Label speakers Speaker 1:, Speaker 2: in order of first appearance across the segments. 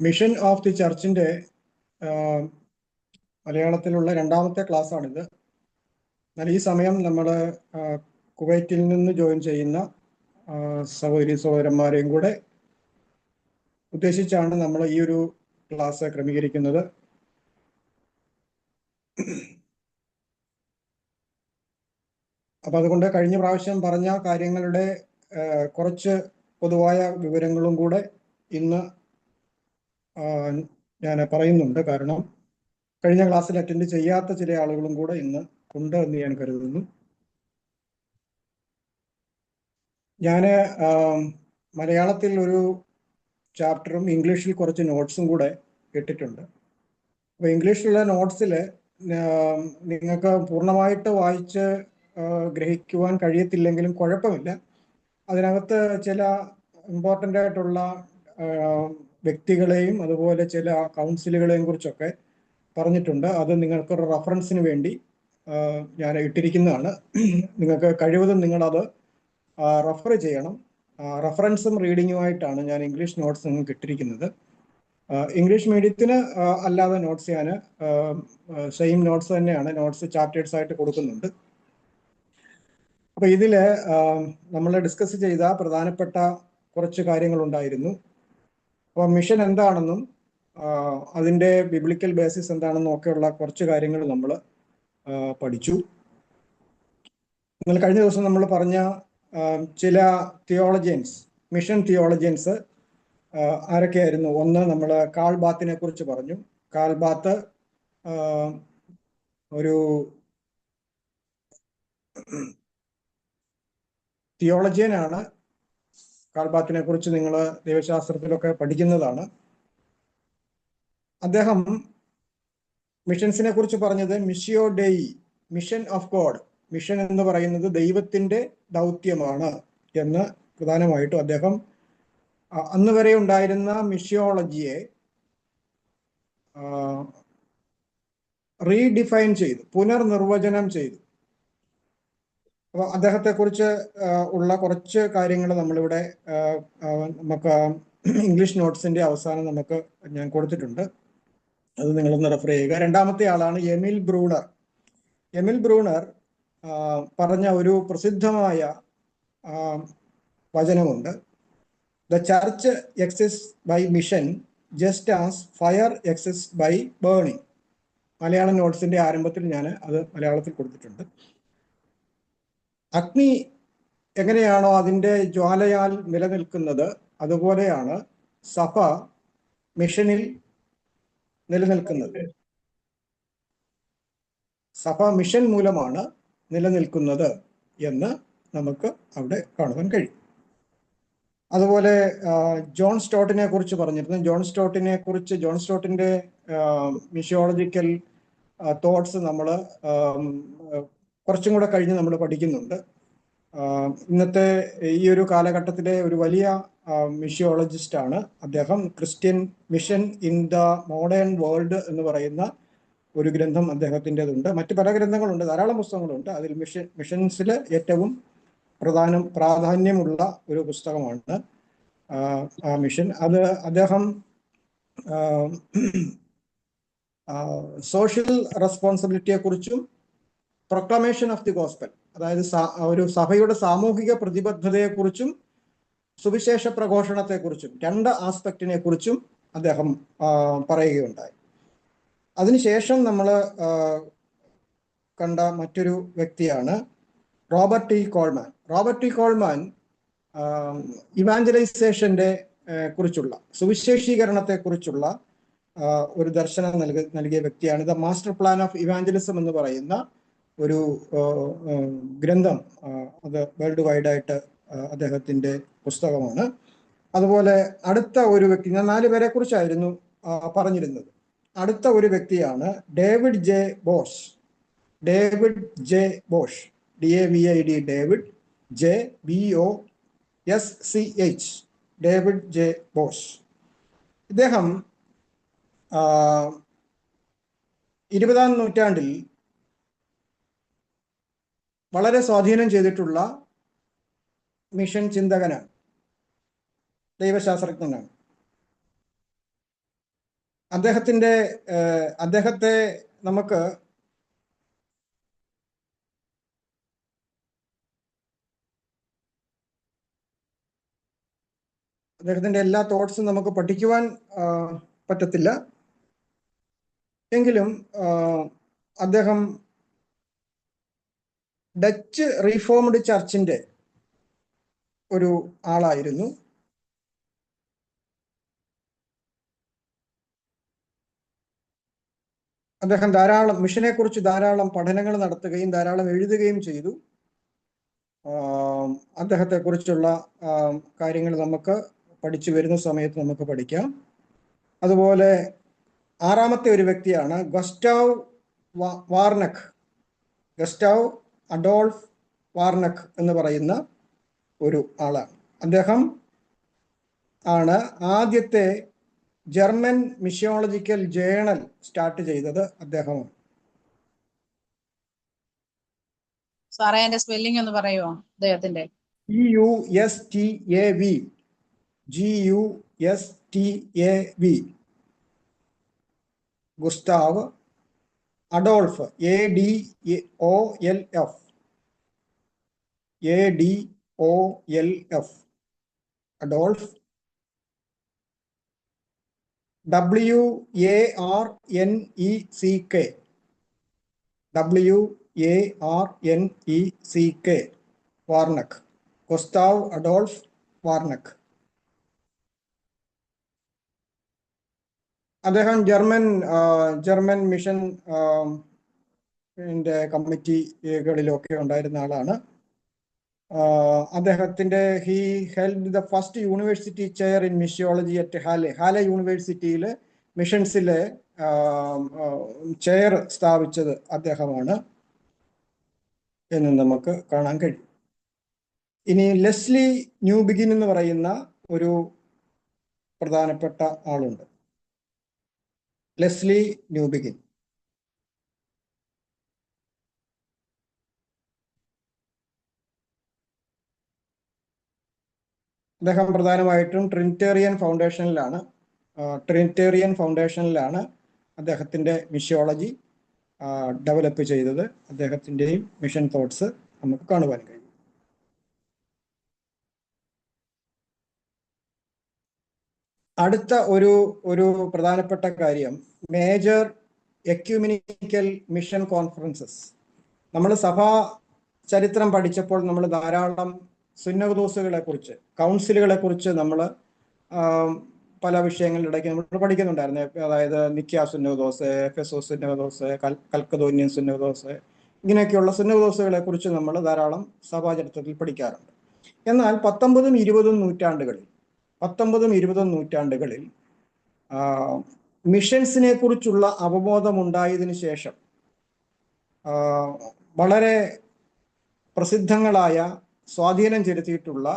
Speaker 1: Mission of the ചർച്ചിന്റെ മലയാളത്തിലുള്ള രണ്ടാമത്തെ ക്ലാസ്സാണിത്. എന്നാൽ ഈ സമയം നമ്മൾ കുവൈറ്റിൽ നിന്ന് ജോയിൻ ചെയ്യുന്ന സഹോദരി സഹോദരന്മാരെയും കൂടെ ഉദ്ദേശിച്ചാണ് നമ്മൾ ഈ ഒരു ക്ലാസ് ക്രമീകരിക്കുന്നത്. അപ്പം അതുകൊണ്ട് കഴിഞ്ഞ പ്രാവശ്യം പറഞ്ഞ കാര്യങ്ങളുടെ കുറച്ച് പൊതുവായ വിവരങ്ങളും കൂടെ ഇന്ന് ഞാൻ പറയുന്നുണ്ട്. കാരണം കഴിഞ്ഞ ക്ലാസ്സിൽ അറ്റൻഡ് ചെയ്യാത്ത ചില ആളുകളും കൂടെ ഇന്ന് ഉണ്ട് എന്ന് ഞാൻ കരുതുന്നു. ഞാൻ മലയാളത്തിൽ ഒരു ചാപ്റ്ററും ഇംഗ്ലീഷിൽ കുറച്ച് നോട്ട്സും കൂടെ ഇട്ടിട്ടുണ്ട്. അപ്പോൾ ഇംഗ്ലീഷിലുള്ള നോട്ട്സിൽ നിങ്ങൾക്ക് പൂർണ്ണമായിട്ട് വായിച്ച് ഗ്രഹിക്കുവാൻ കഴിയത്തില്ലെങ്കിലും കുഴപ്പമില്ല. അതിനകത്ത് ചില ഇമ്പോർട്ടൻ്റ് ആയിട്ടുള്ള വ്യക്തികളെയും അതുപോലെ ചില കൗൺസിലുകളെയും കുറിച്ചൊക്കെ പറഞ്ഞിട്ടുണ്ട്. അത് നിങ്ങൾക്കൊരു റെഫറൻസിന് വേണ്ടി ഞാൻ ഇട്ടിരിക്കുന്നതാണ്. നിങ്ങൾക്ക് കഴിവതും നിങ്ങളത് റെഫർ ചെയ്യണം. റെഫറൻസും റീഡിങ്ങുമായിട്ടാണ് ഞാൻ ഇംഗ്ലീഷ് നോട്ട്സ് നിങ്ങൾക്ക് ഇട്ടിരിക്കുന്നത്. ഇംഗ്ലീഷ് മീഡിയത്തിന് അല്ലാതെ നോട്ട്സ് ഞാൻ സെയിം നോട്ട്സ് തന്നെയാണ്, നോട്ട്സ് ചാപ്റ്റേഴ്സ് ആയിട്ട് കൊടുക്കുന്നുണ്ട്. അപ്പോൾ ഇതിൽ നമ്മൾ ഡിസ്കസ് ചെയ്ത പ്രധാനപ്പെട്ട കുറച്ച് കാര്യങ്ങളുണ്ടായിരുന്നു. അപ്പോൾ മിഷൻ എന്താണെന്നും അതിൻ്റെ ബിബ്ലിക്കൽ ബേസിസ് എന്താണെന്നും ഒക്കെയുള്ള കുറച്ച് കാര്യങ്ങൾ നമ്മൾ പഠിച്ചു. കഴിഞ്ഞ ദിവസം നമ്മൾ പറഞ്ഞ ചില തിയോളജിയൻസ്, മിഷൻ തിയോളജിയൻസ് ആരൊക്കെയായിരുന്നു? ഒന്ന്, നമ്മൾ കാൾ ബാത്തിനെ കുറിച്ച് പറഞ്ഞു. കാൾ ബാത്ത് ഒരു തിയോളജിയനാണ്. കാൾ ബാത്തിനെ കുറിച്ച് നിങ്ങൾ ദൈവശാസ്ത്രത്തിലൊക്കെ പഠിക്കുന്നതാണ്. അദ്ദേഹം മിഷൻസിനെ കുറിച്ച് പറഞ്ഞത് മിഷിയോ ഡെയി, മിഷൻ ഓഫ് ഗോഡ്, മിഷൻ എന്ന് പറയുന്നത് ദൈവത്തിൻ്റെ ദൗത്യമാണ് എന്ന് പ്രധാനമായിട്ടും അദ്ദേഹം അന്ന് വരെ ഉണ്ടായിരുന്ന മിഷിയോളജിയെ റീഡിഫൈൻ ചെയ്തു, പുനർനിർവചനം ചെയ്തു. അപ്പോൾ അദ്ദേഹത്തെക്കുറിച്ച് ഉള്ള കുറച്ച് കാര്യങ്ങൾ നമ്മളിവിടെ നമുക്ക് ഇംഗ്ലീഷ് നോട്ട്സിൻ്റെ അവസാനം നമുക്ക് ഞാൻ കൊടുത്തിട്ടുണ്ട്. അത് നിങ്ങളൊന്ന് റെഫർ ചെയ്യുക. രണ്ടാമത്തെ ആളാണ് എമിൽ ബ്രൂണർ. എമിൽ ബ്രൂണർ പറഞ്ഞ ഒരു പ്രസിദ്ധമായ വചനമുണ്ട്. The church exist by mission just as fire exist by burning. Malayalam നോട്ട്സിൻ്റെ ആരംഭത്തിൽ ഞാൻ അത് മലയാളത്തിൽ കൊടുത്തിട്ടുണ്ട്. അഗ്നി എങ്ങനെയാണോ അതിൻ്റെ ജ്വാലയാൽ നിലനിൽക്കുന്നത്, അതുപോലെയാണ് സഭ മിഷനിൽ നിലനിൽക്കുന്നത്. സഭ മിഷൻ മൂലമാണ് നിലനിൽക്കുന്നത് എന്ന് നമുക്ക് അവിടെ കാണുവാൻ കഴിയും. അതുപോലെ ജോൺ സ്റ്റോട്ടിനെ കുറിച്ച് പറഞ്ഞിരുന്നു. ജോൺ സ്റ്റോട്ടിൻ്റെ മിഷിയോളജിക്കൽ തോട്ട്സ് നമ്മൾ കുറച്ചും കൂടെ കഴിഞ്ഞ് നമ്മൾ പഠിക്കുന്നുണ്ട്. ഇന്നത്തെ ഈ ഒരു കാലഘട്ടത്തിലെ ഒരു വലിയ മിഷിയോളജിസ്റ്റാണ് അദ്ദേഹം. Christian mission in the modern world എന്ന് പറയുന്ന ഒരു ഗ്രന്ഥം അദ്ദേഹത്തിൻ്റെതുണ്ട്. മറ്റ് പല ഗ്രന്ഥങ്ങളുണ്ട്, ധാരാളം പുസ്തകങ്ങളുണ്ട്. അതിൽ മിഷൻസിൽ ഏറ്റവും പ്രാധാന്യമുള്ള ഒരു പുസ്തകമാണ് മിഷൻ. അത് അദ്ദേഹം സോഷ്യൽ റെസ്പോൺസിബിലിറ്റിയെക്കുറിച്ചും പ്രൊക്ലമേഷൻ ഓഫ് ദി ഗോസ്പൽ, അതായത് ഒരു സഭയുടെ സാമൂഹിക പ്രതിബദ്ധതയെക്കുറിച്ചും സുവിശേഷ പ്രഘോഷണത്തെക്കുറിച്ചും രണ്ട് ആസ്പെക്റ്റിനെ കുറിച്ചും അദ്ദേഹം പറയുകയുണ്ടായി. അതിനുശേഷം നമ്മൾ കണ്ട മറ്റൊരു വ്യക്തിയാണ് Robert T Coleman. Robert T Coleman ഇവാഞ്ചലൈസേഷൻ്റെ കുറിച്ചുള്ള, സുവിശേഷീകരണത്തെക്കുറിച്ചുള്ള ഒരു ദർശനം നൽകിയ വ്യക്തിയാണ്. The master plan of evangelism എന്ന് പറയുന്ന ഒരു ഗ്രന്ഥം, അത് വേൾഡ് വൈഡായിട്ട് അദ്ദേഹത്തിൻ്റെ പുസ്തകമാണ്. അതുപോലെ അടുത്ത ഒരു വ്യക്തി, ഞാൻ 4 പേരെ കുറിച്ചായിരുന്നു പറഞ്ഞിരുന്നത്. അടുത്ത ഒരു വ്യക്തിയാണ് David J Bosch. David J Bosch, DAVID, David, JBOSCH, David J Bosch. ഇദ്ദേഹം 20-ാം നൂറ്റാണ്ടിൽ വളരെ സ്വാധീനം ചെയ്തിട്ടുള്ള മിഷൻ ചിന്തകനാണ്, ദൈവശാസ്ത്രജ്ഞനാണ്. അദ്ദേഹത്തെ നമുക്ക് അദ്ദേഹത്തിന്റെ എല്ലാ തോട്ട്സും നമുക്ക് പഠിക്കുവാൻ പറ്റത്തില്ല. എങ്കിലും അദ്ദേഹം ഡച്ച് റീഫോംഡ് ചർച്ചിന്റെ ഒരു ആളായിരുന്നു. അദ്ദേഹം ധാരാളം മിഷനെ കുറിച്ച് ധാരാളം പഠനങ്ങൾ നടത്തുകയും ധാരാളം എഴുതുകയും ചെയ്തു. അദ്ദേഹത്തെ കുറിച്ചുള്ള കാര്യങ്ങൾ നമുക്ക് പഠിച്ചു വരുന്ന സമയത്ത് നമുക്ക് പഠിക്കാം. അതുപോലെ ആറാമത്തെ ഒരു വ്യക്തിയാണ് ഗസ്റ്റാവ് അഡോൾഫ് വാർനക് എന്ന് പറയുന്ന ഒരു ആളാണ്. അദ്ദേഹം ആണ് ആദ്യത്തെ ജർമ്മൻ മിഷിയോളജിക്കൽ ജേണൽ സ്റ്റാർട്ട് ചെയ്തത് അദ്ദേഹമാണ്.
Speaker 2: സാറേ അതിന്റെ സ്പെല്ലിംഗ് ഒന്ന് പറയുമോ അദ്ദേഹത്തിന്റെ?
Speaker 1: GUSTAV Gustav Adolf ADOLF Adolf WARNECK Warneck, Gustav Adolf Warneck. അദ്ദേഹം ജർമ്മൻ മിഷൻ കമ്മിറ്റികളിലൊക്കെ ഉണ്ടായിരുന്ന ആളാണ്. He held the first university chair in missiology at Halle യൂണിവേഴ്സിറ്റിയിൽ മിഷൻസിലെ ചെയർ സ്ഥാപിച്ചത് അദ്ദേഹമാണ് എന്ന് നമുക്ക് കാണാൻ കഴിയും. ഇനി ലെസ്ലി ന്യൂബിഗിൻ എന്ന് പറയുന്ന ഒരു പ്രധാനപ്പെട്ട ആളുണ്ട്. ലെസ്ലി ന്യൂബിഗിൻ അദ്ദേഹം പ്രധാനമായിട്ടും ട്രിനിറ്റേറിയൻ ഫൗണ്ടേഷനിലാണ് അദ്ദേഹത്തിൻ്റെ മിഷിയോളജി ഡെവലപ്പ് ചെയ്തത്. അദ്ദേഹത്തിൻ്റെയും മിഷൻ തോട്ട്സ് നമുക്ക് കാണുവാൻ കഴിയും. അടുത്ത ഒരു പ്രധാനപ്പെട്ട കാര്യം മേജർ എക്യുമെനിക്കൽ മിഷൻ കോൺഫറൻസസ്. നമ്മൾ സഭാ ചരിത്രം പഠിച്ചപ്പോൾ നമ്മൾ ധാരാളം സുന്നഹദോസുകളെ കുറിച്ച്, കൗൺസിലുകളെ കുറിച്ച് നമ്മൾ പല വിഷയങ്ങളുടെ ഇടയ്ക്ക് നമ്മൾ പഠിക്കുന്നുണ്ടായിരുന്നു. അതായത് നിക്യ സുന്നഹദോസ്, എഫെസോസ് സുന്നഹദോസ്, കൽക്കദോന്യൻ സുന്നഹദോസ്, ഇങ്ങനെയൊക്കെയുള്ള സുന്നഹദോസുകളെ കുറിച്ച് നമ്മൾ ധാരാളം സഭാചരിത്രത്തിൽ പഠിക്കാറുണ്ട്. എന്നാൽ 19ഉം 20ഉം നൂറ്റാണ്ടുകളിൽ മിഷൻസിനെ കുറിച്ചുള്ള അവബോധം ഉണ്ടായതിനു ശേഷം വളരെ പ്രസിദ്ധങ്ങളായ, സ്വാധീനം ചെലുത്തിയിട്ടുള്ള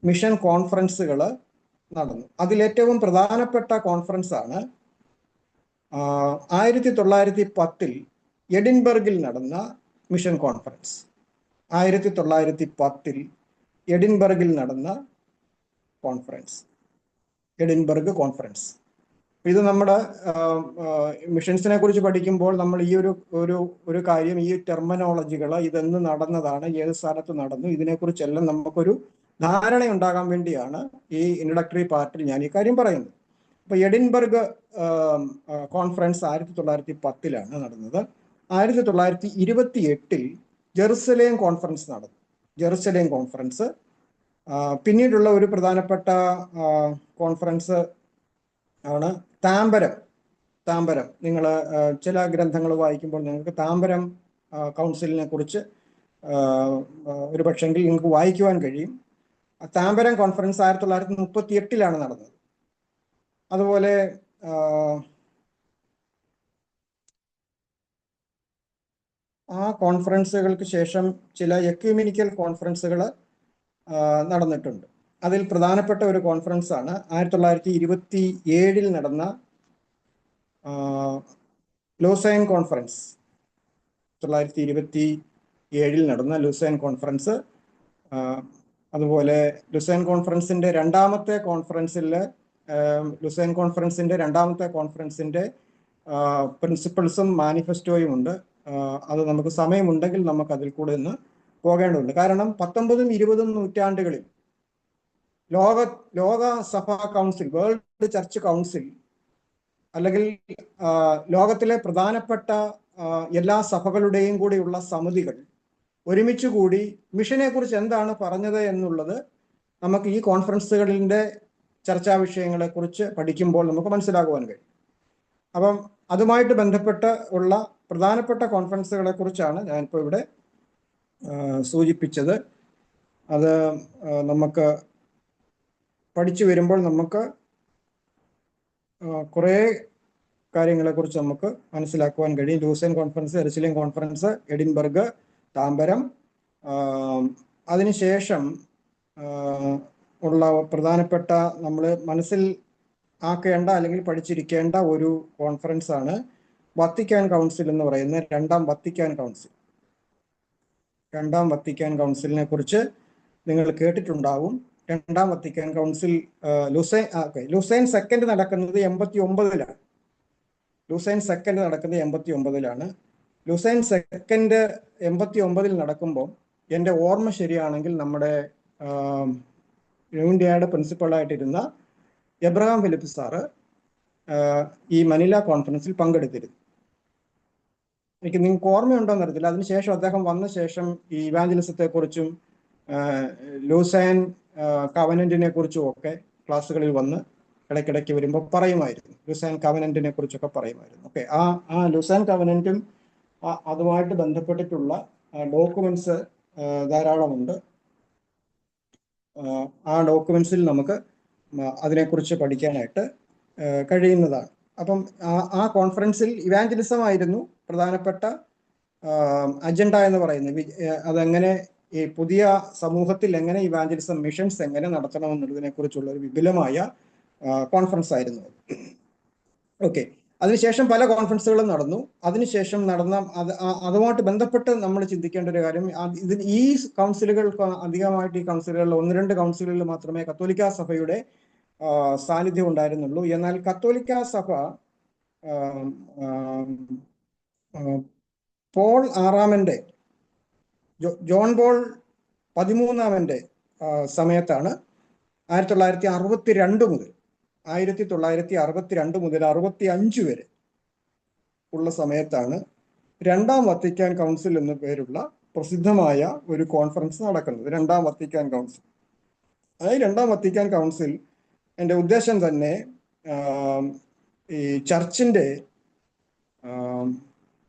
Speaker 1: മിഷൻ കോൺഫറൻസുകൾ നടന്നു. അതിലേറ്റവും പ്രധാനപ്പെട്ട കോൺഫറൻസാണ് 1910 എഡിൻബർഗിൽ നടന്ന മിഷൻ കോൺഫറൻസ്. 1910 എഡിൻബർഗിൽ നടന്ന എഡിൻബർഗ് കോൺഫറൻസ്. ഇത് നമ്മുടെ മിഷൻസിനെ കുറിച്ച് പഠിക്കുമ്പോൾ നമ്മൾ ഈ ഒരു കാര്യം, ഈ ടെർമിനോളജികൾ, ഇതെന്ന് നടന്നതാണ്, ഏത് സ്ഥലത്ത് നടന്നു, ഇതിനെക്കുറിച്ചെല്ലാം നമുക്കൊരു ധാരണ ഉണ്ടാകാൻ വേണ്ടിയാണ് ഈ ഇൻട്രൊഡക്ടറി പാർട്ടിൽ ഞാൻ ഈ കാര്യം പറയുന്നത്. അപ്പോൾ എഡിൻബർഗ് കോൺഫറൻസ് 1910 നടന്നത്. 1928 ജെറുസലേം കോൺഫറൻസ് നടന്നു. ജെറുസലേം കോൺഫറൻസ് പിന്നീടുള്ള ഒരു പ്രധാനപ്പെട്ട കോൺഫറൻസ് ആണ് താമ്പരം. നിങ്ങൾ ചില ഗ്രന്ഥങ്ങൾ വായിക്കുമ്പോൾ നിങ്ങൾക്ക് താമ്പരം കൗൺസിലിനെ കുറിച്ച് ഒരു പക്ഷെങ്കിൽ നിങ്ങൾക്ക് വായിക്കുവാൻ കഴിയും. താമ്പരം കോൺഫറൻസ് 1938 നടന്നത്. അതുപോലെ ആ കോൺഫറൻസുകൾക്ക് ശേഷം ചില എക്യുമെനിക്കൽ കോൺഫറൻസുകൾ നടന്നിട്ടുണ്ട്. അതിൽ പ്രധാനപ്പെട്ട ഒരു കോൺഫറൻസാണ് 1927 നടന്ന ലൂസൈൻ കോൺഫറൻസ്. 1927 നടന്ന ലൂസൈൻ കോൺഫറൻസ്. അതുപോലെ ലൂസൈൻ കോൺഫറൻസിന്റെ രണ്ടാമത്തെ കോൺഫറൻസിൽ ലുസൈൻ കോൺഫറൻസിന്റെ രണ്ടാമത്തെ കോൺഫറൻസിന്റെ പ്രിൻസിപ്പിൾസും മാനിഫെസ്റ്റോയും ഉണ്ട്. അത് നമുക്ക് സമയമുണ്ടെങ്കിൽ നമുക്ക് അതിൽ കൂടെ ഒന്ന് പോകേണ്ടതുണ്ട്. കാരണം 19ഉം 20ഉം നൂറ്റാണ്ടുകളിൽ ലോക സഭാ കൗൺസിൽ, വേൾഡ് ചർച്ച് കൗൺസിൽ, അല്ലെങ്കിൽ ലോകത്തിലെ പ്രധാനപ്പെട്ട എല്ലാ സഭകളുടെയും കൂടിയുള്ള സമിതികൾ ഒരുമിച്ച് കൂടി മിഷനെ കുറിച്ച് എന്താണ് പറഞ്ഞത് എന്നുള്ളത് നമുക്ക് ഈ കോൺഫറൻസുകളിൻ്റെ ചർച്ചാ വിഷയങ്ങളെ കുറിച്ച് പഠിക്കുമ്പോൾ നമുക്ക് മനസ്സിലാകുവാൻ കഴിയും. അപ്പം അതുമായിട്ട് ബന്ധപ്പെട്ട് ഉള്ള പ്രധാനപ്പെട്ട കോൺഫറൻസുകളെ കുറിച്ചാണ് ഞാനിപ്പോൾ ഇവിടെ സൂചിപ്പിച്ചത്. അത് നമുക്ക് പഠിച്ചു വരുമ്പോൾ നമുക്ക് കുറേ കാര്യങ്ങളെക്കുറിച്ച് നമുക്ക് മനസ്സിലാക്കുവാൻ കഴിയും. ലൂസൈൻ കോൺഫറൻസ്, എറുസലേം കോൺഫറൻസ്, എഡിൻബർഗ്, താമ്പരം, അതിനുശേഷം ഉള്ള പ്രധാനപ്പെട്ട നമ്മൾ മനസ്സിൽ ആക്കേണ്ട അല്ലെങ്കിൽ പഠിച്ചിരിക്കേണ്ട ഒരു കോൺഫറൻസ് ആണ് വത്തിക്കാൻ കൗൺസിൽ എന്ന് പറയുന്ന രണ്ടാം വത്തിക്കാൻ കൗൺസിൽ. രണ്ടാം വത്തിക്കാൻ കൗൺസിലിനെ കുറിച്ച് നിങ്ങൾ കേട്ടിട്ടുണ്ടാവും. രണ്ടാം വത്തിക്കാൻ കൗൺസിൽ ലൂസൈൻ സെക്കൻഡ് നടക്കുന്നത് 89-ലാണ്. ലൂസൈൻ സെക്കൻഡ് നടക്കുന്നത് 89-ലാണ്. ലൂസൈൻ സെക്കൻഡ് 89-ൽ നടക്കുമ്പോൾ എൻ്റെ ഓർമ്മ ശരിയാണെങ്കിൽ നമ്മുടെ ഇന്ത്യയുടെ പ്രിൻസിപ്പളായിട്ടിരുന്ന എബ്രഹാം ഫിലിപ്പ് സാറ് ഈ മനില കോൺഫറൻസിൽ പങ്കെടുത്തിരുന്നു. നിങ്ങൾക്ക് ഓർമ്മയുണ്ടോ എന്നറിയത്തില്ല. അതിനുശേഷം അദ്ദേഹം വന്ന ശേഷം ഈ ഇവാഞ്ചലിസത്തെക്കുറിച്ചും ലൂസൈൻ കവനന്റിനെ കുറിച്ചും ഒക്കെ ക്ലാസ്സുകളിൽ വന്ന് ഇടയ്ക്കിടയ്ക്ക് വരുമ്പോൾ പറയുമായിരുന്നു. ലൂസൈൻ കവനന്റിനെ കുറിച്ചൊക്കെ പറയുമായിരുന്നു. ഓക്കെ, ആ ലൂസൈൻ കവനന്റും അതുമായിട്ട് ബന്ധപ്പെട്ടിട്ടുള്ള ഡോക്യുമെന്റ്സ് ധാരാളമുണ്ട്. ആ ഡോക്യുമെന്റ്സിൽ നമുക്ക് അതിനെക്കുറിച്ച് പഠിക്കാനായിട്ട് കഴിയുന്നതാണ്. അപ്പം ആ കോൺഫറൻസിൽ ഇവാഞ്ചലിസം ആയിരുന്നു പ്രധാനപ്പെട്ട അജണ്ട എന്ന് പറയുന്നത്. അതെങ്ങനെ ഈ പുതിയ സമൂഹത്തിൽ എങ്ങനെ ഇവാഞ്ചലിസം മിഷൻസ് എങ്ങനെ നടത്തണമെന്നുള്ളതിനെ കുറിച്ചുള്ള ഒരു വിപുലമായ കോൺഫറൻസ് ആയിരുന്നു. ഓക്കെ, അതിനുശേഷം പല കോൺഫറൻസുകളും നടന്നു. അതിനുശേഷം നടന്ന അതുമായിട്ട് ബന്ധപ്പെട്ട് നമ്മൾ ചിന്തിക്കേണ്ട ഒരു കാര്യം, ഈ കൗൺസിലുകൾക്ക് അധികമായിട്ട് ഈ കൗൺസിലുകളിൽ 1-2 കൗൺസിലുകളിൽ മാത്രമേ കത്തോലിക്ക സഭയുടെ സാന്നിധ്യം ഉണ്ടായിരുന്നുള്ളൂ. എന്നാൽ കത്തോലിക്ക സഭ പോൾ ആറാമന്റെ, ജോൺ പോൾ 13-ാമന്റെ സമയത്താണ് 1962 മുതൽ 65 വരെ ഉള്ള സമയത്താണ് രണ്ടാം വത്തിക്കാൻ കൗൺസിൽ എന്ന പേരുള്ള പ്രസിദ്ധമായ ഒരു കോൺഫറൻസ് നടക്കുന്നത്. രണ്ടാം വത്തിക്കാൻ കൗൺസിൽ. ഈ രണ്ടാം വത്തിക്കാൻ കൗൺസിൽ എൻ്റെ ഉദ്ദേശം തന്നെ ഈ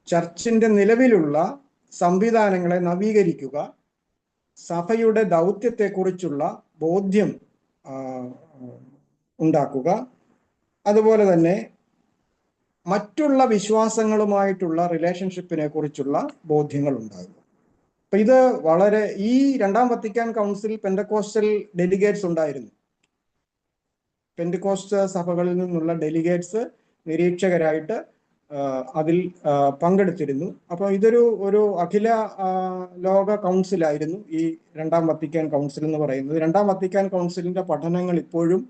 Speaker 1: ചർച്ചിന്റെ നിലവിലുള്ള സംവിധാനങ്ങളെ നവീകരിക്കുക, സഭയുടെ ദൗത്യത്തെക്കുറിച്ചുള്ള ബോധ്യം ഉണ്ടാക്കുക, അതുപോലെ തന്നെ മറ്റുള്ള വിശ്വാസങ്ങളുമായിട്ടുള്ള റിലേഷൻഷിപ്പിനെ കുറിച്ചുള്ള ബോധ്യങ്ങൾ ഉണ്ടാകുക. അപ്പൊ ഇത് വളരെ, ഈ രണ്ടാം വത്തിക്കാൻ കൗൺസിൽ പെന്തക്കോസ്റ്റൽ ഡെലിഗേറ്റ്സ് ഉണ്ടായിരുന്നു. പെന്തക്കോസ്റ്റ് സഭകളിൽ നിന്നുള്ള ഡെലിഗേറ്റ്സ് നിരീക്ഷകരായിട്ട് അതിൽ പങ്കെടുത്തിരുന്നു. അപ്പോൾ ഒരു അഖില ലോക കൗൺസിലായിരുന്നു ഈ രണ്ടാം വത്തിക്കാൻ കൗൺസിൽ എന്ന് പറയുന്നത്. രണ്ടാം വത്തിക്കാൻ കൗൺസിലിന്റെ പഠനങ്ങൾ ഇപ്പോഴും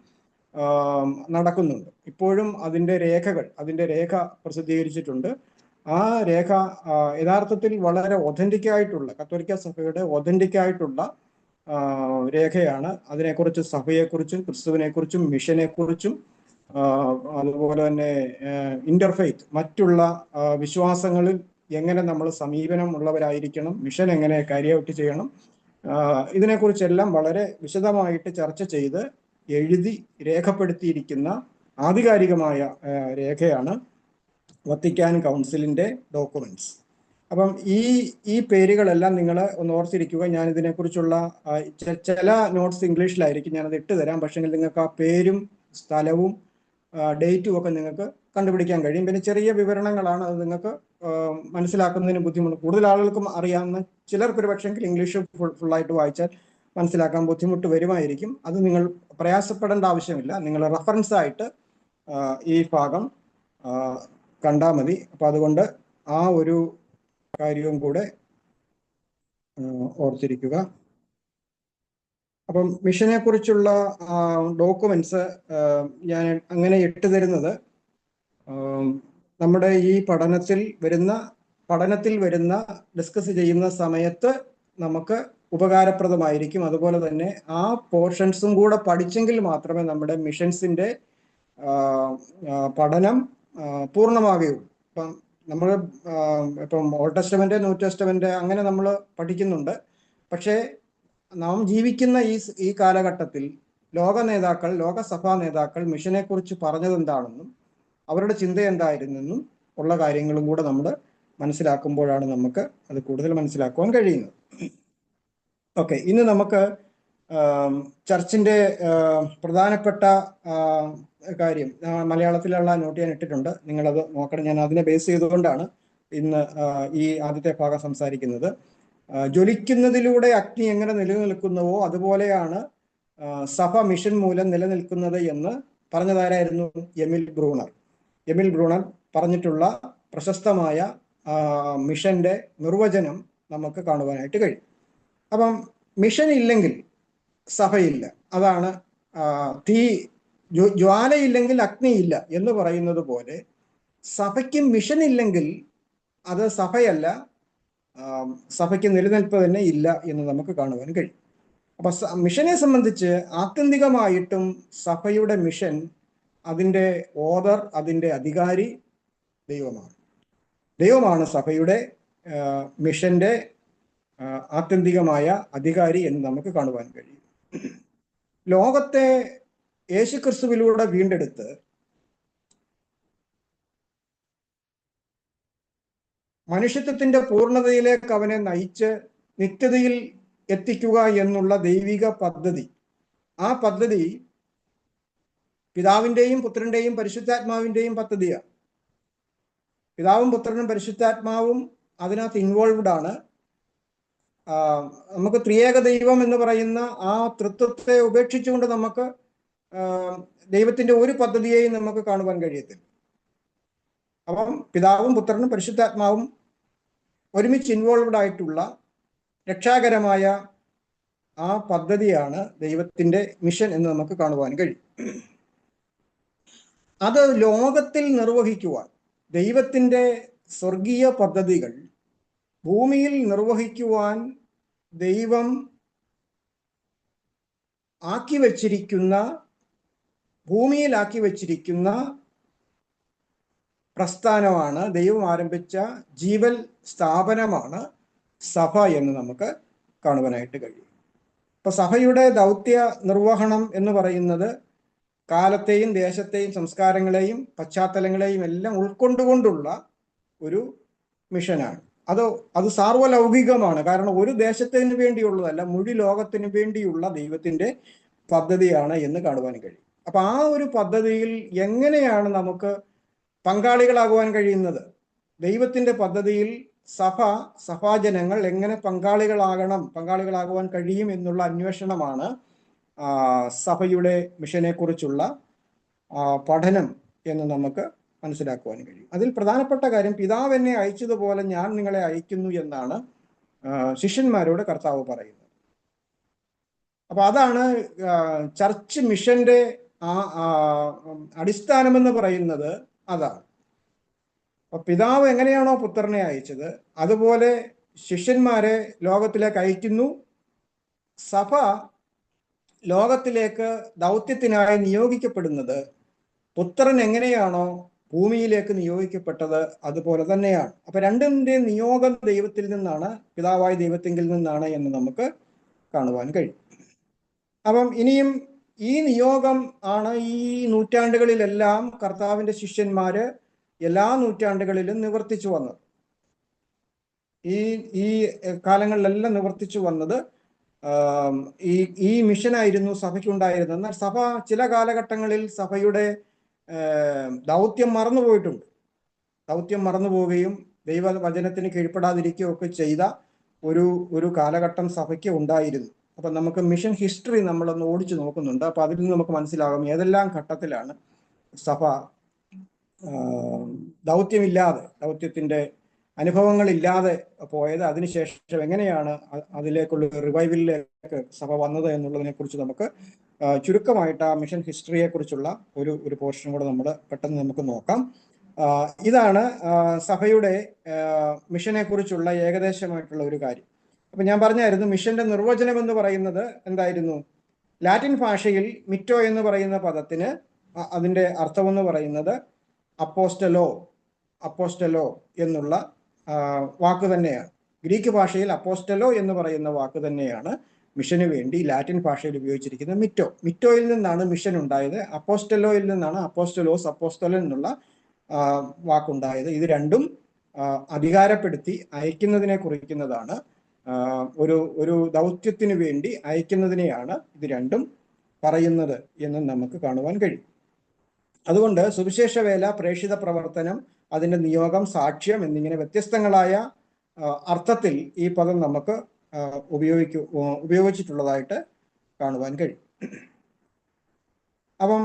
Speaker 1: നടക്കുന്നുണ്ട്. ഇപ്പോഴും അതിന്റെ രേഖ പ്രസിദ്ധീകരിച്ചിട്ടുണ്ട്. ആ രേഖ യഥാർത്ഥത്തിൽ വളരെ ഒതന്റിക്കായിട്ടുള്ള, കത്തോലിക്ക സഭയുടെ ഒതന്റിക്കായിട്ടുള്ള രേഖയാണ്. അതിനെക്കുറിച്ച്, സഭയെക്കുറിച്ചും ക്രിസ്തുവിനെക്കുറിച്ചും മിഷനെക്കുറിച്ചും അതുപോലെ തന്നെ ഇന്റർഫെയ്ത്ത്, മറ്റുള്ള വിശ്വാസങ്ങളിൽ എങ്ങനെ നമ്മൾ സമീപനം ഉള്ളവരായിരിക്കണം, മിഷൻ എങ്ങനെ ക്യാരി ഔട്ട് ചെയ്യണം, ഇതിനെക്കുറിച്ചെല്ലാം വളരെ വിശദമായിട്ട് ചർച്ച ചെയ്ത് എഴുതി രേഖപ്പെടുത്തിയിരിക്കുന്ന ആധികാരികമായ രേഖയാണ് വത്തിക്കാൻ കൗൺസിലിന്റെ ഡോക്യുമെന്റ്സ്. അപ്പം ഈ പേരുകളെല്ലാം നിങ്ങൾ ഒന്ന് ഓർത്തിരിക്കുക. ഞാൻ ഇതിനെക്കുറിച്ചുള്ള ചില നോട്ട്സ് ഇംഗ്ലീഷിലായിരിക്കും, ഞാനത് ഇട്ട് തരാം. പക്ഷേ നിങ്ങൾക്ക് ആ പേരും സ്ഥലവും ഡേറ്റും ഒക്കെ നിങ്ങൾക്ക് കണ്ടുപിടിക്കാൻ കഴിയും. പിന്നെ ചെറിയ വിവരണങ്ങളാണ്, അത് നിങ്ങൾക്ക് മനസ്സിലാക്കുന്നതിന് ബുദ്ധിമുട്ട്. കൂടുതൽ ആളുകൾക്കും അറിയാവുന്ന, ചിലർക്ക് ഒരു പക്ഷെങ്കിൽ ഇംഗ്ലീഷ് ഫുള്ളായിട്ട് വായിച്ചാൽ മനസ്സിലാക്കാൻ ബുദ്ധിമുട്ട് വരുമായിരിക്കും. അത് നിങ്ങൾ പ്രയാസപ്പെടേണ്ട ആവശ്യമില്ല. നിങ്ങൾ റെഫറൻസ് ആയിട്ട് ഈ ഭാഗം കണ്ടാൽ മതി. അപ്പം അതുകൊണ്ട് ആ ഒരു കാര്യവും കൂടെ ഓർത്തിരിക്കുക. അപ്പം മിഷനെ കുറിച്ചുള്ള ഡോക്യുമെന്റ്സ് ഞാൻ അങ്ങനെ ഇട്ടു തരുന്നത് നമ്മുടെ ഈ പഠനത്തിൽ വരുന്ന ഡിസ്കസ് ചെയ്യുന്ന സമയത്ത് നമുക്ക് ഉപകാരപ്രദമായിരിക്കും. അതുപോലെ തന്നെ ആ പോർഷൻസും കൂടെ പഠിച്ചെങ്കിൽ മാത്രമേ നമ്മുടെ മിഷൻസിന്റെ പഠനം പൂർണ്ണമാകുകയുള്ളൂ. ഇപ്പം നമ്മൾ ഇപ്പം ഓൾഡ് ടെസ്റ്റമെന്റ്, ന്യൂ ടെസ്റ്റമെന്റ് അങ്ങനെ നമ്മൾ പഠിക്കുന്നുണ്ട്. പക്ഷേ നാം ജീവിക്കുന്ന ഈ കാലഘട്ടത്തിൽ ലോകസഭാ നേതാക്കൾ മിഷനെ കുറിച്ച് പറഞ്ഞത് എന്താണെന്നും അവരുടെ ചിന്ത എന്തായിരുന്നെന്നും ഉള്ള കാര്യങ്ങളും കൂടെ നമ്മൾ മനസ്സിലാക്കുമ്പോഴാണ് നമുക്ക് അത് കൂടുതൽ മനസ്സിലാക്കുവാൻ കഴിയുന്നത്. ഓക്കെ, ഇന്ന് നമുക്ക് ചർച്ചിന്റെ പ്രധാനപ്പെട്ട കാര്യം മലയാളത്തിലുള്ള നോട്ട് ഞാൻ ഇട്ടിട്ടുണ്ട്, നിങ്ങളത് നോക്കണം. ഞാൻ അതിനെ ബേസ് ചെയ്തുകൊണ്ടാണ് ഇന്ന് ഈ ആദ്യത്തെ ഭാഗം സംസാരിക്കുന്നത്. ജ്വലിക്കുന്നതിലൂടെ അഗ്നി എങ്ങനെ നിലനിൽക്കുന്നുവോ അതുപോലെയാണ് സഭ മിഷൻ മൂലം നിലനിൽക്കുന്നത് എന്ന് പറഞ്ഞതാരായിരുന്നു? എമിൽ ബ്രൂണർ പറഞ്ഞിട്ടുള്ള പ്രശസ്തമായ മിഷന്റെ നിർവചനം നമുക്ക് കാണുവാനായിട്ട് കഴിയും. അപ്പം മിഷൻ ഇല്ലെങ്കിൽ സഭയില്ല. അതാണ് ജ്വാലയില്ലെങ്കിൽ അഗ്നിയില്ല എന്ന് പറയുന്നത് പോലെ സഭയ്ക്ക് മിഷൻ ഇല്ലെങ്കിൽ അത് സഭയല്ല, സഭയ്ക്ക് നിലനിൽപ്പ് തന്നെ ഇല്ല എന്ന് നമുക്ക് കാണുവാൻ കഴിയും. അപ്പൊ മിഷനെ സംബന്ധിച്ച് ആത്യന്തികമായിട്ടും സഭയുടെ മിഷൻ, അതിൻ്റെ ഓദർ, അതിൻ്റെ അധികാരി ദൈവമാണ് സഭയുടെ മിഷന്റെ ആത്യന്തികമായ അധികാരി എന്ന് നമുക്ക് കാണുവാൻ കഴിയും. ലോകത്തെ യേശുക്രിസ്തുവിലൂടെ വീണ്ടെടുത്ത് മനുഷ്യത്വത്തിന്റെ പൂർണ്ണതയിലേക്ക് അവനെ നയിച്ച് നിത്യതയിൽ എത്തിക്കുക എന്നുള്ള ദൈവിക പദ്ധതി, ആ പദ്ധതി പിതാവിൻ്റെയും പുത്രന്റെയും പരിശുദ്ധാത്മാവിൻ്റെയും പദ്ധതിയാണ്. പിതാവും പുത്രനും പരിശുദ്ധാത്മാവും അതിനകത്ത് ഇൻവോൾവ്ഡ് ആണ്. നമുക്ക് ത്രിയേക ദൈവം എന്ന് പറയുന്ന ആ തൃത്വത്തെ ഉപേക്ഷിച്ചുകൊണ്ട് നമുക്ക് ദൈവത്തിന്റെ ഒരു പദ്ധതിയെയും നമുക്ക് കാണുവാൻ കഴിയത്തില്ല. അപ്പം പിതാവും പുത്രനും പരിശുദ്ധാത്മാവും ഒരുമിച്ച് ഇൻവോൾവ്ഡ് ആയിട്ടുള്ള രക്ഷാകരമായ ആ പദ്ധതിയാണ് ദൈവത്തിന്റെ മിഷൻ എന്ന് നമുക്ക് കാണുവാൻ കഴിയും. അത് ലോകത്തിൽ നിർവഹിക്കുവാൻ ദൈവത്തിന്റെ സ്വർഗീയ പദ്ധതികൾ ഭൂമിയിൽ നിർവഹിക്കുവാൻ ദൈവം ഭൂമിയിലാക്കി വച്ചിരിക്കുന്ന പ്രസ്ഥാനമാണ്, ദൈവം ആരംഭിച്ച ജീവൽ സ്ഥാപനമാണ് സഭ എന്ന് നമുക്ക് കാണുവാനായിട്ട് കഴിയും. ഇപ്പൊ സഭയുടെ ദൗത്യ നിർവഹണം എന്ന് പറയുന്നത് കാലത്തെയും ദേശത്തെയും സംസ്കാരങ്ങളെയും പശ്ചാത്തലങ്ങളെയും എല്ലാം ഉൾക്കൊണ്ടുകൊണ്ടുള്ള ഒരു മിഷനാണ്. അത് സാർവലൗകികമാണ്. കാരണം ഒരു ദേശത്തിന് വേണ്ടിയുള്ളതല്ല, മുഴു ലോകത്തിന് വേണ്ടിയുള്ള ദൈവത്തിന്റെ പദ്ധതിയാണ് എന്ന് കാണുവാൻ കഴിയും. അപ്പൊ ആ ഒരു പദ്ധതിയിൽ എങ്ങനെയാണ് നമുക്ക് പങ്കാളികളാകുവാൻ കഴിയുന്നത്? ദൈവത്തിന്റെ പദ്ധതിയിൽ സഭാജനങ്ങൾ എങ്ങനെ പങ്കാളികളാകുവാൻ കഴിയും എന്നുള്ള അന്വേഷണമാണ് സഭയുടെ മിഷനെ കുറിച്ചുള്ള പഠനം എന്ന് നമുക്ക് മനസ്സിലാക്കുവാൻ കഴിയും. അതിൽ പ്രധാനപ്പെട്ട കാര്യം, പിതാവ് എന്നെ അയച്ചതുപോലെ ഞാൻ നിങ്ങളെ അയക്കുന്നു എന്നാണ് ശിഷ്യന്മാരോട് കർത്താവ് പറയുന്നത്. അപ്പൊ അതാണ് ചർച്ച് മിഷന്റെ അടിസ്ഥാനമെന്ന് പറയുന്നത്. അതാണ്. അപ്പൊ പിതാവ് എങ്ങനെയാണോ പുത്രനെ അയച്ചത് അതുപോലെ ശിഷ്യന്മാരെ ലോകത്തിലേക്ക് അയക്കുന്നു. സഭ ലോകത്തിലേക്ക് ദൗത്യത്തിനായി നിയോഗിക്കപ്പെടുന്നത് പുത്രൻ എങ്ങനെയാണോ ഭൂമിയിലേക്ക് നിയോഗിക്കപ്പെട്ടത് അതുപോലെ തന്നെയാണ്. അപ്പൊ രണ്ടിന്റെ നിയോഗം ദൈവത്തിൽ നിന്നാണ്, പിതാവായ ദൈവത്തിങ്കിൽ നിന്നാണ് എന്ന് നമുക്ക് കാണുവാൻ കഴിയും. അപ്പം ഇനിയും ഈ നിയോഗം ആണ് ഈ നൂറ്റാണ്ടുകളിലെല്ലാം കർത്താവിന്റെ ശിഷ്യന്മാര് എല്ലാ നൂറ്റാണ്ടുകളിലും നിവർത്തിച്ചു വന്നത്. ഈ കാലങ്ങളിലെല്ലാം നിവർത്തിച്ചു വന്നത് ഈ മിഷനായിരുന്നു സഭയ്ക്കുണ്ടായിരുന്നത്. എന്നാൽ സഭ ചില കാലഘട്ടങ്ങളിൽ സഭയുടെ ദൗത്യം മറന്നുപോയിട്ടുണ്ട്. ദൗത്യം മറന്നുപോവുകയും ദൈവവചനത്തിന് കീഴ്പ്പെടാതിരിക്കുകയും ഒക്കെ ചെയ്ത ഒരു കാലഘട്ടം സഭയ്ക്ക് ഉണ്ടായിരുന്നു. അപ്പൊ നമുക്ക് മിഷൻ ഹിസ്റ്ററി നമ്മളൊന്ന് ഓടിച്ചു നോക്കുന്നുണ്ട്. അപ്പൊ അതിൽ നിന്ന് നമുക്ക് മനസ്സിലാകും ഏതെല്ലാം ഘട്ടത്തിലാണ് സഭ ദൗത്യത്തിന്റെ അനുഭവങ്ങളില്ലാതെ പോയത്. അതിനുശേഷം എങ്ങനെയാണ് അതിലേക്കുള്ള റിവൈവലിലേക്ക് സഭ വന്നത് എന്നുള്ളതിനെ കുറിച്ച് നമുക്ക് ചുരുക്കമായിട്ട് ആ മിഷൻ ഹിസ്റ്ററിയെ കുറിച്ചുള്ള ഒരു പോർഷൻ കൂടെ നമ്മൾ പെട്ടെന്ന് നമുക്ക് നോക്കാം. ഇതാണ് സഭയുടെ മിഷനെ കുറിച്ചുള്ള ഏകദേശമായിട്ടുള്ള ഒരു കാര്യം. അപ്പൊ ഞാൻ പറഞ്ഞായിരുന്നു, മിഷന്റെ നിർവചനം എന്ന് പറയുന്നത് എന്തായിരുന്നു? ലാറ്റിൻ ഭാഷയിൽ മിറ്റോ എന്ന് പറയുന്ന പദത്തിന് അതിന്റെ അർത്ഥമെന്ന് പറയുന്നത് അപ്പോസ്റ്റലോ എന്നുള്ള വാക്ക് തന്നെയാണ്. ഗ്രീക്ക് ഭാഷയിൽ അപ്പോസ്റ്റലോ എന്ന് പറയുന്ന വാക്ക് തന്നെയാണ് മിഷന് വേണ്ടി ലാറ്റിൻ ഭാഷയിൽ ഉപയോഗിച്ചിരിക്കുന്നത്. മിറ്റോയിൽ നിന്നാണ് മിഷൻ ഉണ്ടായത്. അപ്പോസ്റ്റലോയിൽ നിന്നാണ് അപ്പോസ്തലൻ എന്നുള്ള വാക്കുണ്ടായത്. ഇത് രണ്ടും അധികാരപ്പെടുത്തി അയക്കുന്നതിനെ കുറിക്കുന്നതാണ്. ഒരു ദൗത്യത്തിന് വേണ്ടി അയക്കുന്നതിനെയാണ് ഇത് രണ്ടും പറയുന്നത് എന്ന് നമുക്ക് കാണുവാൻ കഴിയും. അതുകൊണ്ട് സുവിശേഷ വേല, പ്രേക്ഷിത പ്രവർത്തനം, അതിന്റെ നിയോഗം, സാക്ഷ്യം എന്നിങ്ങനെ വ്യത്യസ്തങ്ങളായ അർത്ഥത്തിൽ ഈ പദം നമുക്ക് ഉപയോഗിച്ചിട്ടുള്ളതായിട്ട് കാണുവാൻ കഴിയും. അപ്പം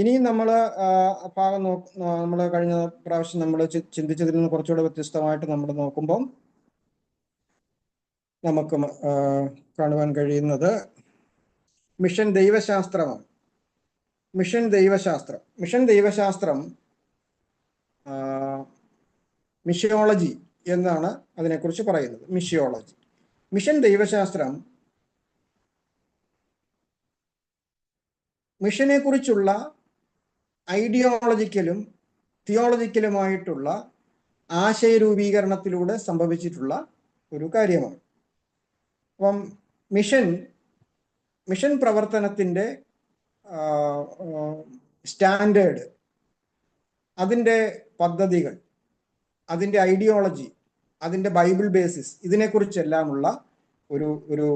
Speaker 1: ഇനിയും നമ്മൾ ഭാഗം നമ്മൾ കഴിഞ്ഞ പ്രാവശ്യം നമ്മൾ ചിന്തിച്ചതിൽ നിന്ന് കുറച്ചുകൂടെ വ്യത്യസ്തമായിട്ട് നമ്മൾ നോക്കുമ്പം നമുക്ക് കാണുവാൻ കഴിയുന്നത് മിഷൻ ദൈവശാസ്ത്രമാണ്. മിഷൻ ദൈവശാസ്ത്രം മിഷിയോളജി എന്നാണ് അതിനെക്കുറിച്ച് പറയുന്നത്. മിഷൻ ദൈവശാസ്ത്രം മിഷനെ കുറിച്ചുള്ള ഐഡിയോളജിക്കലും തിയോളജിക്കലുമായിട്ടുള്ള ആശയരൂപീകരണത്തിലൂടെ സംഭവിച്ചിട്ടുള്ള ഒരു കാര്യമാണ്. അപ്പം മിഷൻ പ്രവർത്തനത്തിൻ്റെ സ്റ്റാൻഡേർഡ്, അതിൻ്റെ പദ്ധതികൾ, അതിൻ്റെ ഐഡിയോളജി, അതിൻ്റെ ബൈബിൾ ബേസിസ്, ഇതിനെക്കുറിച്ചെല്ലാമുള്ള ഒരു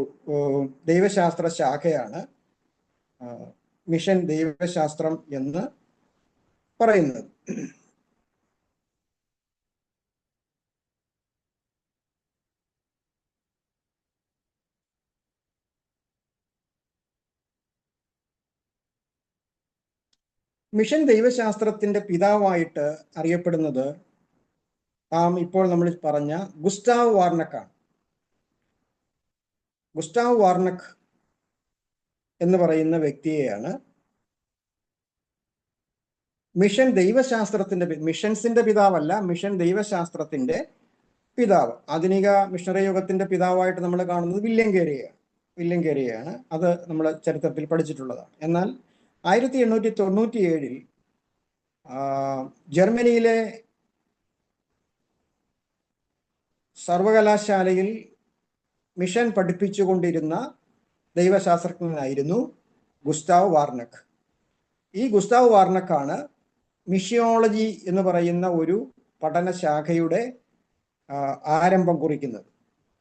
Speaker 1: ദൈവശാസ്ത്ര ശാഖയാണ് മിഷൻ ദൈവശാസ്ത്രം എന്ന് പറയുന്നത്. മിഷൻ ദൈവശാസ്ത്രത്തിന്റെ പിതാവായിട്ട് അറിയപ്പെടുന്നത് ഇപ്പോൾ നമ്മൾ പറഞ്ഞ ഗുസ്താവ് വാർണക്കാണ്. ഗുസ്താവ് വാർണക് എന്ന് പറയുന്ന വ്യക്തിയെയാണ് മിഷൻ ദൈവശാസ്ത്രത്തിന്റെ, മിഷൻസിന്റെ പിതാവല്ല, മിഷൻ ദൈവശാസ്ത്രത്തിന്റെ പിതാവ്. ആധുനിക മിഷണറി യുഗത്തിന്റെ പിതാവായിട്ട് നമ്മൾ കാണുന്നത് വില്യം കേരിയാണ്. അത് നമ്മൾ ചരിത്രത്തിൽ പഠിച്ചിട്ടുള്ളതാണ്. എന്നാൽ 1897 ജർമ്മനിയിലെ സർവകലാശാലയിൽ മിഷൻ പഠിപ്പിച്ചുകൊണ്ടിരുന്ന ദൈവശാസ്ത്രജ്ഞനായിരുന്നു ഗുസ്താവ് വാർണക്. ഈ ഗുസ്താവ് വാർണക്കാണ് മിഷിയോളജി എന്ന് പറയുന്ന ഒരു പഠനശാഖയുടെ ആരംഭം കുറിക്കുന്നത്.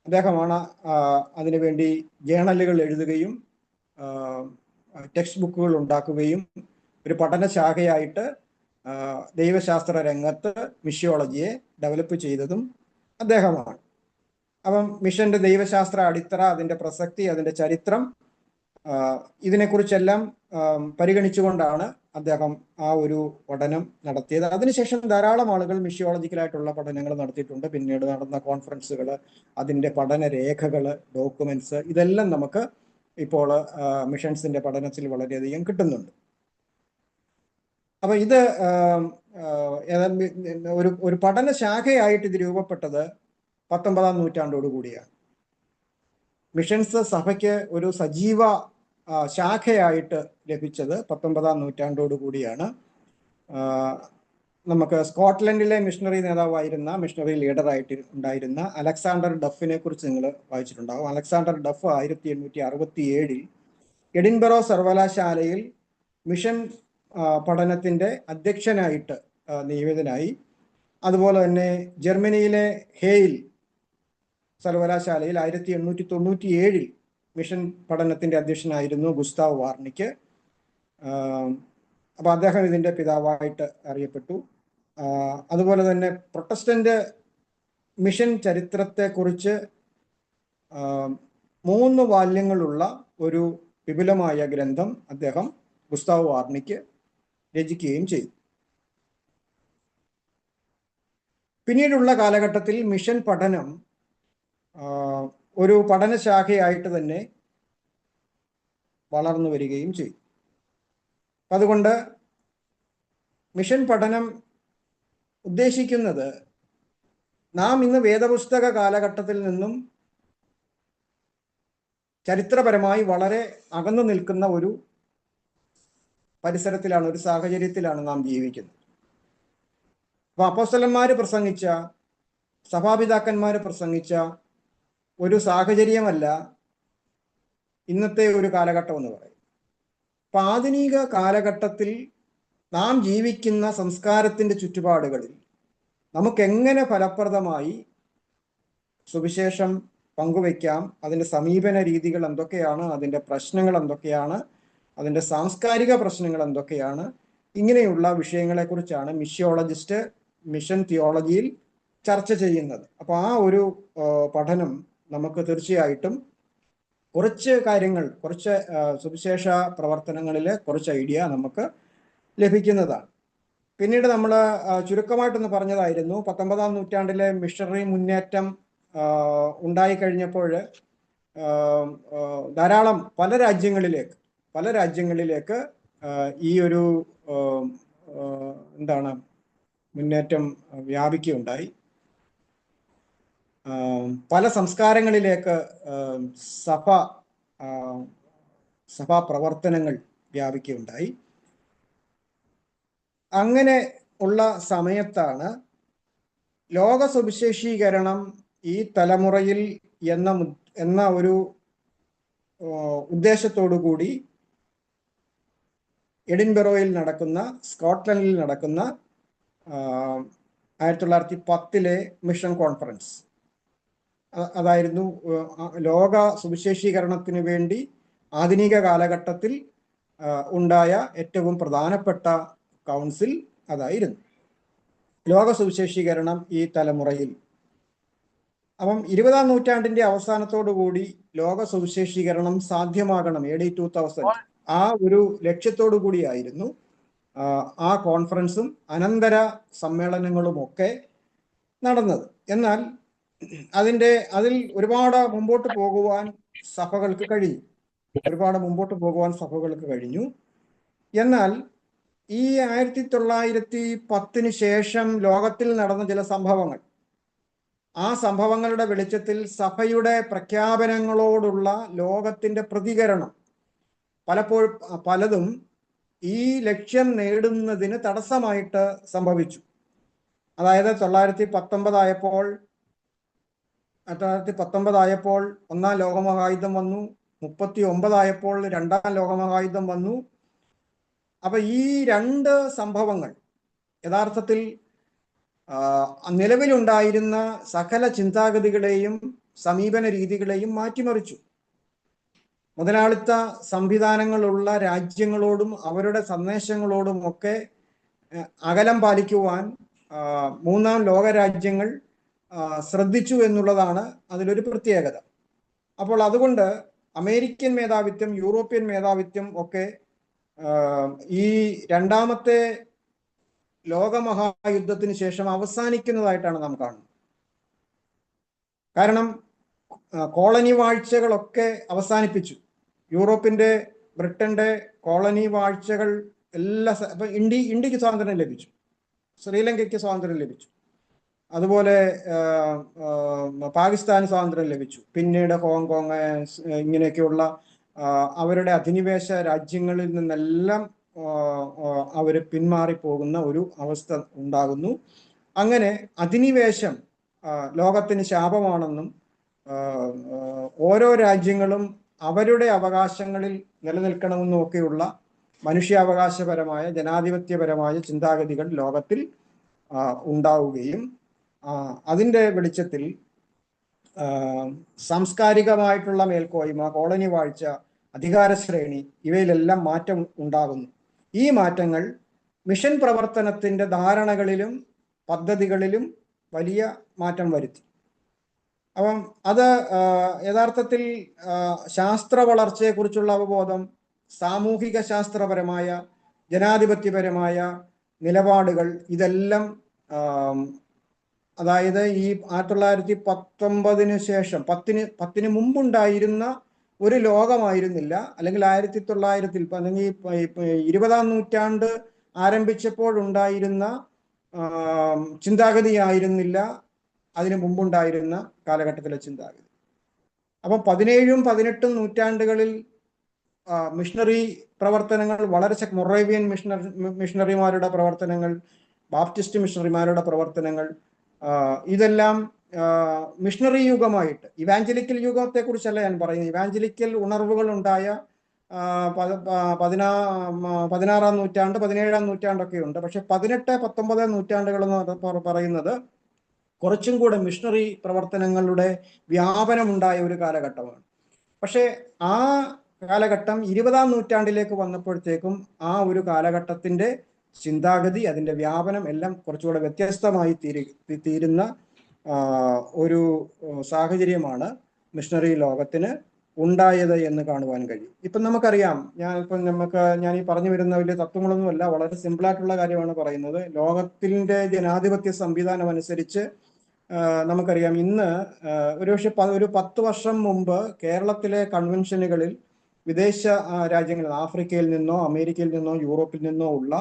Speaker 1: അദ്ദേഹമാണ് അതിനുവേണ്ടി ജേണലുകൾ എഴുതുകയും ടെക്സ്റ്റ് ബുക്കുകൾ ഉണ്ടാക്കുകയും ഒരു പഠനശാഖയായിട്ട് ദൈവശാസ്ത്ര രംഗത്ത് മിഷിയോളജിയെ ഡെവലപ്പ് ചെയ്തതും അദ്ദേഹമാണ്. അപ്പം മിഷന്റെ ദൈവശാസ്ത്ര അടിത്തറ, അതിൻ്റെ പ്രസക്തി, അതിൻ്റെ ചരിത്രം, ഇതിനെക്കുറിച്ചെല്ലാം പരിഗണിച്ചുകൊണ്ടാണ് അദ്ദേഹം ആ ഒരു പഠനം നടത്തിയത്. അതിനുശേഷം ധാരാളം ആളുകൾ മിഷിയോളജിക്കലായിട്ടുള്ള പഠനങ്ങൾ നടത്തിയിട്ടുണ്ട്. പിന്നീട് നടന്ന കോൺഫറൻസുകൾ, അതിൻ്റെ പഠനരേഖകൾ, ഡോക്യുമെന്റ്സ്, ഇതെല്ലാം നമുക്ക് ഇപ്പോൾ മിഷൻസിന്റെ പഠനത്തിൽ വളരെയധികം കിട്ടുന്നുണ്ട്. അപ്പൊ ഇത് ഒരു പഠനശാഖയായിട്ട് ഇത് രൂപപ്പെട്ടത് 19-ാം നൂറ്റാണ്ടോടു കൂടിയാണ്. മിഷൻസ് സഭയ്ക്ക് ഒരു സജീവ ശാഖയായിട്ട് ലഭിച്ചത് 19-ാം നൂറ്റാണ്ടോടു കൂടിയാണ്. നമുക്ക് സ്കോട്ട്ലൻഡിലെ മിഷണറി നേതാവായിരുന്ന, മിഷണറി ലീഡറായിട്ട് ഉണ്ടായിരുന്ന അലക്സാണ്ടർ ഡഫിനെ കുറിച്ച് നിങ്ങൾ വായിച്ചിട്ടുണ്ടാകും. അലക്സാണ്ടർ ഡഫ് 1867 എഡിൻബറോ സർവകലാശാലയിൽ മിഷൻ പഠനത്തിന്റെ അധ്യക്ഷനായിട്ട് നിയമിതനായി. അതുപോലെ തന്നെ ജർമ്മനിയിലെ ഹേയിൽ സർവകലാശാലയിൽ 1897 മിഷൻ പഠനത്തിന്റെ അധ്യക്ഷനായിരുന്നു ഗുസ്താവ് വാർണിക്. അപ്പൊ അദ്ദേഹം ഇതിന്റെ പിതാവായിട്ട് അറിയപ്പെട്ടു. അതുപോലെ തന്നെ പ്രൊട്ടസ്റ്റന്റ് മിഷൻ ചരിത്രത്തെക്കുറിച്ച് 3 വാല്യങ്ങളുള്ള ഒരു വിപുലമായ ഗ്രന്ഥം അദ്ദേഹം ഗുസ്താവ് വാർണിക് രചിക്കുകയും ചെയ്തു. പിന്നീടുള്ള കാലഘട്ടത്തിൽ മിഷൻ പഠനം ഒരു പഠനശാഖയായിട്ട് തന്നെ വളർന്നു വരികയും ചെയ്തു. അതുകൊണ്ട് മിഷൻ പഠനം ഉദ്ദേശിക്കുന്നത് നാം ഇന്ന് വേദപുസ്തക കാലഘട്ടത്തിൽ നിന്നും ചരിത്രപരമായി വളരെ അകന്നു നിൽക്കുന്ന ഒരു പരിസരത്തിലാണ്, ഒരു സാഹചര്യത്തിലാണ് നാം ജീവിക്കുന്നത്. അപ്പൊ അപ്പോസ്തലന്മാര് പ്രസംഗിച്ച, സഭാപിതാക്കന്മാര് പ്രസംഗിച്ച ഒരു സാഹചര്യമല്ല ഇന്നത്തെ ഒരു കാലഘട്ടം എന്ന് പറയും. അപ്പൊ ആധുനിക കാലഘട്ടത്തിൽ നാം ജീവിക്കുന്ന സംസ്കാരത്തിന്റെ ചുറ്റുപാടുകളിൽ നമുക്ക് എങ്ങനെ ഫലപ്രദമായി സുവിശേഷം പങ്കുവയ്ക്കാം, അതിൻ്റെ സമീപന രീതികൾ എന്തൊക്കെയാണ്, അതിൻ്റെ പ്രശ്നങ്ങൾ എന്തൊക്കെയാണ്, അതിൻ്റെ സാംസ്കാരിക പ്രശ്നങ്ങൾ എന്തൊക്കെയാണ്, ഇങ്ങനെയുള്ള വിഷയങ്ങളെക്കുറിച്ചാണ് മിഷ്യോളജിസ്റ്റ് മിഷൻ തിയോളജിയിൽ ചർച്ച ചെയ്യുന്നത്. അപ്പോൾ ആ ഒരു പഠനം നമുക്ക് തീർച്ചയായിട്ടും കുറച്ച് കാര്യങ്ങൾ, കുറച്ച് സുവിശേഷ പ്രവർത്തനങ്ങളിലെ കുറച്ച് ഐഡിയ നമുക്ക് ലഭിക്കുന്നതാണ്. പിന്നീട് നമ്മൾ ചുരുക്കമായിട്ടൊന്ന് പറഞ്ഞതായിരുന്നു 19-ാം നൂറ്റാണ്ടിലെ മിഷണറി മുന്നേറ്റം ഉണ്ടായിക്കഴിഞ്ഞപ്പോൾ ധാരാളം പല രാജ്യങ്ങളിലേക്ക് ഈ ഒരു മുന്നേറ്റം വ്യാപിക്കുകയുണ്ടായി. പല സംസ്കാരങ്ങളിലേക്ക് സഭാ പ്രവർത്തനങ്ങൾ വ്യാപിക്കുകയുണ്ടായി. അങ്ങനെ ഉള്ള സമയത്താണ് ലോക സുവിശേഷീകരണം ഈ തലമുറയിൽ എന്ന ഒരു ഉദ്ദേശത്തോടു കൂടി എഡിൻബറോയിൽ നടക്കുന്ന, സ്കോട്ട്ലൻഡിൽ നടക്കുന്ന 1910 മിഷൻ കോൺഫറൻസ്, അതായിരുന്നു ലോക സുവിശേഷീകരണത്തിന് വേണ്ടി ആധുനിക കാലഘട്ടത്തിൽ ഉണ്ടായ ഏറ്റവും പ്രധാനപ്പെട്ട കൗൺസിൽ അതായിരുന്നു. ലോക സുവിശേഷീകരണം ഈ തലമുറയിൽ. അപ്പം 20-ാം നൂറ്റാണ്ടിന്റെ അവസാനത്തോടു കൂടി ലോക സുവിശേഷീകരണം സാധ്യമാകണം, AD 2000, ആ ഒരു ലക്ഷ്യത്തോടു കൂടിയായിരുന്നു ആ കോൺഫറൻസും അനന്തര സമ്മേളനങ്ങളുമൊക്കെ നടന്നത്. എന്നാൽ അതിൽ ഒരുപാട് മുമ്പോട്ട് പോകുവാൻ സഭകൾക്ക് കഴിഞ്ഞു. എന്നാൽ ഈ 1910 ശേഷം ലോകത്തിൽ നടന്ന ചില സംഭവങ്ങൾ, ആ സംഭവങ്ങളുടെ വെളിച്ചത്തിൽ സഭയുടെ പ്രഖ്യാപനങ്ങളോടുള്ള ലോകത്തിന്റെ പ്രതികരണം പലതും ഈ ലക്ഷ്യം നേടുന്നതിന് തടസ്സമായിട്ട് സംഭവിച്ചു. അതായത് 1919 ആയപ്പോൾ 1-ാം ലോകമഹായുദ്ധം വന്നു, 39 ആയപ്പോൾ 2-ാം ലോകമഹായുദ്ധം വന്നു. അപ്പൊ ഈ രണ്ട് സംഭവങ്ങൾ യഥാർത്ഥത്തിൽ നിലവിലുണ്ടായിരുന്ന സകല ചിന്താഗതികളെയും സമീപന രീതികളെയും മാറ്റിമറിച്ചു. മുതലാളിത്ത സംവിധാനങ്ങളുള്ള രാജ്യങ്ങളോടും അവരുടെ സന്ദേശങ്ങളോടും ഒക്കെ അകലം പാലിക്കുവാൻ 3-ാം ലോക രാജ്യങ്ങൾ ശ്രദ്ധിച്ചു എന്നുള്ളതാണ് അതിലൊരു പ്രത്യേകത. അപ്പോൾ അതുകൊണ്ട് അമേരിക്കൻ മേധാവിത്വം, യൂറോപ്യൻ മേധാവിത്വം ഒക്കെ ഈ 2ാമത്തെ ലോകമഹായുദ്ധത്തിന് ശേഷം അവസാനിക്കുന്നതായിട്ടാണ് നാം കാണുന്നത്. കാരണം കോളനി വാഴ്ചകളൊക്കെ അവസാനിപ്പിച്ചു. യൂറോപ്പിന്റെ, ബ്രിട്ടന്റെ കോളനി വാഴ്ചകൾ ഇന്ത്യക്ക് സ്വാതന്ത്ര്യം ലഭിച്ചു, ശ്രീലങ്കയ്ക്ക് സ്വാതന്ത്ര്യം ലഭിച്ചു, അതുപോലെ പാകിസ്ഥാന് സ്വാതന്ത്ര്യം ലഭിച്ചു. പിന്നീട് ഹോങ്കോങ്, ഇങ്ങനെയൊക്കെയുള്ള അവരുടെ അധിനിവേശ രാജ്യങ്ങളിൽ നിന്നെല്ലാം അവർ പിന്മാറിപ്പോകുന്ന ഒരു അവസ്ഥ ഉണ്ടാകുന്നു. അങ്ങനെ അധിനിവേശം ലോകത്തിന് ശാപമാണെന്നും ഓരോ രാജ്യങ്ങളും അവരുടെ അവകാശങ്ങളിൽ നിലനിൽക്കണമെന്നും ഒക്കെയുള്ള മനുഷ്യാവകാശപരമായ, ജനാധിപത്യപരമായ ചിന്താഗതികൾ ലോകത്തിൽ ഉണ്ടാവുകയും അതിൻ്റെ വെളിച്ചത്തിൽ സാംസ്കാരികമായിട്ടുള്ള മേൽക്കോയ്മ, കോളനി വാഴ്ച, അധികാരശ്രേണി, ഇവയിലെല്ലാം മാറ്റം ഉണ്ടാകുന്നു. ഈ മാറ്റങ്ങൾ മിഷൻ പ്രവർത്തനത്തിൻ്റെ ധാരണകളിലും പദ്ധതികളിലും വലിയ മാറ്റം വരുത്തി. അപ്പം അത് യഥാർത്ഥത്തിൽ ശാസ്ത്ര വളർച്ചയെക്കുറിച്ചുള്ള അവബോധം, സാമൂഹിക ശാസ്ത്രപരമായ, ജനാധിപത്യപരമായ നിലപാടുകൾ, ഇതെല്ലാം അതായത് ഈ 1919 ശേഷം പത്തിന് മുമ്പുണ്ടായിരുന്ന ഒരു ലോകമായിരുന്നില്ല, അല്ലെങ്കിൽ 1900 അല്ലെങ്കിൽ 20-ാം നൂറ്റാണ്ട് ആരംഭിച്ചപ്പോഴുണ്ടായിരുന്ന ചിന്താഗതിയായിരുന്നില്ല അതിനു മുമ്പുണ്ടായിരുന്ന കാലഘട്ടത്തിലെ ചിന്താഗതി. അപ്പം 17ഉം 18ഉം നൂറ്റാണ്ടുകളിൽ മിഷണറി പ്രവർത്തനങ്ങൾ വളരെ മൊറേവിയൻ മിഷണറിമാരുടെ പ്രവർത്തനങ്ങൾ, ബാപ്റ്റിസ്റ്റ് മിഷണറിമാരുടെ പ്രവർത്തനങ്ങൾ, ഇതെല്ലാം മിഷണറി യുഗമായിട്ട്, ഇവാഞ്ചലിക്കൽ യുഗത്തെ കുറിച്ചല്ല ഞാൻ പറയുന്നത്. ഇവാഞ്ചലിക്കൽ ഉണർവുകൾ ഉണ്ടായ 16-ാം നൂറ്റാണ്ട് 17-ാം നൂറ്റാണ്ടൊക്കെ ഉണ്ട്. പക്ഷെ 18-19 നൂറ്റാണ്ടുകൾ എന്ന് പറയുന്നത് കുറച്ചും കൂടെ മിഷണറി പ്രവർത്തനങ്ങളുടെ വ്യാപനമുണ്ടായ ഒരു കാലഘട്ടമാണ്. പക്ഷെ ആ കാലഘട്ടം 20-ാം നൂറ്റാണ്ടിലേക്ക് വന്നപ്പോഴത്തേക്കും ആ ഒരു കാലഘട്ടത്തിന്റെ ചിന്താഗതി, അതിന്റെ വ്യാപനം എല്ലാം കുറച്ചുകൂടെ വ്യത്യസ്തമായി തീരുന്ന ഒരു സാഹചര്യമാണ് മിഷണറി ലോകത്തിന് ഉണ്ടായത് എന്ന് കാണുവാൻ കഴിയും. ഇപ്പം നമുക്കറിയാം, ഞാൻ ഈ പറഞ്ഞു വരുന്ന വലിയ തത്വങ്ങളൊന്നുമല്ല, വളരെ സിമ്പിളായിട്ടുള്ള കാര്യമാണ് പറയുന്നത്. ലോകത്തിന്റെ ജനാധിപത്യ സംവിധാനം അനുസരിച്ച് നമുക്കറിയാം, ഇന്ന് ഒരുപക്ഷെ ഒരു 10 വർഷം മുമ്പ് കേരളത്തിലെ കൺവെൻഷനുകളിൽ വിദേശ രാജ്യങ്ങളിൽ, ആഫ്രിക്കയിൽ നിന്നോ അമേരിക്കയിൽ നിന്നോ യൂറോപ്പിൽ നിന്നോ ഉള്ള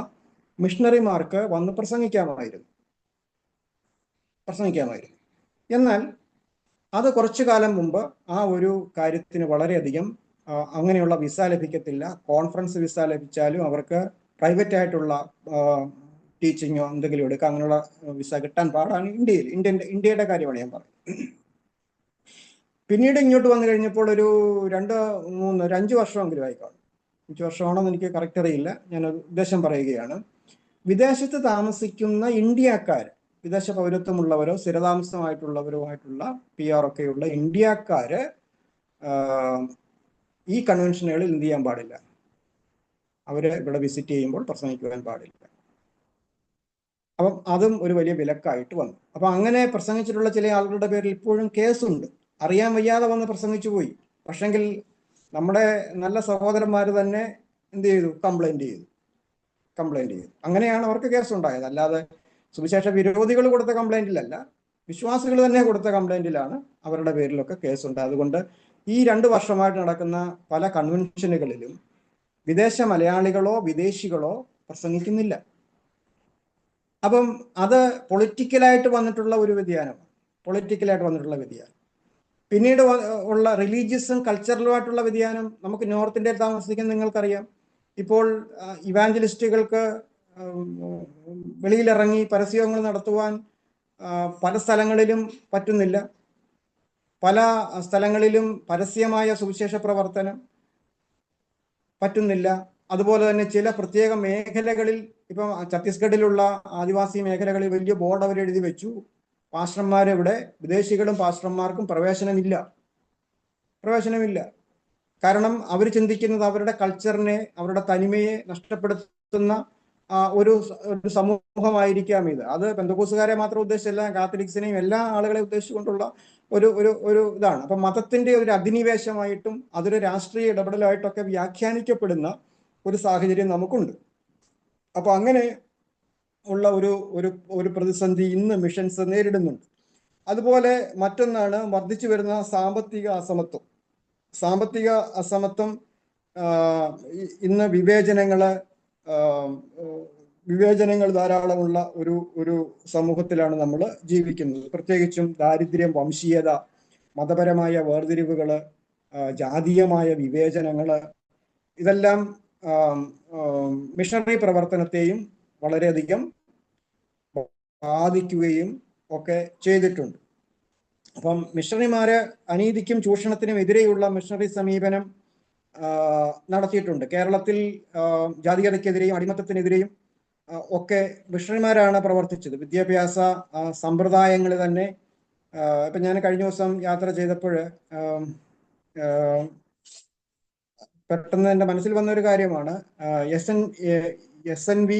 Speaker 1: മിഷണറിമാർക്ക് വന്ന് പ്രസംഗിക്കാമായിരുന്നു. എന്നാൽ അത് കുറച്ചു കാലം മുമ്പ് ആ ഒരു കാര്യത്തിന് വളരെയധികം അങ്ങനെയുള്ള വിസ ലഭിക്കത്തില്ല. കോൺഫറൻസ് വിസ ലഭിച്ചാലും അവർക്ക് പ്രൈവറ്റ് ആയിട്ടുള്ള ടീച്ചിങ്ങോ എന്തെങ്കിലും എടുക്കുക, അങ്ങനെയുള്ള വിസ കിട്ടാൻ പാടാണ് ഇന്ത്യയുടെ കാര്യമാണ് ഞാൻ പറയുന്നത്. പിന്നീട് ഇങ്ങോട്ട് വന്നു കഴിഞ്ഞപ്പോൾ ഒരു 5 വർഷമെങ്കിലും ആയിക്കാണും. 5 വർഷമാണോന്ന് എനിക്ക് കറക്റ്റ് അറിയില്ല, ഞാൻ ഉദ്ദേശം പറയുകയാണ്. വിദേശത്ത് താമസിക്കുന്ന ഇന്ത്യക്കാർ, വിദേശ പൗരത്വമുള്ളവരോ സ്ഥിരതാമസമായിട്ടുള്ളവരുമായിട്ടുള്ള PR ഒക്കെയുള്ള ഇന്ത്യക്കാര് ഈ കൺവെൻഷനുകളിൽ എന്ത് ചെയ്യാൻ പാടില്ല, അവര് ഇവിടെ വിസിറ്റ് ചെയ്യുമ്പോൾ പ്രസംഗിക്കുവാൻ പാടില്ല. അപ്പം അതും ഒരു വലിയ വിലക്കായിട്ട് വന്നു. അപ്പൊ അങ്ങനെ പ്രസംഗിച്ചിട്ടുള്ള ചില ആളുകളുടെ പേരിൽ ഇപ്പോഴും കേസുണ്ട്. അറിയാൻ വയ്യാതെ വന്ന് പ്രസംഗിച്ചു പോയി. പക്ഷെങ്കിൽ നമ്മുടെ നല്ല സഹോദരന്മാർ തന്നെ എന്ത് ചെയ്തു, കംപ്ലൈന്റ് ചെയ്തു. അങ്ങനെയാണ് അവർക്ക് കേസുണ്ടായത്. അല്ലാതെ സുവിശേഷ വിരോധികൾ കൊടുത്ത കംപ്ലൈന്റിലല്ല, വിശ്വാസികൾ തന്നെ കൊടുത്ത കംപ്ലൈന്റിലാണ് അവരുടെ പേരിലൊക്കെ കേസുണ്ട്. അതുകൊണ്ട് ഈ 2 വർഷമായിട്ട് നടക്കുന്ന പല കൺവെൻഷനുകളിലും വിദേശ മലയാളികളോ വിദേശികളോ പ്രസംഗിക്കുന്നില്ല. അപ്പം അത് പൊളിറ്റിക്കലായിട്ട് വന്നിട്ടുള്ള ഒരു വ്യതിയാനമാണ്. പിന്നീട് ഉള്ള റിലീജിയസും കൾച്ചറലുമായിട്ടുള്ള വ്യതിയാനം നമുക്ക് നോർത്ത് ഇന്ത്യയിൽ താമസിക്കുന്ന നിങ്ങൾക്കറിയാം. ഇപ്പോൾ ഇവാഞ്ചലിസ്റ്റുകൾക്ക് വെളിയിലിറങ്ങി പരസ്യങ്ങൾ നടത്തുവാൻ പല സ്ഥലങ്ങളിലും പറ്റുന്നില്ല. പല സ്ഥലങ്ങളിലും പരസ്യമായ സുവിശേഷ പ്രവർത്തനം പറ്റുന്നില്ല. അതുപോലെ തന്നെ ചില പ്രത്യേക മേഖലകളിൽ, ഇപ്പം ഛത്തീസ്ഗഡിലുള്ള ആദിവാസി മേഖലകളിൽ വലിയ ബോർഡ് അവർ എഴുതി വെച്ചു, പാസ്റ്റർമാരെവിടെ, വിദേശികളും പാസ്റ്റർമാർക്കും പ്രവേശനമില്ല. കാരണം അവർ ചിന്തിക്കുന്നത് അവരുടെ കൾച്ചറിനെ, അവരുടെ തനിമയെ നഷ്ടപ്പെടുത്തുന്ന ഒരു സമൂഹമായിരിക്കാം ഇത്. അത് പെന്തക്കോസ്തുകാരെ മാത്രം ഉദ്ദേശിച്ചല്ല, കാത്തലിക്സിനെയും എല്ലാ ആളുകളെ ഉദ്ദേശിച്ചുകൊണ്ടുള്ള ഒരു ഇതാണ്. അപ്പൊ മതത്തിന്റെ ഒരു അധിനിവേശമായിട്ടും അതൊരു രാഷ്ട്രീയ ഇടപെടലായിട്ടൊക്കെ വ്യാഖ്യാനിക്കപ്പെടുന്ന ഒരു സാഹചര്യം നമുക്കുണ്ട്. അപ്പൊ അങ്ങനെ ഉള്ള ഒരു പ്രതിസന്ധി ഇന്ന് മിഷൻസ് നേരിടുന്നുണ്ട്. അതുപോലെ മറ്റൊന്നാണ് വർദ്ധിച്ചു വരുന്ന സാമ്പത്തിക അസമത്വം. ഇന്ന് വിവേചനങ്ങൾ ധാരാളമുള്ള ഒരു സമൂഹത്തിലാണ് നമ്മൾ ജീവിക്കുന്നത്. പ്രത്യേകിച്ചും ദാരിദ്ര്യം, വംശീയത, മതപരമായ വേർതിരിവുകള്, ജാതീയമായ വിവേചനങ്ങള്, ഇതെല്ലാം മിഷണറി പ്രവർത്തനത്തെയും വളരെയധികം ബാധിക്കുകയും ഒക്കെ ചെയ്തിട്ടുണ്ട്. അപ്പം മിഷണറിമാര് അനീതിക്കും ചൂഷണത്തിനും എതിരെയുള്ള മിഷണറി സമീപനം നടത്തിയിട്ടുണ്ട്. കേരളത്തിൽ ജാതീയതയ്ക്കെതിരെയും അടിമത്തത്തിനെതിരെയും ഒക്കെ മിഷണറിമാരാണ് പ്രവർത്തിച്ചത്. വിദ്യാഭ്യാസ സമ്പ്രദായങ്ങൾ തന്നെ, ഇപ്പം ഞാൻ കഴിഞ്ഞ ദിവസം യാത്ര ചെയ്തപ്പോൾ പെട്ടെന്ന് എൻ്റെ മനസ്സിൽ വന്ന ഒരു കാര്യമാണ്, SNV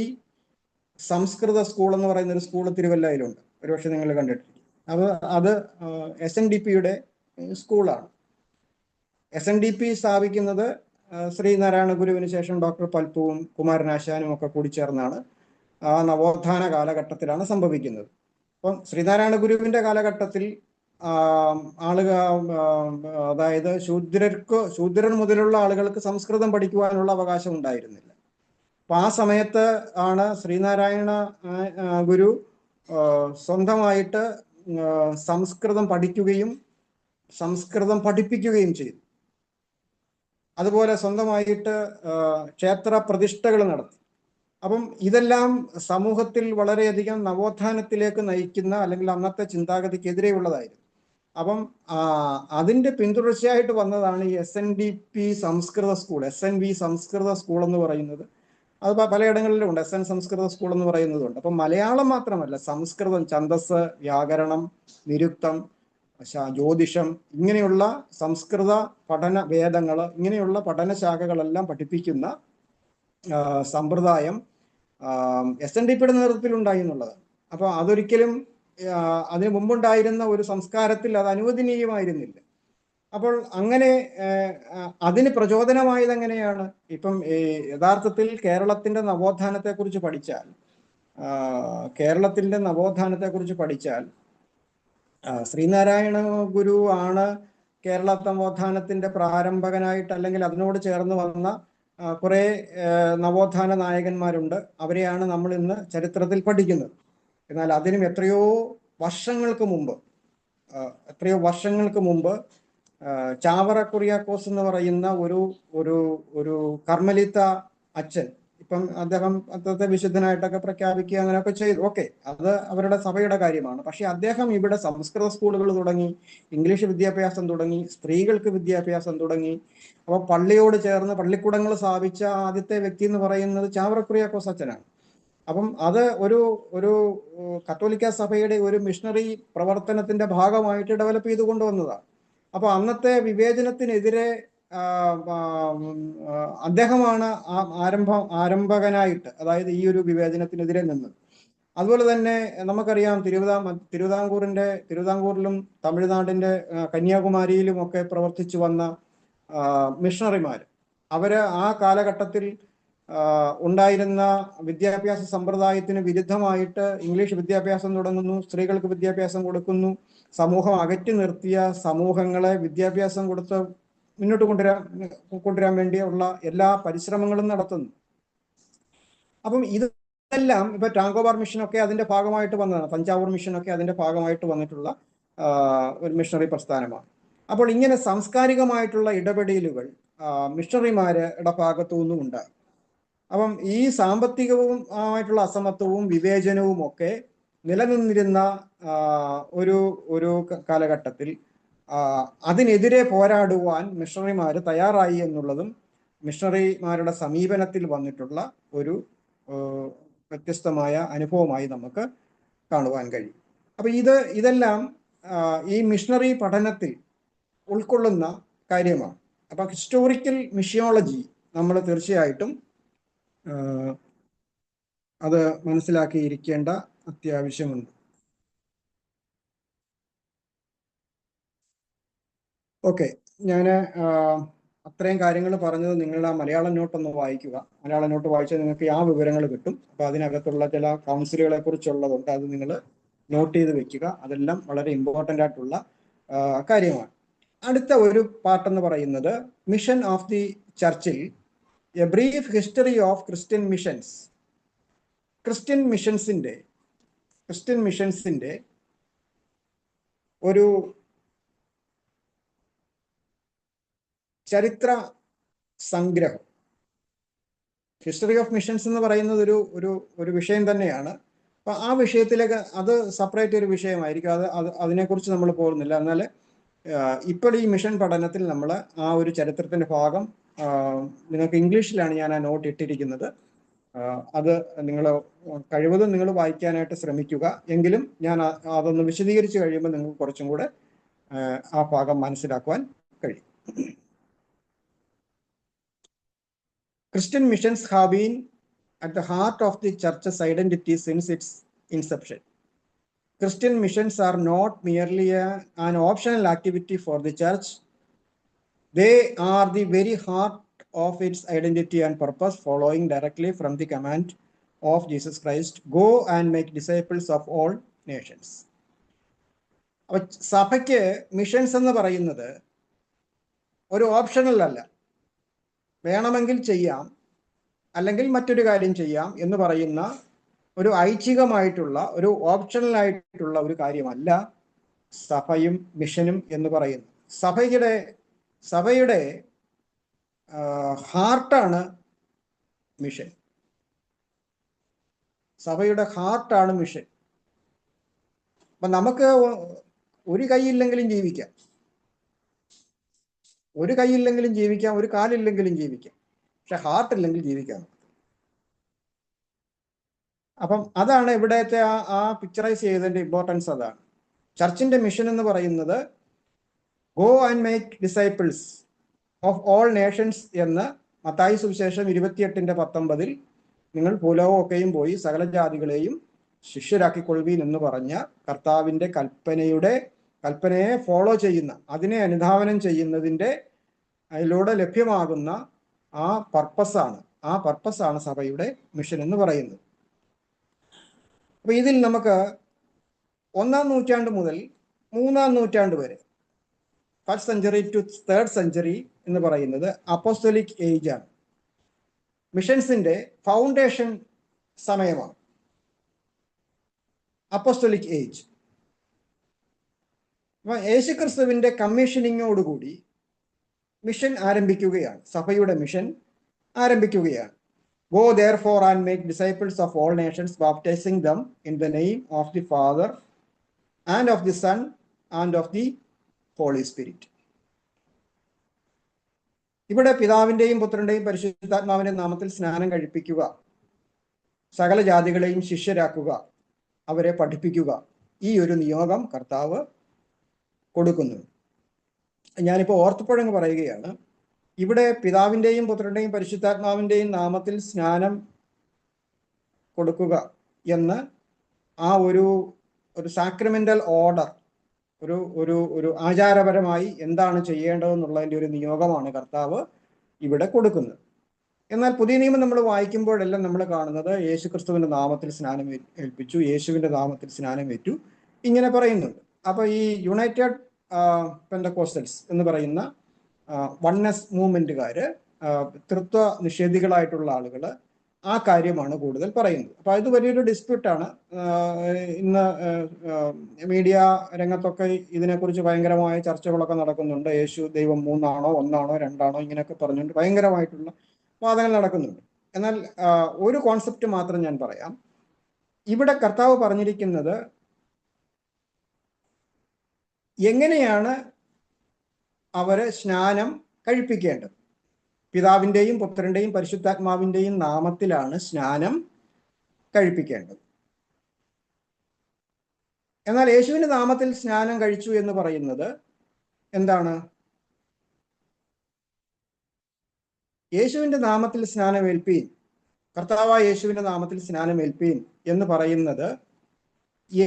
Speaker 1: സംസ്കൃത സ്കൂൾ എന്ന് പറയുന്ന ഒരു സ്കൂൾ തിരുവല്ലയിലുണ്ട്. ഒരുപക്ഷെ നിങ്ങൾ കണ്ടിട്ടില്ല. അത് SNDPയുടെ സ്കൂളാണ്. SNDP സ്ഥാപിക്കുന്നത് ശ്രീനാരായണ ഗുരുവിന് ശേഷം ഡോക്ടർ പൽപ്പുവും കുമാരനാശാനും ഒക്കെ കൂടി ചേർന്നാണ്. ആ നവോത്ഥാന കാലഘട്ടത്തിലാണ് സംഭവിക്കുന്നത്. അപ്പം ശ്രീനാരായണ ഗുരുവിന്റെ കാലഘട്ടത്തിൽ ആളുകൾ, അതായത് ശൂദ്രൻ മുതലുള്ള ആളുകൾക്ക് സംസ്കൃതം പഠിക്കുവാനുള്ള അവകാശം ഉണ്ടായിരുന്നില്ല. അപ്പൊ ആ സമയത്ത് ആണ് ശ്രീനാരായണ ഗുരു സ്വന്തമായിട്ട് സംസ്കൃതം പഠിക്കുകയും സംസ്കൃതം പഠിപ്പിക്കുകയും ചെയ്തു. അതുപോലെ സ്വന്തമായിട്ട് ക്ഷേത്ര പ്രതിഷ്ഠകൾ നടത്തി. അപ്പം ഇതെല്ലാം സമൂഹത്തിൽ വളരെയധികം നവോത്ഥാനത്തിലേക്ക് നയിക്കുന്ന, അല്ലെങ്കിൽ അന്നത്തെ ചിന്താഗതിക്കെതിരെയുള്ളതായിരുന്നു. അപ്പം അതിന്റെ പിന്തുടർച്ചയായിട്ട് വന്നതാണ് ഈ SNDP സംസ്കൃത സ്കൂൾ, SNV സംസ്കൃത സ്കൂൾ എന്ന് പറയുന്നത്. അത് പലയിടങ്ങളിലും ഉണ്ട്, SN സംസ്കൃത സ്കൂൾ എന്ന് പറയുന്നതുണ്ട്. അപ്പം മലയാളം മാത്രമല്ല, സംസ്കൃതം, ഛന്ദസ്, വ്യാകരണം, നിരുക്തം, ജ്യോതിഷം, ഇങ്ങനെയുള്ള സംസ്കൃത പഠന വേദങ്ങൾ, ഇങ്ങനെയുള്ള പഠനശാഖകളെല്ലാം പഠിപ്പിക്കുന്ന സമ്പ്രദായം SNDPയുടെ നേതൃത്വത്തിൽ ഉണ്ടായി എന്നുള്ളതാണ്. അപ്പോൾ അതൊരിക്കലും അതിനു മുമ്പുണ്ടായിരുന്ന ഒരു സംസ്കാരത്തിൽ അത് അനുവദനീയമായിരുന്നില്ല. അപ്പോൾ അങ്ങനെ അതിന് പ്രചോദനമായത് എങ്ങനെയാണ്? ഇപ്പം യഥാർത്ഥത്തിൽ കേരളത്തിന്റെ നവോത്ഥാനത്തെക്കുറിച്ച് പഠിച്ചാൽ ശ്രീനാരായണ ഗുരു ആണ് കേരള നവോത്ഥാനത്തിന്റെ പ്രാരംഭകനായിട്ട്, അല്ലെങ്കിൽ അതിനോട് ചേർന്ന് വന്ന കുറെ നവോത്ഥാന നായകന്മാരുണ്ട്. അവരെയാണ് നമ്മൾ ഇന്ന് ചരിത്രത്തിൽ പഠിക്കുന്നത്. എന്നാൽ അതിനും എത്രയോ വർഷങ്ങൾക്ക് മുമ്പ് ചാവറ കുറിയാക്കോസ് എന്ന് പറയുന്ന ഒരു കർമ്മലിത്ത അച്ഛൻ, ഇപ്പം അദ്ദേഹത്തെ വിശുദ്ധനായിട്ടൊക്കെ പ്രഖ്യാപിക്കുക, അങ്ങനെയൊക്കെ ചെയ്തു. ഓക്കെ, അത് അവരുടെ സഭയുടെ കാര്യമാണ്. പക്ഷെ അദ്ദേഹം ഇവിടെ സംസ്കൃത സ്കൂളുകൾ തുടങ്ങി, ഇംഗ്ലീഷ് വിദ്യാഭ്യാസം തുടങ്ങി, സ്ത്രീകൾക്ക് വിദ്യാഭ്യാസം തുടങ്ങി. അപ്പൊ പള്ളിയോട് ചേർന്ന് പള്ളിക്കൂടങ്ങൾ സ്ഥാപിച്ച ആദ്യത്തെ വ്യക്തി എന്ന് പറയുന്നത് ചാവറ കുറിയാക്കോസ് അച്ഛനാണ്. അപ്പം അത് ഒരു കത്തോലിക്ക സഭയുടെ ഒരു മിഷണറി പ്രവർത്തനത്തിന്റെ ഭാഗമായിട്ട് ഡെവലപ്പ് ചെയ്ത് കൊണ്ടുവന്നതാണ്. അപ്പൊ അന്നത്തെ വിവേചനത്തിനെതിരെ അദ്ദേഹമാണ് ആരംഭകനായിട്ട്, അതായത് ഈ ഒരു വിവേചനത്തിനെതിരെ നിന്നത്. അതുപോലെ തന്നെ നമുക്കറിയാം, തിരുവിതാംകൂറിലും തമിഴ്നാടിന്റെ കന്യാകുമാരിയിലും ഒക്കെ പ്രവർത്തിച്ചു വന്ന മിഷണറിമാർ, അവര് ആ കാലഘട്ടത്തിൽ ഉണ്ടായിരുന്ന വിദ്യാഭ്യാസ സമ്പ്രദായത്തിന് വിരുദ്ധമായിട്ട് ഇംഗ്ലീഷ് വിദ്യാഭ്യാസം തുടങ്ങുന്നു, സ്ത്രീകൾക്ക് വിദ്യാഭ്യാസം കൊടുക്കുന്നു, സമൂഹം അകറ്റി നിർത്തിയ സമൂഹങ്ങളെ വിദ്യാഭ്യാസം കൊടുത്ത് മുന്നോട്ട് കൊണ്ടുവരാൻ വേണ്ടിയുള്ള എല്ലാ പരിശ്രമങ്ങളും നടത്തുന്നു. അപ്പം ഇതെല്ലാം ഇപ്പൊ ടാങ്കോബാർ മിഷനൊക്കെ അതിന്റെ ഭാഗമായിട്ട് വന്നതാണ്, തഞ്ചാവൂർ മിഷനൊക്കെ അതിന്റെ ഭാഗമായിട്ട് വന്നിട്ടുള്ള ഒരു മിഷണറി പ്രസ്ഥാനമാണ്. അപ്പോൾ ഇങ്ങനെ സാംസ്കാരികമായിട്ടുള്ള ഇടപെടലുകൾ മിഷണറിമാരുടെ ഭാഗത്തു നിന്നും ഉണ്ടായി. അപ്പം ഈ സാമ്പത്തികവും ആയിട്ടുള്ള അസമത്വവും വിവേചനവും ഒക്കെ നിലനിന്നിരുന്ന ഒരു കാലഘട്ടത്തിൽ അതിനെതിരെ പോരാടുവാൻ മിഷണറിമാർ തയ്യാറായി എന്നുള്ളതും മിഷണറിമാരുടെ സമീപനത്തിൽ വന്നിട്ടുള്ള ഒരു വ്യത്യസ്തമായ അനുഭവമായി നമുക്ക് കാണുവാൻ കഴിയും. അപ്പൊ ഇതെല്ലാം ഈ മിഷണറി പഠനത്തിൽ ഉൾക്കൊള്ളുന്ന കാര്യമാണ്. അപ്പൊ ഹിസ്റ്റോറിക്കൽ മിഷിയോളജി നമ്മൾ തീർച്ചയായിട്ടും അത് മനസ്സിലാക്കിയിരിക്കേണ്ട അത്യാവശ്യമുണ്ട്. ഓക്കെ, ഞാൻ അത്രയും കാര്യങ്ങൾ പറഞ്ഞത് നിങ്ങളുടെ മലയാളം നോട്ട് ഒന്ന് വായിക്കുക. മലയാളം നോട്ട് വായിച്ചാൽ നിങ്ങൾക്ക് ആ വിവരങ്ങൾ കിട്ടും. അപ്പൊ അതിനകത്തുള്ള ചില കൗൺസിലുകളെ കുറിച്ചുള്ളതുണ്ട്, അത് നിങ്ങൾ നോട്ട് ചെയ്ത് വെക്കുക. അതെല്ലാം വളരെ ഇമ്പോർട്ടൻ്റ് ആയിട്ടുള്ള കാര്യമാണ്. അടുത്ത ഒരു പാർട്ട് എന്ന് പറയുന്നത് മിഷൻ ഓഫ് ദി ചർച്ചിൽ, a brief history of Christian missions. Christian മിഷൻസിന്റെ ഒരു ചരിത്ര സംഗ്രഹം. ഹിസ്റ്ററി ഓഫ് മിഷൻസ് എന്ന് പറയുന്നത് ഒരു വിഷയം തന്നെയാണ്. അപ്പൊ ആ വിഷയത്തിലേക്ക് അത് സെപ്പറേറ്റ് ഒരു വിഷയമായിരിക്കും. അതിനെക്കുറിച്ച് നമ്മൾ പോകുന്നില്ല. എന്നാൽ ഇപ്പോൾ ഈ മിഷൻ പഠനത്തിൽ നമ്മൾ ആ ഒരു ചരിത്രത്തിന്റെ ഭാഗം നിങ്ങൾക്ക് ഇംഗ്ലീഷിലാണ് ഞാൻ ആ നോട്ട് ഇട്ടിരിക്കുന്നത്. അത് നിങ്ങൾ കഴിവതും നിങ്ങൾ വായിക്കാനായിട്ട് ശ്രമിക്കുക. എങ്കിലും ഞാൻ അതൊന്ന് വിശദീകരിച്ച് കഴിയുമ്പോൾ നിങ്ങൾക്ക് കുറച്ചും കൂടെ ആ ഭാഗം മനസ്സിലാക്കുവാൻ കഴിയും. Christian missions have been at the heart of the church's identity since its inception. Christian missions are not merely an optional activity for the church. They are the very heart of its identity and purpose, following directly from the command of Jesus Christ, "Go and make disciples of all Nations. അപ്പൊ സഭയ്ക്ക് missions എന്ന് പറയുന്നത് ഒരു optional അല്ല, വേണമെങ്കിൽ ചെയ്യാം അല്ലെങ്കിൽ മറ്റൊരു കാര്യം ചെയ്യാം എന്ന് പറയുന്ന ഒരു ഐച്ഛികമായിട്ടുള്ള ഒരു ഓപ്ഷണൽ ആയിട്ടുള്ള ഒരു കാര്യമല്ല സഭയും മിഷനും എന്ന് പറയുന്നത്. സഭയുടെ ഹാർട്ടാണ് മിഷൻ. സഭയുടെ ഹാർട്ടാണ് മിഷൻ. അപ്പൊ നമുക്ക് ഒരു കൈയില്ലെങ്കിലും ജീവിക്കാം, ഒരു കൈയില്ലെങ്കിലും ജീവിക്കാം, ഒരു കാലില്ലെങ്കിലും ജീവിക്കാം, പക്ഷെ ഹാർട്ട് ഇല്ലെങ്കിൽ ജീവിക്കാം. അപ്പം അതാണ് ഇവിടത്തെ ആ പിക്ചറൈസ് ചെയ്തതിന്റെ ഇമ്പോർട്ടൻസ്. അതാണ് ചർച്ചിന്റെ മിഷൻ എന്ന് പറയുന്നത്. Go and make disciples of all Nations എന്ന് മത്തായി സുവിശേഷം 28:19 നിങ്ങൾ ഭൂലോകമൊക്കെയും പോയി സകല ജാതികളെയും ശിഷ്യരാക്കിക്കൊള്ളുവീൻ എന്ന് പറഞ്ഞ കർത്താവിന്റെ കൽപ്പനയെ ഫോളോ ചെയ്യുന്ന, അതിനെ അനുധാവനം ചെയ്യുന്നതിന്റെ അതിലൂടെ ലഭ്യമാകുന്ന ആ പർപ്പസാണ് സഭയുടെ മിഷൻ എന്ന് പറയുന്നത്. അപ്പൊ ഇതിൽ നമുക്ക് 1-ാം നൂറ്റാണ്ട് മുതൽ 3-ാം നൂറ്റാണ്ട് വരെ, 1st century to 3rd century എന്ന് പറയുന്നത് അപ്പോസ്തലിക് ഏജ് ആണ്. മിഷൻസിന്റെ ഫൗണ്ടേഷൻ സമയമാണ് അപ്പോസ്തലിക് ഏജ്. അപ്പൊ യേശുക്രിസ്തുവിന്റെ കമ്മീഷനിങ്ങോടുകൂടി മിഷൻ ആരംഭിക്കുകയാണ്, സഭയുടെ മിഷൻ ആരംഭിക്കുകയാണ്. Go therefore and make disciples of all nations, baptizing them in the name of the Father and of the Son and of the Holy Spirit. ഇവിടെ പിതാവിന്റെയും പുത്രന്റെയും പരിശുദ്ധാത്മാവിന്റെയും നാമത്തിൽ സ്നാനം കഴിപ്പിക്കുക, സകല ജാതികളെയും ശിഷ്യരാക്കുക, അവരെ പഠിപ്പിക്കുക, ഈ ഒരു നിയോഗം കർത്താവ് കൊടുക്കുന്നു. ഞാനിപ്പോൾ ഓർത്തപ്പോഴങ്ങ് പറയുകയാണ്, ഇവിടെ പിതാവിന്റെയും പുത്രന്റെയും പരിശുദ്ധാത്മാവിന്റെയും നാമത്തിൽ സ്നാനം കൊടുക്കുക എന്ന് ആ ഒരു സാക്രമെന്റൽ ഓർഡർ, ഒരു ആചാരപരമായി എന്താണ് ചെയ്യേണ്ടതെന്നുള്ളതിൻ്റെ ഒരു നിയോഗമാണ് കർത്താവ് ഇവിടെ കൊടുക്കുന്നത്. എന്നാൽ പുതിയ നിയമം നമ്മൾ വായിക്കുമ്പോഴെല്ലാം നമ്മൾ കാണുന്നത് യേശുക്രിസ്തുവിന്റെ നാമത്തിൽ സ്നാനം ഏൽപ്പിച്ചു, യേശുവിന്റെ നാമത്തിൽ സ്നാനം ഏറ്റു, ഇങ്ങനെ പറയുന്നുണ്ട്. അപ്പൊ ഈ യുണൈറ്റഡ് പെന്തക്കോസ്റ്റൽസ് എന്ന് പറയുന്ന വൺനെസ് മൂവ്മെന്റുകാര്, തൃത്വ നിഷേധികളായിട്ടുള്ള ആളുകൾ ആ കാര്യമാണ് കൂടുതൽ പറയുന്നത്. അപ്പൊ അത് വലിയൊരു ഡിസ്പ്യൂട്ടാണ്. ഇന്ന് മീഡിയ രംഗത്തൊക്കെ ഇതിനെക്കുറിച്ച് ഭയങ്കരമായ ചർച്ചകളൊക്കെ നടക്കുന്നുണ്ട്. യേശു ദൈവം 3 ആണോ 1 ആണോ 2 ആണോ ഇങ്ങനെയൊക്കെ പറഞ്ഞുകൊണ്ട് ഭയങ്കരമായിട്ടുള്ള വാദങ്ങൾ നടക്കുന്നുണ്ട്. എന്നാൽ ഒരു കോൺസെപ്റ്റ് മാത്രം ഞാൻ പറയാം. ഇവിടെ കർത്താവ് പറഞ്ഞിരിക്കുന്നത് എങ്ങനെയാണ് അവരെ സ്നാനം കഴിപ്പിക്കേണ്ടത്. പിതാവിന്റെയും പുത്രന്റെയും പരിശുദ്ധാത്മാവിന്റെയും നാമത്തിലാണ് സ്നാനം കഴിപ്പിക്കേണ്ടത്. എന്നാൽ യേശുവിന്റെ നാമത്തിൽ സ്നാനം കഴിച്ചു എന്ന് പറയുന്നത് എന്താണ്? യേശുവിന്റെ നാമത്തിൽ സ്നാനമേൽപ്പീൻ, കർത്താവായ യേശുവിന്റെ നാമത്തിൽ സ്നാനമേൽപ്പീൻ എന്ന് പറയുന്നത്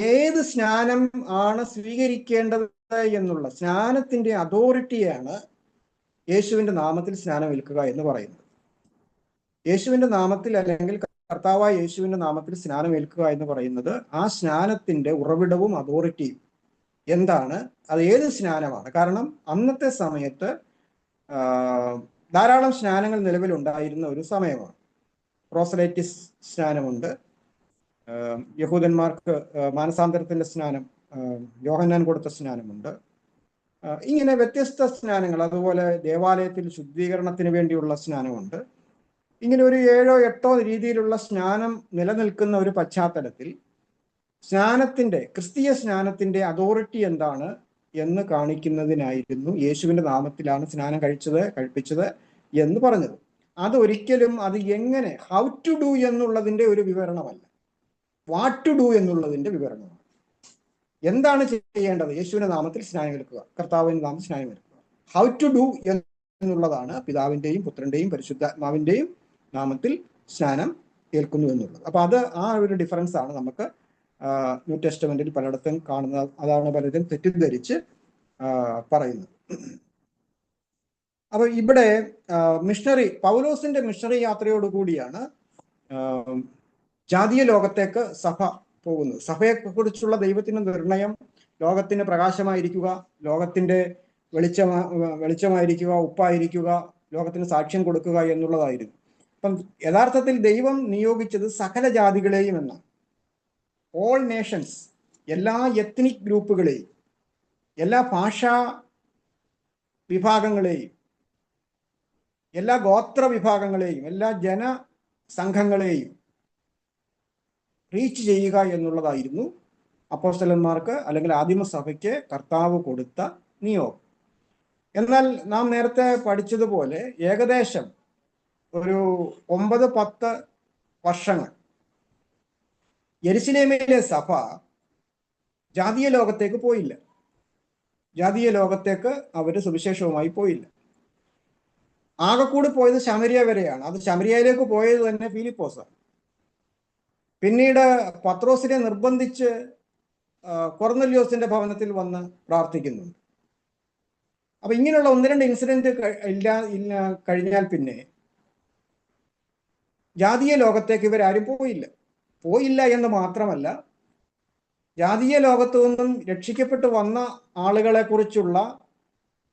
Speaker 1: ഏത് സ്നാനം ആണ് സ്വീകരിക്കേണ്ടത് എന്നുള്ള സ്നാനത്തിന്റെ അതോറിറ്റിയാണ് യേശുവിന്റെ നാമത്തിൽ സ്നാനമേൽക്കുക എന്ന് പറയുന്നത്. യേശുവിന്റെ നാമത്തിൽ അല്ലെങ്കിൽ കർത്താവായ യേശുവിന്റെ നാമത്തിൽ സ്നാനമേൽക്കുക എന്ന് പറയുന്നത് ആ സ്നാനത്തിന്റെ ഉറവിടവും അതോറിറ്റിയും എന്താണ്, അത് ഏത് സ്നാനമാണ്. കാരണം അന്നത്തെ സമയത്ത് ധാരാളം സ്നാനങ്ങൾ നിലവിലുണ്ടായിരുന്ന ഒരു സമയമാണ്. പ്രോസലൈറ്റിസ് സ്നാനമുണ്ട്, യഹൂദന്മാർക്ക് മാനസാന്തരത്തിന്റെ സ്നാനം, യോഹന്നാൻ കൊടുത്ത സ്നാനമുണ്ട്, ഇങ്ങനെ വ്യത്യസ്ത സ്നാനങ്ങൾ. അതുപോലെ ദേവാലയത്തിൽ ശുദ്ധീകരണത്തിന് വേണ്ടിയുള്ള സ്നാനമുണ്ട്. ഇങ്ങനെ ഒരു 7 or 8 രീതിയിലുള്ള സ്നാനം നിലനിൽക്കുന്ന ഒരു പശ്ചാത്തലത്തിൽ ക്രിസ്തീയ സ്നാനത്തിന്റെ അതോറിറ്റി എന്താണ് എന്ന് കാണിക്കുന്നതിനായിരുന്നു യേശുവിന്റെ നാമത്തിലാണ് സ്നാനം കഴിപ്പിച്ചത് എന്ന് പറഞ്ഞത്. അതൊരിക്കലും അത് എങ്ങനെ, ഹൗ ടു ഡു എന്നുള്ളതിന്റെ ഒരു വിവരണമല്ല, വാട്ട് ടു ഡു എന്നുള്ളതിന്റെ വിവരണമാണ്. എന്താണ് ചെയ്യേണ്ടത്? യേശുവിന്റെ നാമത്തിൽ സ്നാനം എടുക്കുക, കർത്താവിന്റെ നാമത്തിൽ സ്നാനം എടുക്കുക. ഹൗ ടു ഡു എന്നുള്ളതാണ് പിതാവിന്റെയും പുത്രന്റെയും പരിശുദ്ധാത്മാവിന്റെയും നാമത്തിൽ സ്നാനം ഏൽക്കുന്നു എന്നുള്ളത്. അപ്പൊ അത് ആ ഒരു ഡിഫറൻസ് ആണ് നമുക്ക് ന്യൂ ടെസ്റ്റമെന്റിൽ പലയിടത്തും കാണുന്നത്. അതാണ് പലരും തെറ്റിദ്ധരിച്ച് പറയുന്നത്. അപ്പൊ ഇവിടെ പൗലോസിന്റെ മിഷണറി യാത്രയോടുകൂടിയാണ് ജാതീയ ലോകത്തേക്ക് സഭ പോകുന്നത്. സഭയെക്കുറിച്ചുള്ള ദൈവത്തിന്റെ നിർണയം ലോകത്തിന് പ്രകാശമായിരിക്കുക, ലോകത്തിന്റെ വെളിച്ചമായിരിക്കുക, ഉപ്പായിരിക്കുക, ലോകത്തിന് സാക്ഷ്യം കൊടുക്കുക എന്നുള്ളതായിരുന്നു. അപ്പം യഥാർത്ഥത്തിൽ ദൈവം നിയോഗിച്ചത് സകല ജാതികളെയും എന്നാണ്. ഓൾ നേഷൻസ്, എല്ലാ എത്നിക് ഗ്രൂപ്പുകളെയും, എല്ലാ ഭാഷാ വിഭാഗങ്ങളെയും, എല്ലാ ഗോത്ര വിഭാഗങ്ങളെയും, എല്ലാ ജനസംഘങ്ങളെയും റീച്ച് ചെയ്യുക എന്നുള്ളതായിരുന്നു അപ്പോസ്തലന്മാർക്ക് അല്ലെങ്കിൽ ആദിമസഭയ്ക്ക് കർത്താവ് കൊടുത്ത നിയോഗം. എന്നാൽ നാം നേരത്തെ പഠിച്ചതുപോലെ ഏകദേശം ഒരു 9-10 വർഷങ്ങൾ യെരുശലേമിലെ സഭ ജാതീയ ലോകത്തേക്ക് പോയില്ല. ജാതീയ ലോകത്തേക്ക് അവര് സുവിശേഷവുമായി പോയില്ല. ആകെക്കൂടി പോയത് ശമരിയ വരെയാണ്. അത് ശമരിയയിലേക്ക് പോയത് തന്നെ ഫിലിപ്പോസാണ്. പിന്നീട് പത്രോസിനെ നിർബന്ധിച്ച് കൊർന്നല്യോസിന്റെ ഭവനത്തിൽ വന്ന് പ്രാർത്ഥിക്കുന്നുണ്ട്. അപ്പൊ ഇങ്ങനെയുള്ള 1-2 ഇൻസിഡന്റ് കഴിഞ്ഞാൽ പിന്നെ ജാതീയ ലോകത്തേക്ക് ഇവരാരും പോയില്ല എന്ന് മാത്രമല്ല, ജാതീയ ലോകത്തു നിന്നും രക്ഷിക്കപ്പെട്ടു വന്ന ആളുകളെ കുറിച്ചുള്ള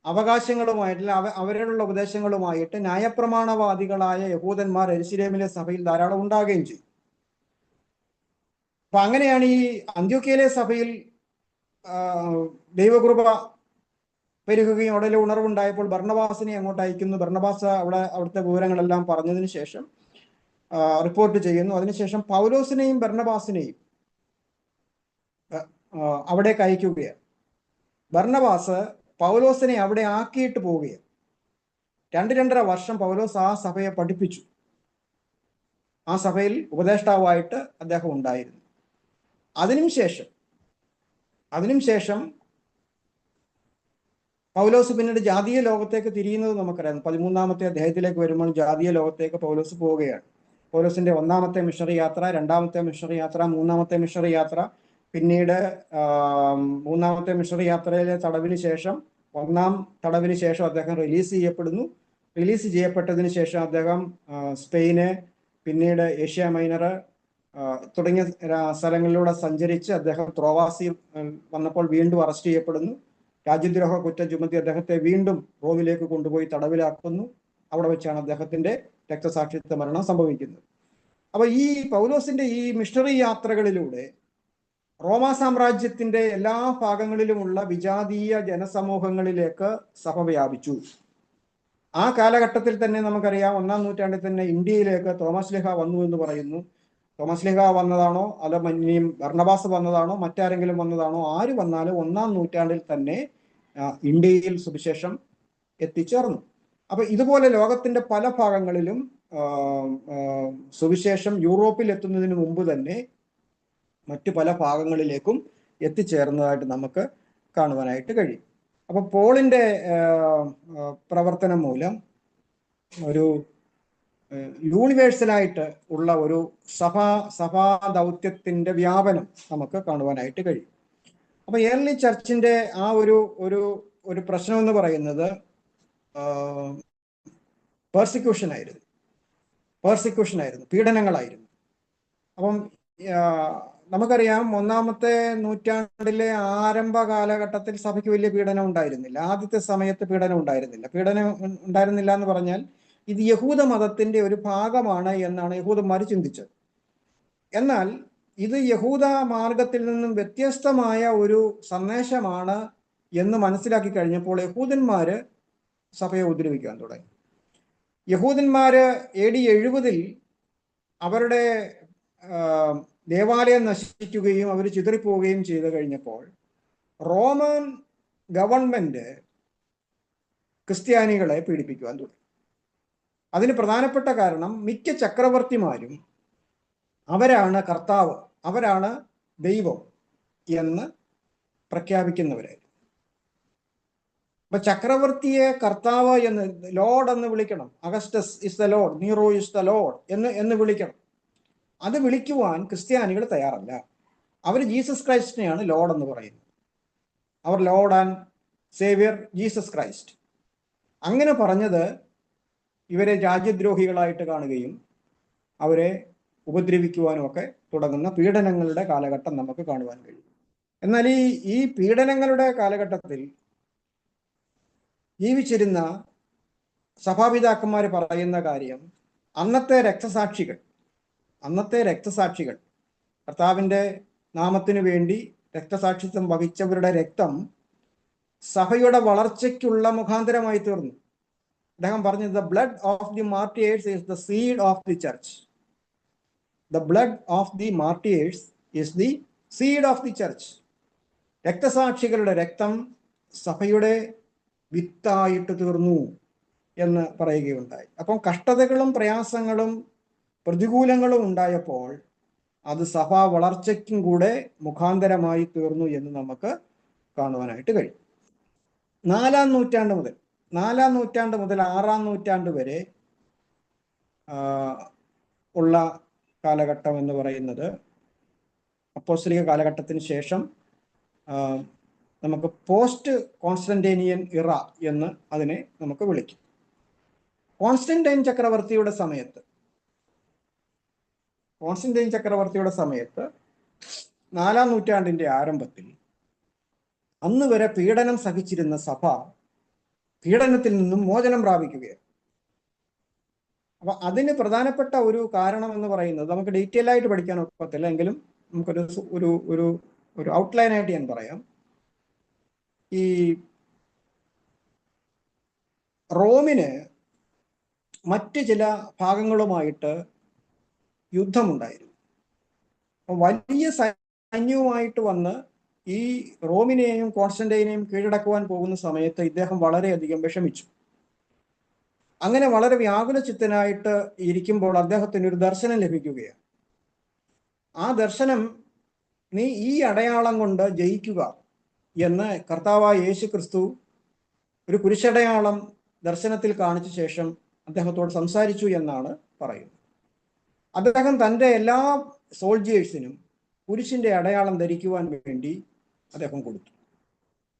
Speaker 1: അവകാശങ്ങളുമായിട്ടുള്ള അവരോടുള്ള ഉപദേശങ്ങളുമായിട്ട് ന്യായപ്രമാണവാദികളായ യഹൂദന്മാർ യെരുശലേമിലെ സഭയിൽ ധാരാളം ഉണ്ടാകുകയും ചെയ്തു. അപ്പൊ അങ്ങനെയാണ് ഈ അന്ത്യോക്യയിലെ സഭയിൽ ദൈവകൃപ പെരുകുകയും അവിടെ ഉണർവുണ്ടായപ്പോൾ ബർണ്ണബാസിനെ അങ്ങോട്ട് അയക്കുന്നു. ബർണ്ണബാസ് അവിടുത്തെ വിവരങ്ങളെല്ലാം പറഞ്ഞതിന് ശേഷം റിപ്പോർട്ട് ചെയ്യുന്നു. അതിനുശേഷം പൗലോസിനെയും ബർണ്ണബാസിനെയും അവിടേക്ക് അയക്കുകയാണ്. ബർണ്ണബാസ് പൗലോസിനെ അവിടെ ആക്കിയിട്ട് പോവുകയാണ്. 2-2.5 വർഷം പൗലോസ് ആ സഭയെ പഠിപ്പിച്ചു. ആ സഭയിൽ ഉപദേഷ്ടാവായിട്ട് അദ്ദേഹം ഉണ്ടായിരുന്നു. അതിനുശേഷം പൗലോസ് പിന്നീട് ജാതീയ ലോകത്തേക്ക് തിരിയുന്നത് നമുക്കറിയാം. 13-ാമത്തെ അധ്യായത്തിലേക്ക് വരുമ്പോൾ ജാതീയ ലോകത്തേക്ക് പൗലോസ് പോവുകയാണ്. പൗലോസിന്റെ 1-ാമത്തെ മിഷണറി യാത്ര, 2-ാമത്തെ മിഷണറി യാത്ര, 3-ാമത്തെ മിഷണറി യാത്ര, പിന്നീട് 3-ാമത്തെ മിഷണറി യാത്രയിലെ തടവിന് ശേഷം 1-ാം തടവിന് ശേഷം അദ്ദേഹം റിലീസ് ചെയ്യപ്പെടുന്നു. റിലീസ് ചെയ്യപ്പെട്ടതിന് ശേഷം അദ്ദേഹം സ്പെയിന്, പിന്നീട് ഏഷ്യ മൈനർ തുടങ്ങിയ സ്ഥലങ്ങളിലൂടെ സഞ്ചരിച്ച് അദ്ദേഹം ത്രോവാസിൽ വന്നപ്പോൾ വീണ്ടും അറസ്റ്റ് ചെയ്യപ്പെടുന്നു. രാജ്യദ്രോഹ കുറ്റം ചുമത്തി അദ്ദേഹത്തെ വീണ്ടും റോമിലേക്ക് കൊണ്ടുപോയി തടവിലാക്കുന്നു. അവിടെ വെച്ചാണ് അദ്ദേഹത്തിന്റെ രക്തസാക്ഷിത്വ മരണം സംഭവിക്കുന്നത്. അപ്പൊ ഈ പൗലോസിന്റെ ഈ മിഷണറി യാത്രകളിലൂടെ റോമാ സാമ്രാജ്യത്തിന്റെ എല്ലാ ഭാഗങ്ങളിലുമുള്ള വിജാതീയ ജനസമൂഹങ്ങളിലേക്ക് സഭ വ്യാപിച്ചു. ആ കാലഘട്ടത്തിൽ തന്നെ നമുക്കറിയാം, 1-ാം നൂറ്റാണ്ടിൽ തന്നെ ഇന്ത്യയിലേക്ക് തോമസ് ലീഹ വന്നു എന്ന് പറയുന്നു. തോമസ് ലീഹ വന്നതാണോ അതോ ഇനിയും ബർണ്ണബാസ് വന്നതാണോ മറ്റാരെങ്കിലും വന്നതാണോ, ആര് വന്നാലും 1-ാം നൂറ്റാണ്ടിൽ തന്നെ ഇന്ത്യയിൽ സുവിശേഷം എത്തിച്ചേർന്നു. അപ്പൊ ഇതുപോലെ ലോകത്തിന്റെ പല ഭാഗങ്ങളിലും സുവിശേഷം യൂറോപ്പിൽ എത്തുന്നതിന് മുമ്പ് തന്നെ മറ്റു പല ഭാഗങ്ങളിലേക്കും എത്തിച്ചേർന്നതായിട്ട് നമുക്ക് കാണുവാനായിട്ട് കഴിയും. അപ്പൊ പോളിന്റെ പ്രവർത്തനം മൂലം ഒരു യൂണിവേഴ്സലായിട്ട് ഉള്ള ഒരു സഭാ ദൗത്യത്തിന്റെ വ്യാപനം നമുക്ക് കാണുവാനായിട്ട് കഴിയും. അപ്പൊ ഏർലി ചർച്ചിന്റെ ആ ഒരു പ്രശ്നം എന്ന് പറയുന്നത് പെർസിക്യൂഷൻ ആയിരുന്നു, പീഡനങ്ങളായിരുന്നു. അപ്പം നമുക്കറിയാം, 1-ാമത്തെ നൂറ്റാണ്ടിലെ ആരംഭ കാലഘട്ടത്തിൽ സഭയ്ക്ക് വലിയ പീഡനം ഉണ്ടായിരുന്നില്ല. ആദ്യത്തെ സമയത്ത് പീഡനം ഉണ്ടായിരുന്നില്ല എന്ന് പറഞ്ഞാൽ ഇത് യഹൂദ മതത്തിന്റെ ഒരു ഭാഗമാണ് എന്നാണ് യഹൂദന്മാർ ചിന്തിച്ചത്. എന്നാൽ ഇത് യഹൂദ മാർഗത്തിൽ നിന്നും വ്യത്യസ്തമായ ഒരു സന്ദേശമാണ് എന്ന് മനസ്സിലാക്കി കഴിഞ്ഞപ്പോൾ യഹൂദന്മാര് സഭയെ ഉപദ്രവിക്കാൻ തുടങ്ങി. യഹൂദന്മാര് AD 70 അവരുടെ ദേവാലയം നശിപ്പിക്കുകയും അവർ ചിതറിപ്പോവുകയും ചെയ്തു കഴിഞ്ഞപ്പോൾ റോമൻ ഗവൺമെന്റ് ക്രിസ്ത്യാനികളെ പീഡിപ്പിക്കുവാൻ തുടങ്ങി. അതിന് പ്രധാനപ്പെട്ട കാരണം മിക്ക ചക്രവർത്തിമാരും അവരാണ് കർത്താവ്, അവരാണ് ദൈവം എന്ന് പ്രഖ്യാപിക്കുന്നവരായിരുന്നു. അപ്പൊ ചക്രവർത്തിയെ കർത്താവ് എന്ന്, ലോർഡ് എന്ന് വിളിക്കണം. Augustus is the lord, Nero is the lord എന്ന് വിളിക്കണം. അത് വിളിക്കുവാൻ ക്രിസ്ത്യാനികൾ തയ്യാറല്ല. അവർ ജീസസ് ക്രൈസ്റ്റിനെയാണ് ലോർഡ് എന്ന് പറയുന്നത്. അവർ Lord and saviour Jesus Christ. അങ്ങനെ പറഞ്ഞത് ഇവരെ രാജ്യദ്രോഹികളായിട്ട് കാണുകയും അവരെ ഉപദ്രവിക്കുവാനും ഒക്കെ തുടങ്ങുന്ന പീഡനങ്ങളുടെ കാലഘട്ടം നമുക്ക് കാണുവാൻ കഴിയും. എന്നാൽ ഈ പീഡനങ്ങളുടെ കാലഘട്ടത്തിൽ ജീവിച്ചിരുന്ന സഭാപിതാക്കന്മാർ പറയുന്ന കാര്യം, അന്നത്തെ രക്തസാക്ഷികൾ കർത്താവിൻ്റെ നാമത്തിനു വേണ്ടി രക്തസാക്ഷിത്വം വഹിച്ചവരുടെ രക്തം സഭയുടെ വളർച്ചയ്ക്കുള്ള മുഖാന്തരമായി തീർന്നു. അദ്ദേഹം പറഞ്ഞത്, the blood of the martyrs is the seed of the church. The blood of the martyrs is the seed of the church. രക്തസാക്ഷികളുടെ രക്തം സഭയുടെ വിത്തായിട്ട് തീർന്നു എന്ന് പറയുകയുണ്ടായി. അപ്പം കഷ്ടതകളും പ്രയാസങ്ങളും പ്രതികൂലങ്ങളും ഉണ്ടായപ്പോൾ അത് സഭാ വളർച്ചയ്ക്കും കൂടെ മുഖാന്തരമായി തീർന്നു എന്ന് നമുക്ക് കാണുവാനായിട്ട് കഴിയും. 4-ാം നൂറ്റാണ്ട് മുതൽ 6-ാം നൂറ്റാണ്ട് വരെ ഉള്ള കാലഘട്ടം എന്ന് പറയുന്നത് അപ്പോസ്തലിക കാലഘട്ടത്തിന് ശേഷം നമുക്ക് പോസ്റ്റ് കോൺസ്റ്റന്റേനിയൻ ഇറ എന്ന് അതിനെ നമുക്ക് വിളിക്കും. കോൺസ്റ്റന്റൈൻ ചക്രവർത്തിയുടെ സമയത്ത് 4-ാം നൂറ്റാണ്ടിന്റെ ആരംഭത്തിൽ അന്ന് വരെ പീഡനം സഹിച്ചിരുന്ന സഭ പീഡനത്തിൽ നിന്നും മോചനം പ്രാപിക്കുകയാണ്. അപ്പൊ അതിന് പ്രധാനപ്പെട്ട ഒരു കാരണം എന്ന് പറയുന്നത് നമുക്ക് ഡീറ്റെയിൽ ആയിട്ട് പഠിക്കാൻ ഒക്കത്തില്ല, എങ്കിലും നമുക്കൊരു ഒരു ഒരു ഒരു ഔട്ട്ലൈനായിട്ട് ഞാൻ പറയാം. ഈ റോമിന് മറ്റ് ചില ഭാഗങ്ങളുമായിട്ട് യുദ്ധമുണ്ടായിരുന്നു. വലിയ സൈന്യവുമായിട്ട് വന്ന് ഈ റോമിനെയും കോൺസ്റ്റന്റൈനെയും കീഴടക്കുവാൻ പോകുന്ന സമയത്ത് ഇദ്ദേഹം വളരെയധികം വിഷമിച്ചു. അങ്ങനെ വളരെ വ്യാകുല ചിത്തനായിട്ട് ഇരിക്കുമ്പോൾ അദ്ദേഹത്തിന് ഒരു ദർശനം ലഭിക്കുകയാണ്. ആ ദർശനം, നീ ഈ അടയാളം കൊണ്ട് ജയിക്കുക എന്ന് കർത്താവായ യേശു ക്രിസ്തു ഒരു കുരിശടയാളം ദർശനത്തിൽ കാണിച്ച ശേഷം അദ്ദേഹത്തോട് സംസാരിച്ചു എന്നാണ് പറയുന്നത്. അദ്ദേഹം തൻ്റെ എല്ലാ സോൾജിയേഴ്സിനും കുരിശിന്റെ അടയാളം ധരിക്കുവാൻ വേണ്ടി അദ്ദേഹം കൊടുത്തു.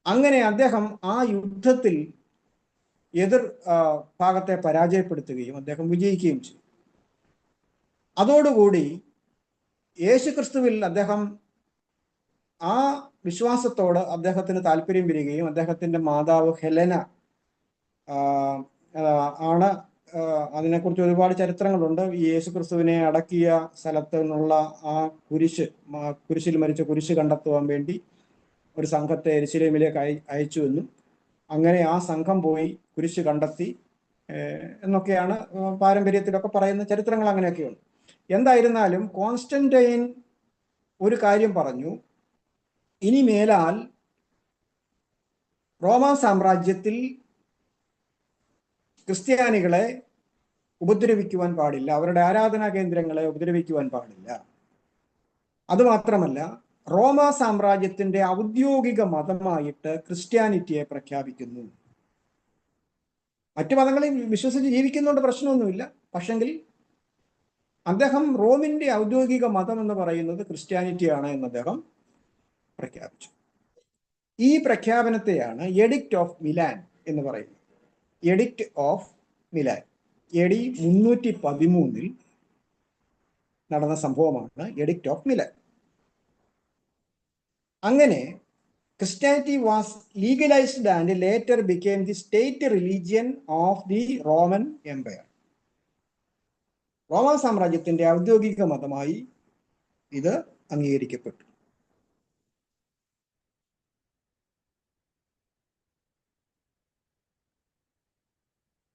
Speaker 1: അങ്ങനെ അദ്ദേഹം ആ യുദ്ധത്തിൽ എതിർ ഭാഗത്തെ പരാജയപ്പെടുത്തുകയും അദ്ദേഹം വിജയിക്കുകയും ചെയ്തു. അതോടുകൂടി യേശുക്രിസ്തുവിൽ അദ്ദേഹം ആ വിശ്വാസത്തോട് അദ്ദേഹത്തിന് താല്പര്യം വരികയും അദ്ദേഹത്തിൻ്റെ മാതാവ് ഹെലന ആണ്, അതിനെക്കുറിച്ച് ഒരുപാട് ചരിത്രങ്ങളുണ്ട്. ഈ യേശുക്രിസ്തുവിനെ അടക്കിയ സ്ഥലത്ത് നിന്നുള്ള ആ കുരിശിൽ മരിച്ച കുരിശ് കണ്ടെത്തുവാൻ വേണ്ടി ഒരു സംഘത്തെ യെരുശലേമിലേക്ക് അയച്ചുവെന്നും അങ്ങനെ ആ സംഘം പോയി കുരിശ് കണ്ടെത്തി എന്നൊക്കെയാണ് പാരമ്പര്യത്തിലൊക്കെ പറയുന്ന ചരിത്രങ്ങൾ. അങ്ങനെയൊക്കെയുണ്ട്. എന്തായിരുന്നാലും കോൺസ്റ്റന്റൈൻ ഒരു കാര്യം പറഞ്ഞു, ഇനി മേലാൽ റോമാ സാമ്രാജ്യത്തിൽ ക്രിസ്ത്യാനികളെ ഉപദ്രവിക്കുവാൻ പാടില്ല, അവരുടെ ആരാധനാ കേന്ദ്രങ്ങളെ ഉപദ്രവിക്കുവാൻ പാടില്ല. അതുമാത്രമല്ല, റോമാ സാമ്രാജ്യത്തിന്റെ ഔദ്യോഗിക മതമായിട്ട് ക്രിസ്ത്യാനിറ്റിയെ പ്രഖ്യാപിക്കുന്നു. മറ്റു മതങ്ങളിൽ വിശ്വസിച്ച് ജീവിക്കുന്നതുകൊണ്ട് പ്രശ്നമൊന്നുമില്ല. പക്ഷെങ്കിൽ അദ്ദേഹം റോമിന്റെ ഔദ്യോഗിക മതം എന്ന് പറയുന്നത് ക്രിസ്ത്യാനിറ്റിയാണ് എന്ന് അദ്ദേഹം പ്രഖ്യാപിച്ചു. ഈ പ്രഖ്യാപനത്തെയാണ് എഡിക്റ്റ് ഓഫ് മിലാൻ എന്ന് പറയുന്നത്. എഡിക്റ്റ് ഓഫ് മിലാൻ AD 313 നടന്ന സംഭവമാണ് എഡിക്റ്റ് ഓഫ് മിലാൻ. അങ്ങനെ Christianity was legalized and later became the state religion of the Roman Empire. റോമാ സാമ്രാജ്യത്തിന്റെ ഔദ്യോഗിക മതമായി ഇത് അംഗീകരിക്കപ്പെട്ടു.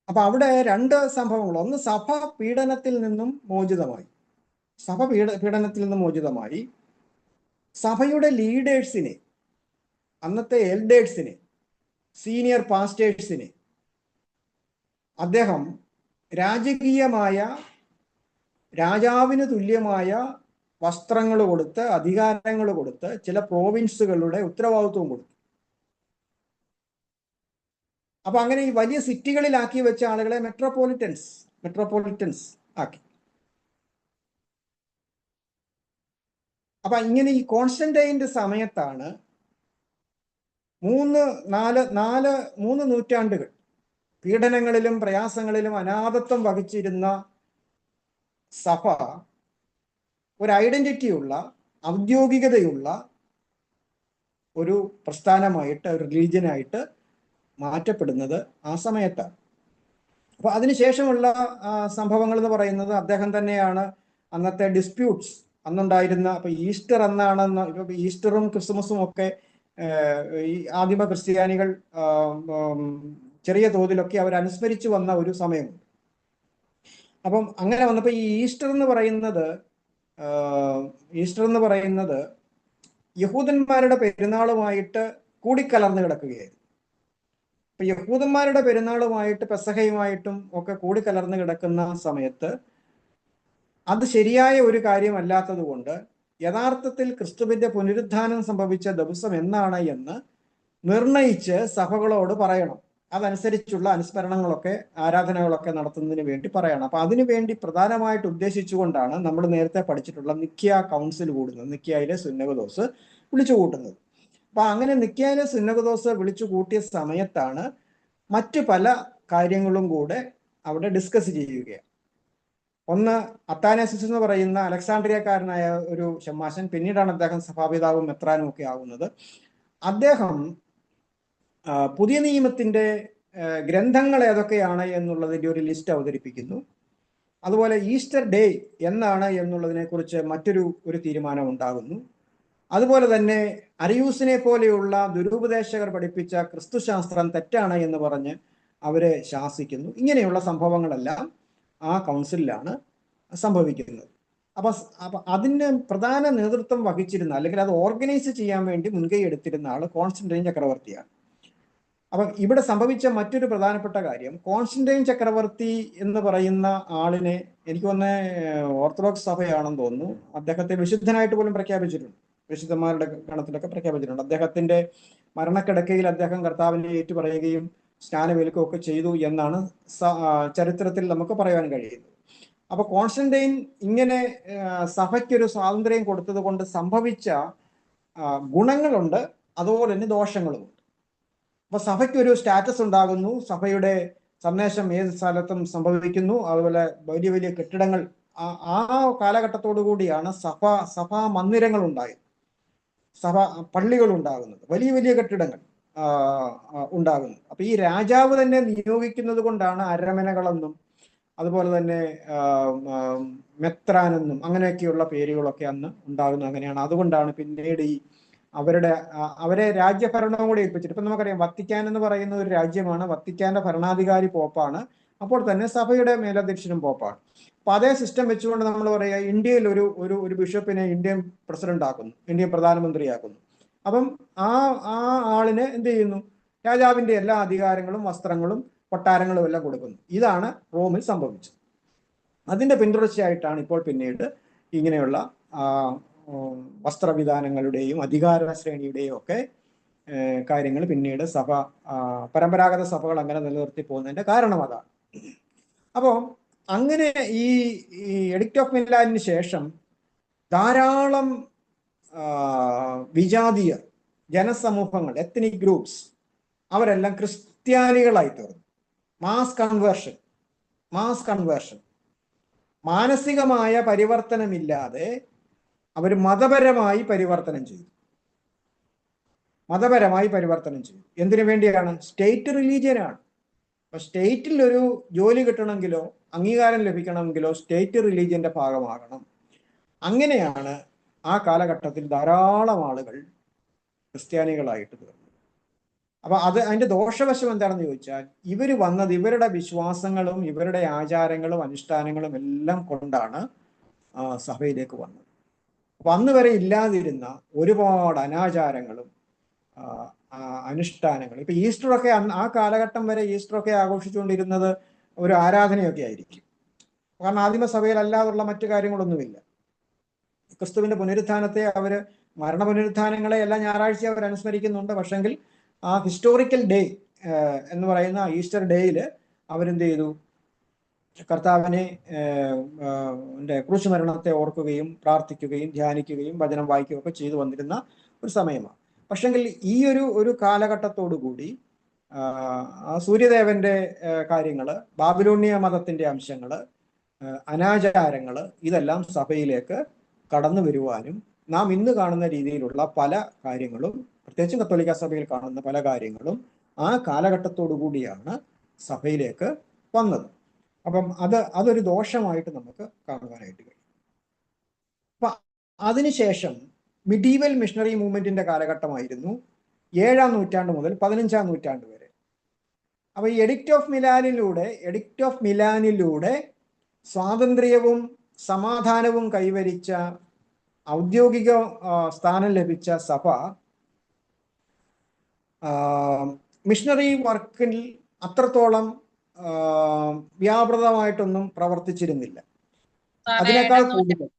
Speaker 1: അപ്പൊ അവിടെ രണ്ട് സംഭവങ്ങൾ. ഒന്ന്, സഭ പീഡനത്തിൽ നിന്നും മോചിതമായി. സഭയുടെ ലീഡേഴ്സിനെ, അന്നത്തെ എൽഡേഴ്സിനെ, സീനിയർ പാസ്റ്റേഴ്സിനെ അദ്ദേഹം രാജകീയമായ, രാജാവിന് തുല്യമായ വസ്ത്രങ്ങൾ കൊടുത്ത്, അധികാരങ്ങൾ കൊടുത്ത്, ചില പ്രോവിൻസുകളുടെ ഉത്തരവാദിത്വം കൊടുത്തു. അപ്പൊ അങ്ങനെ ഈ വലിയ സിറ്റികളിലാക്കി വെച്ച ആളുകളെ മെട്രോപൊളിറ്റൻസ് ആക്കി. അപ്പൊ ഇങ്ങനെ ഈ കോൺസ്റ്റന്റൈന്റെ സമയത്താണ് 3 നൂറ്റാണ്ടുകൾ പീഡനങ്ങളിലും പ്രയാസങ്ങളിലും അനാഥത്വം വഹിച്ചിരുന്ന സഭ ഒരു ഐഡന്റിറ്റിയുള്ള ഔദ്യോഗികതയുള്ള ഒരു പ്രസ്ഥാനമായിട്ട്, ഒരു റിലീജിയനായിട്ട് മാറ്റപ്പെടുന്നത് ആ സമയത്താണ്. അപ്പൊ അതിനുശേഷമുള്ള സംഭവങ്ങൾ എന്ന് പറയുന്നത് അദ്ദേഹം തന്നെയാണ് അന്നത്തെ ഡിസ്പ്യൂട്ട്സ് അന്നുണ്ടായിരുന്ന, ഇപ്പൊ ഈസ്റ്റർ എന്നാണെന്ന്, ഇപ്പൊ ഈസ്റ്ററും ക്രിസ്മസും ഒക്കെ ഈ ആദിമ ക്രിസ്ത്യാനികൾ ചെറിയ തോതിലൊക്കെ അവർ അനുസ്മരിച്ചു വന്ന ഒരു സമയമുണ്ട്. അപ്പം അങ്ങനെ വന്നപ്പോൾ ഈ ഈസ്റ്റർ എന്ന് പറയുന്നത് യഹൂദന്മാരുടെ പെരുന്നാളുമായിട്ട് കൂടിക്കലർന്ന് കിടക്കുകയായിരുന്നു. ഇപ്പൊ യഹൂദന്മാരുടെ പെരുന്നാളുമായിട്ട് പെസഹയുമായിട്ടും ഒക്കെ കൂടിക്കലർന്ന് കിടക്കുന്ന സമയത്ത് അത് ശരിയായ ഒരു കാര്യമല്ലാത്തത് കൊണ്ട് യഥാർത്ഥത്തിൽ ക്രിസ്തുവിന്റെ പുനരുത്ഥാനം സംഭവിച്ച ദിവസം എന്നാണ് എന്ന് നിർണയിച്ച് സഭകളോട് പറയണം. അതനുസരിച്ചുള്ള അനുസ്മരണങ്ങളൊക്കെ, ആരാധനകളൊക്കെ നടത്തുന്നതിന് വേണ്ടി പറയണം. അപ്പൊ അതിനുവേണ്ടി പ്രധാനമായിട്ട് ഉദ്ദേശിച്ചുകൊണ്ടാണ് നമ്മൾ നേരത്തെ പഠിച്ചിട്ടുള്ള നിക്കിയ കൗൺസിൽ കൂടുന്നത്, നിക്കിയയിലെ സുന്നകദോസ് വിളിച്ചു കൂട്ടുന്നത്. അപ്പൊ അങ്ങനെ നിക്കിയയിലെ സുന്നകദോസ് വിളിച്ചു കൂട്ടിയ സമയത്താണ് മറ്റു പല കാര്യങ്ങളും കൂടെ അവിടെ ഡിസ്കസ് ചെയ്യുകയാണ്. ഒന്ന്, അത്താനാസിസ് എന്ന് പറയുന്ന അലക്സാണ്ട്രിയക്കാരനായ ഒരു ശമ്മാശൻ, പിന്നീടാണ് അദ്ദേഹം സഭാപിതാവും മെത്രാനും ഒക്കെ ആകുന്നത്. അദ്ദേഹം പുതിയ നിയമത്തിന്റെ ഗ്രന്ഥങ്ങൾ ഏതൊക്കെയാണ് എന്നുള്ളതിന്റെ ഒരു ലിസ്റ്റ് അവതരിപ്പിക്കുന്നു. അതുപോലെ ഈസ്റ്റർ ഡേ എന്നാണ് എന്നുള്ളതിനെ കുറിച്ച് മറ്റൊരു തീരുമാനം ഉണ്ടാകുന്നു. അതുപോലെ തന്നെ അരിയൂസിനെ പോലെയുള്ള ദുരുപദേശകർ പഠിപ്പിച്ച ക്രിസ്തുശാസ്ത്രം തെറ്റാണ് എന്ന് പറഞ്ഞ് അവരെ ശാസിക്കുന്നു. ഇങ്ങനെയുള്ള സംഭവങ്ങളെല്ലാം ആ കൗൺസിലാണ് സംഭവിക്കുന്നത്. അപ്പൊ അതിന് പ്രധാന നേതൃത്വം വഹിച്ചിരുന്ന, അല്ലെങ്കിൽ അത് ഓർഗനൈസ് ചെയ്യാൻ വേണ്ടി മുൻകൈ എടുത്തിരുന്ന ആള് കോൺസ്റ്റന്റൈൻ ചക്രവർത്തിയാണ്. അപ്പം ഇവിടെ സംഭവിച്ച മറ്റൊരു പ്രധാനപ്പെട്ട കാര്യം, കോൺസ്റ്റന്റൈൻ ചക്രവർത്തി എന്ന് പറയുന്ന ആളിനെ, എനിക്ക് തോന്നുന്നത് ഓർത്തഡോക്സ് സഭയാണെന്ന് തോന്നുന്നു, അദ്ദേഹത്തെ വിശുദ്ധനായിട്ട് പോലും പ്രഖ്യാപിച്ചിട്ടുണ്ട്, വിശുദ്ധന്മാരുടെ ഗണത്തിലൊക്കെ പ്രഖ്യാപിച്ചിട്ടുണ്ട്. അദ്ദേഹത്തിന്റെ മരണക്കിടക്കയിൽ അദ്ദേഹം കർത്താവിനെ ഏറ്റുപറയുകയും സ്നാനമേൽക്കുകയും ഒക്കെ ചെയ്തു എന്നാണ് ചരിത്രത്തിൽ നമുക്ക് പറയാൻ കഴിയുന്നത്. അപ്പൊ കോൺസ്റ്റന്റൈൻ ഇങ്ങനെ സഭയ്ക്കൊരു സ്വാതന്ത്ര്യം കൊടുത്തത് കൊണ്ട് സംഭവിച്ച ഗുണങ്ങളുണ്ട്, അതുപോലെ തന്നെ ദോഷങ്ങളുമുണ്ട്. അപ്പൊ സഭയ്ക്കൊരു സ്റ്റാറ്റസ് ഉണ്ടാകുന്നു, സഭയുടെ സന്ദേശം ഏത് സ്ഥലത്തും സംഭവിക്കുന്നു. അതുപോലെ വലിയ വലിയ കെട്ടിടങ്ങൾ, ആ കാലഘട്ടത്തോടു കൂടിയാണ് സഭാ മന്ദിരങ്ങൾ ഉണ്ടായത്, പള്ളികൾ ഉണ്ടാകുന്നത്, വലിയ വലിയ കെട്ടിടങ്ങൾ ഉണ്ടാകുന്നത്. അപ്പൊ ഈ രാജാവ് തന്നെ നിയോഗിക്കുന്നത് കൊണ്ടാണ് അരമനകളെന്നും അതുപോലെ തന്നെ മെത്രാനെന്നും അങ്ങനെയൊക്കെയുള്ള പേരുകളൊക്കെ അന്ന് ഉണ്ടാകുന്നത്. അങ്ങനെയാണ്. അതുകൊണ്ടാണ് പിന്നീട് ഈ അവരെ രാജ്യഭരണവും കൂടി ഏൽപ്പിച്ചിട്ട്, ഇപ്പൊ നമുക്കറിയാം വത്തിക്കാൻ എന്ന് പറയുന്ന ഒരു രാജ്യമാണ്, വത്തിക്കാന്റെ ഭരണാധികാരി പോപ്പാണ്, അപ്പോൾ തന്നെ സഭയുടെ മേലധ്യക്ഷനും പോപ്പാണ്. അപ്പൊ അതേ സിസ്റ്റം വെച്ചുകൊണ്ട് നമ്മൾ പറയുക, ഇന്ത്യയിൽ ഒരു ബിഷപ്പിനെ ഇന്ത്യൻ പ്രസിഡന്റ് ആക്കുന്നു, ഇന്ത്യൻ പ്രധാനമന്ത്രിയാക്കുന്നു. അപ്പം ആ ആളിന് എന്ത് ചെയ്യുന്നു, രാജാവിന്റെ എല്ലാ അധികാരങ്ങളും വസ്ത്രങ്ങളും കൊട്ടാരങ്ങളും എല്ലാം കൊടുക്കുന്നു. ഇതാണ് റോമിൽ സംഭവിച്ചത്. അതിന്റെ പിന്തുടർച്ചയായിട്ടാണ് ഇപ്പോൾ പിന്നീട് ഇങ്ങനെയുള്ള വസ്ത്രവിധാനങ്ങളുടെയും അധികാര ശ്രേണിയുടെയും ഒക്കെ കാര്യങ്ങൾ പിന്നീട് പരമ്പരാഗത സഭകൾ അങ്ങനെ നിലനിർത്തി പോകുന്നതിന്റെ കാരണം അതാണ്. അപ്പോൾ അങ്ങനെ ഈ എഡിക്റ്റ് ഓഫ് മിലാനിന് ശേഷം ധാരാളം വിജാതീയ ജനസമൂഹങ്ങൾ, എത്നിക് ഗ്രൂപ്പ്സ്, അവരെല്ലാം ക്രിസ്ത്യാനികളായി തീർന്നു. മാസ് കൺവേർഷൻ, മാനസികമായ പരിവർത്തനമില്ലാതെ അവർ മതപരമായി പരിവർത്തനം ചെയ്തു. എന്തിനു വേണ്ടിയാണ്? സ്റ്റേറ്റ് റിലീജിയനാണ്. അപ്പൊ സ്റ്റേറ്റിൽ ഒരു ജോലി കിട്ടണമെങ്കിലോ അംഗീകാരം ലഭിക്കണമെങ്കിലോ സ്റ്റേറ്റ് റിലീജിയന്റെ ഭാഗമാകണം. അങ്ങനെയാണ് ആ കാലഘട്ടത്തിൽ ധാരാളം ആളുകൾ ക്രിസ്ത്യാനികളായിട്ട് തീർന്നു. അപ്പൊ അതിന്റെ ദോഷവശം എന്താണെന്ന് ചോദിച്ചാൽ, ഇവര് വന്നത് ഇവരുടെ വിശ്വാസങ്ങളും ഇവരുടെ ആചാരങ്ങളും അനുഷ്ഠാനങ്ങളും എല്ലാം കൊണ്ടാണ് സഭയിലേക്ക് വന്നത്. അപ്പൊ അന്ന് വരെ ഇല്ലാതിരുന്ന ഒരുപാട് അനാചാരങ്ങളും അനുഷ്ഠാനങ്ങളും, ഇപ്പൊ ഈസ്റ്ററൊക്കെ ആ കാലഘട്ടം വരെ ഈസ്റ്ററൊക്കെ ആഘോഷിച്ചുകൊണ്ടിരുന്നത് ഒരു ആരാധനയൊക്കെ ആയിരിക്കും. കാരണം ആദിമസഭയിൽ അല്ലാതുള്ള മറ്റു കാര്യങ്ങളൊന്നുമില്ല. ക്രിസ്തുവിന്റെ പുനരുത്ഥാനത്തെ മരണ പുനരുത്ഥാനങ്ങളെ എല്ലാ ഞായറാഴ്ച അവർ അനുസ്മരിക്കുന്നുണ്ട്. പക്ഷെങ്കിൽ ആ ഹിസ്റ്റോറിക്കൽ ഡേ എന്ന് പറയുന്ന ഈസ്റ്റർ ഡേയില് അവരെന്ത് ചെയ്തു, കർത്താവിനെ ക്രൂശ് മരണത്തെ ഓർക്കുകയും പ്രാർത്ഥിക്കുകയും ധ്യാനിക്കുകയും വചനം വായിക്കുകയും ഒക്കെ ചെയ്തു വന്നിരുന്ന ഒരു സമയമാണ്. പക്ഷെങ്കിൽ ഈ ഒരു കാലഘട്ടത്തോടു കൂടി സൂര്യദേവന്റെ കാര്യങ്ങള്, ബാബിലോണിയ മതത്തിന്റെ അംശങ്ങള്, അനാചാരങ്ങള്, ഇതെല്ലാം സഭയിലേക്ക് കടന്നു വരുവാനും നാം ഇന്ന് കാണുന്ന രീതിയിലുള്ള പല കാര്യങ്ങളും, പ്രത്യേകിച്ചും കത്തോലിക്ക സഭയിൽ കാണുന്ന പല കാര്യങ്ങളും ആ കാലഘട്ടത്തോടു കൂടിയാണ് സഭയിലേക്ക് വന്നത്. അപ്പം അതൊരു ദോഷമായിട്ട് നമുക്ക് കാണുവാനായിട്ട് കഴിയും. അപ്പൊ അതിനുശേഷം മിഡീവൽ മിഷണറി മൂവ്മെന്റിന്റെ കാലഘട്ടമായിരുന്നു 7-ാം നൂറ്റാണ്ട് മുതൽ 15-ാം നൂറ്റാണ്ട് വരെ. അപ്പൊ ഈ എഡിക്റ്റ് ഓഫ് മിലാനിലൂടെ സ്വാതന്ത്ര്യവും സമാധാനവും കൈവരിച്ച, ഔദ്യോഗിക സ്ഥാനം ലഭിച്ച സഭ മിഷണറി വർക്കിൽ അത്രത്തോളം വ്യാപൃതമായിട്ടൊന്നും പ്രവർത്തിച്ചിരുന്നില്ല. അതിനേക്കാൾ കൂടുതൽ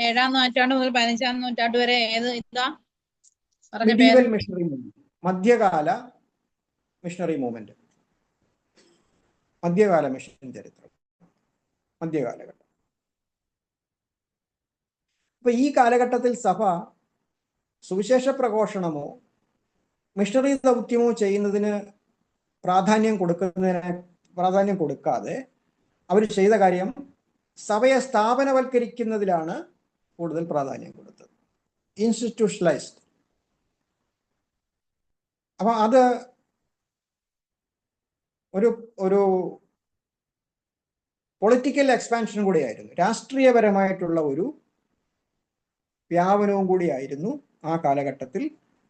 Speaker 2: 7-ാം നൂറ്റാണ്ട് മുതൽ 15-ാം നൂറ്റാണ്ട് വരെ
Speaker 1: മിഡീവൽ മിഷണറി മൂവ്മെന്റ്, മധ്യകാല മിഷണറി മൂവ്മെന്റ്, മധ്യകാല മിഷൻ ചരിത്രം, മധ്യകാലഘട്ടം. അപ്പൊ ഈ കാലഘട്ടത്തിൽ സഭ സുവിശേഷ പ്രഘോഷണമോ മിഷണറി ദൗത്യമോ ചെയ്യുന്നതിന് പ്രാധാന്യം കൊടുക്കാതെ അവർ ചെയ്ത കാര്യം സഭയെ സ്ഥാപനവൽക്കരിക്കുന്നതിലാണ് കൂടുതൽ പ്രാധാന്യം കൊടുത്തത്. ഇൻസ്റ്റിറ്റ്യൂഷണലൈസ്ഡ്. അപ്പൊ അത് ഒരു പൊളിറ്റിക്കൽ എക്സ്പാൻഷൻ കൂടിയായിരുന്നു, രാഷ്ട്രീയപരമായിട്ടുള്ള ഒരു വ്യാപനവും കൂടിയായിരുന്നു ആ കാലഘട്ടത്തിൽ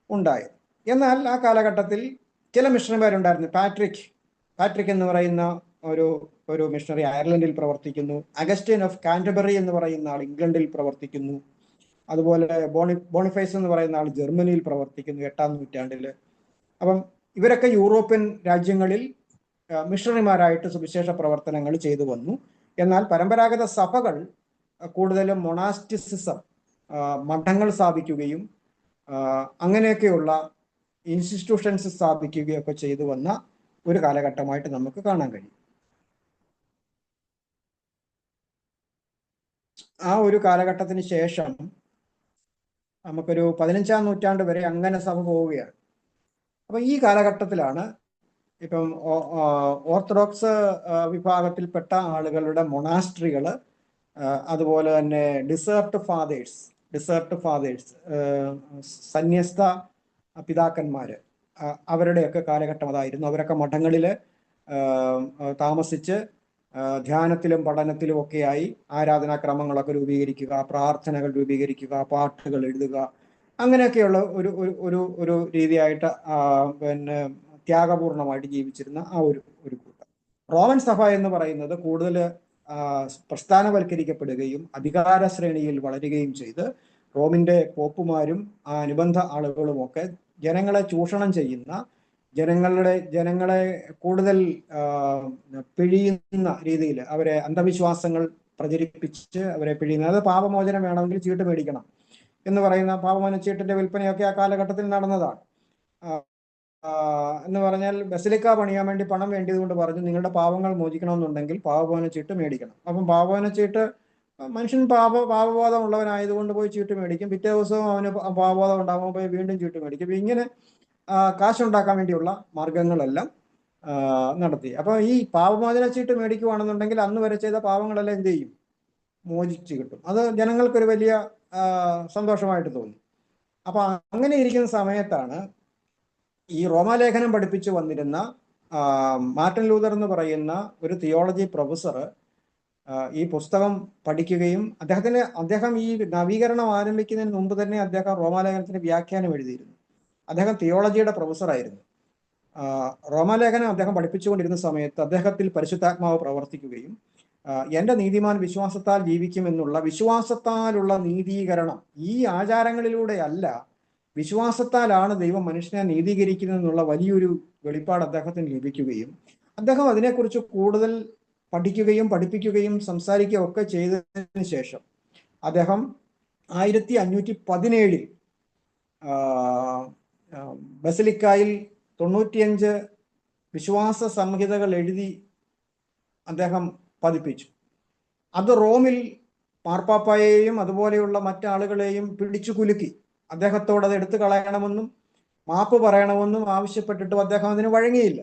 Speaker 1: ഉണ്ടായത്. എന്നാൽ ആ കാലഘട്ടത്തിൽ ചില മിഷണറിമാരുണ്ടായിരുന്നു. പാട്രിക് എന്ന് പറയുന്ന ഒരു മിഷണറി അയർലൻഡിൽ പ്രവർത്തിക്കുന്നു. അഗസ്റ്റൈൻ ഓഫ് കാന്റർബറി എന്ന് പറയുന്ന ആൾ ഇംഗ്ലണ്ടിൽ പ്രവർത്തിക്കുന്നു. അതുപോലെ ബോണിഫൈസ് എന്ന് പറയുന്ന ആൾ ജർമ്മനിയിൽ പ്രവർത്തിക്കുന്നു 8-ാം നൂറ്റാണ്ടിൽ. അപ്പം ഇവരൊക്കെ യൂറോപ്യൻ രാജ്യങ്ങളിൽ മിഷണറിമാരായിട്ട് സുവിശേഷ പ്രവർത്തനങ്ങൾ ചെയ്തു വന്നു. എന്നാൽ പരമ്പരാഗത സഭകൾ കൂടുതലും മൊണാസ്റ്റിസിസം, മഠങ്ങൾ സ്ഥാപിക്കുകയും അങ്ങനെയൊക്കെയുള്ള ഇൻസ്റ്റിറ്റ്യൂഷൻസ് സ്ഥാപിക്കുകയൊക്കെ ചെയ്തു വന്ന ഒരു കാലഘട്ടമായിട്ട് നമുക്ക് കാണാൻ കഴിയും. ആ ഒരു കാലഘട്ടത്തിന് ശേഷം നമുക്കൊരു 15-ാം നൂറ്റാണ്ട് വരെ അങ്ങനെ സഭ പോവുകയാണ്. അപ്പൊ ഈ കാലഘട്ടത്തിലാണ് ഇപ്പം ഓർത്തഡോക്സ് വിഭാഗത്തിൽപ്പെട്ട ആളുകളുടെ മൊണാസ്ട്രികൾ, അതുപോലെ തന്നെ ഡിസേർട്ട് ഫാദേഴ്സ്, സന്യസ്ത പിതാക്കന്മാര്, അവരുടെയൊക്കെ കാലഘട്ടം അതായിരുന്നു. അവരൊക്കെ മഠങ്ങളിൽ താമസിച്ച് ധ്യാനത്തിലും പഠനത്തിലും ഒക്കെയായി ആരാധനാക്രമങ്ങളൊക്കെ രൂപീകരിക്കുക, പ്രാർത്ഥനകൾ രൂപീകരിക്കുക, പാട്ടുകൾ എഴുതുക, അങ്ങനെയൊക്കെയുള്ള ഒരു രീതിയായിട്ട് പിന്നെ ത്യാഗപൂർണമായിട്ട് ജീവിച്ചിരുന്ന ആ ഒരു കൂട്ടം. റോമൻ സഭ എന്ന് പറയുന്നത് കൂടുതൽ പ്രസ്ഥാനവൽക്കരിക്കപ്പെടുകയും അധികാര ശ്രേണിയിൽ വളരുകയും ചെയ്ത് റോമിന്റെ പോപ്പുമാരും അനുബന്ധ ആളുകളും ഒക്കെ ജനങ്ങളെ ചൂഷണം ചെയ്യുന്ന, ജനങ്ങളെ കൂടുതൽ പിഴിയുന്ന രീതിയിൽ അവരെ അന്ധവിശ്വാസങ്ങൾ പ്രചരിപ്പിച്ച് അവരെ പിഴിയുന്ന, അത് പാപമോചനം വേണമെങ്കിൽ ചീട്ട് മേടിക്കണം എന്ന് പറയുന്ന പാപമോചന ചീട്ടിന്റെ വിൽപ്പനയൊക്കെ ആ കാലഘട്ടത്തിൽ നടന്നതാണ്. എന്ന് പറഞ്ഞാൽ ബസിലിക്ക പണിയാൻ വേണ്ടി പണം വേണ്ടിയത് കൊണ്ട് പറഞ്ഞു നിങ്ങളുടെ പാവങ്ങൾ മോചിക്കണമെന്നുണ്ടെങ്കിൽ പാപമോചന ചീട്ട് മേടിക്കണം. അപ്പം പാപമോചന ചീട്ട്, മനുഷ്യൻ പാപബോധം ഉള്ളവനായതുകൊണ്ട് പോയി ചീട്ട് മേടിക്കും. പിറ്റേ ദിവസവും അവന് പാപബോധം ഉണ്ടാകുമ്പോൾ പോയി വീണ്ടും ചീട്ട് മേടിക്കും. ഇങ്ങനെ കാശുണ്ടാക്കാൻ വേണ്ടിയുള്ള മാർഗങ്ങളെല്ലാം നടത്തി. അപ്പൊ ഈ പാപമോചന ചീട്ട് മേടിക്കുവാണെന്നുണ്ടെങ്കിൽ അന്ന് വരെ ചെയ്ത പാവങ്ങളെല്ലാം എന്ത് ചെയ്യും? മോചിച്ച് കിട്ടും. അത് ജനങ്ങൾക്കൊരു വലിയ സന്തോഷമായിട്ട് തോന്നി. അപ്പൊ അങ്ങനെ ഇരിക്കുന്ന സമയത്താണ് ഈ റോമാലേഖനം പഠിപ്പിച്ചു വന്നിരുന്ന മാർട്ടിൻ ലൂതർ എന്ന് പറയുന്ന ഒരു തിയോളജി പ്രൊഫസർ ഈ പുസ്തകം പഠിക്കുകയും അദ്ദേഹം ഈ നവീകരണം ആരംഭിക്കുന്നതിന് മുമ്പ് തന്നെ അദ്ദേഹം റോമാലേഖനത്തിന് വ്യാഖ്യാനം എഴുതിയിരുന്നു. അദ്ദേഹം തിയോളജിയുടെ പ്രൊഫസറായിരുന്നു. റോമാലേഖനം അദ്ദേഹം പഠിപ്പിച്ചുകൊണ്ടിരുന്ന സമയത്ത് അദ്ദേഹത്തിൽ പരിശുദ്ധാത്മാവ് പ്രവർത്തിക്കുകയും എൻ്റെ നീതിമാൻ വിശ്വാസത്താൽ ജീവിക്കുമെന്നുള്ള വിശ്വാസത്താലുള്ള നീതീകരണം, ഈ ആചാരങ്ങളിലൂടെയല്ല, വിശ്വാസത്താലാണ് ദൈവം മനുഷ്യനെ നീതീകരിക്കുന്നതെന്നുള്ള വലിയൊരു വെളിപ്പാട് അദ്ദേഹത്തിന് ലഭിക്കുകയും അദ്ദേഹം അതിനെക്കുറിച്ച് കൂടുതൽ പഠിക്കുകയും പഠിപ്പിക്കുകയും സംസാരിക്കുകയും ഒക്കെ ചെയ്തതിനു ശേഷം അദ്ദേഹം 1517 ബസിലിക്കായിൽ 95 വിശ്വാസ സംഹിതകൾ എഴുതി അദ്ദേഹം പതിപ്പിച്ചു. അത് റോമിൽ മാർപ്പാപ്പായെയും അതുപോലെയുള്ള മറ്റാളുകളെയും പിടിച്ചു കുലുക്കി. അദ്ദേഹത്തോട് അത് എടുത്തു കളയണമെന്നും മാപ്പ് പറയണമെന്നും ആവശ്യപ്പെട്ടിട്ടും അദ്ദേഹം അതിന് വഴങ്ങിയില്ല.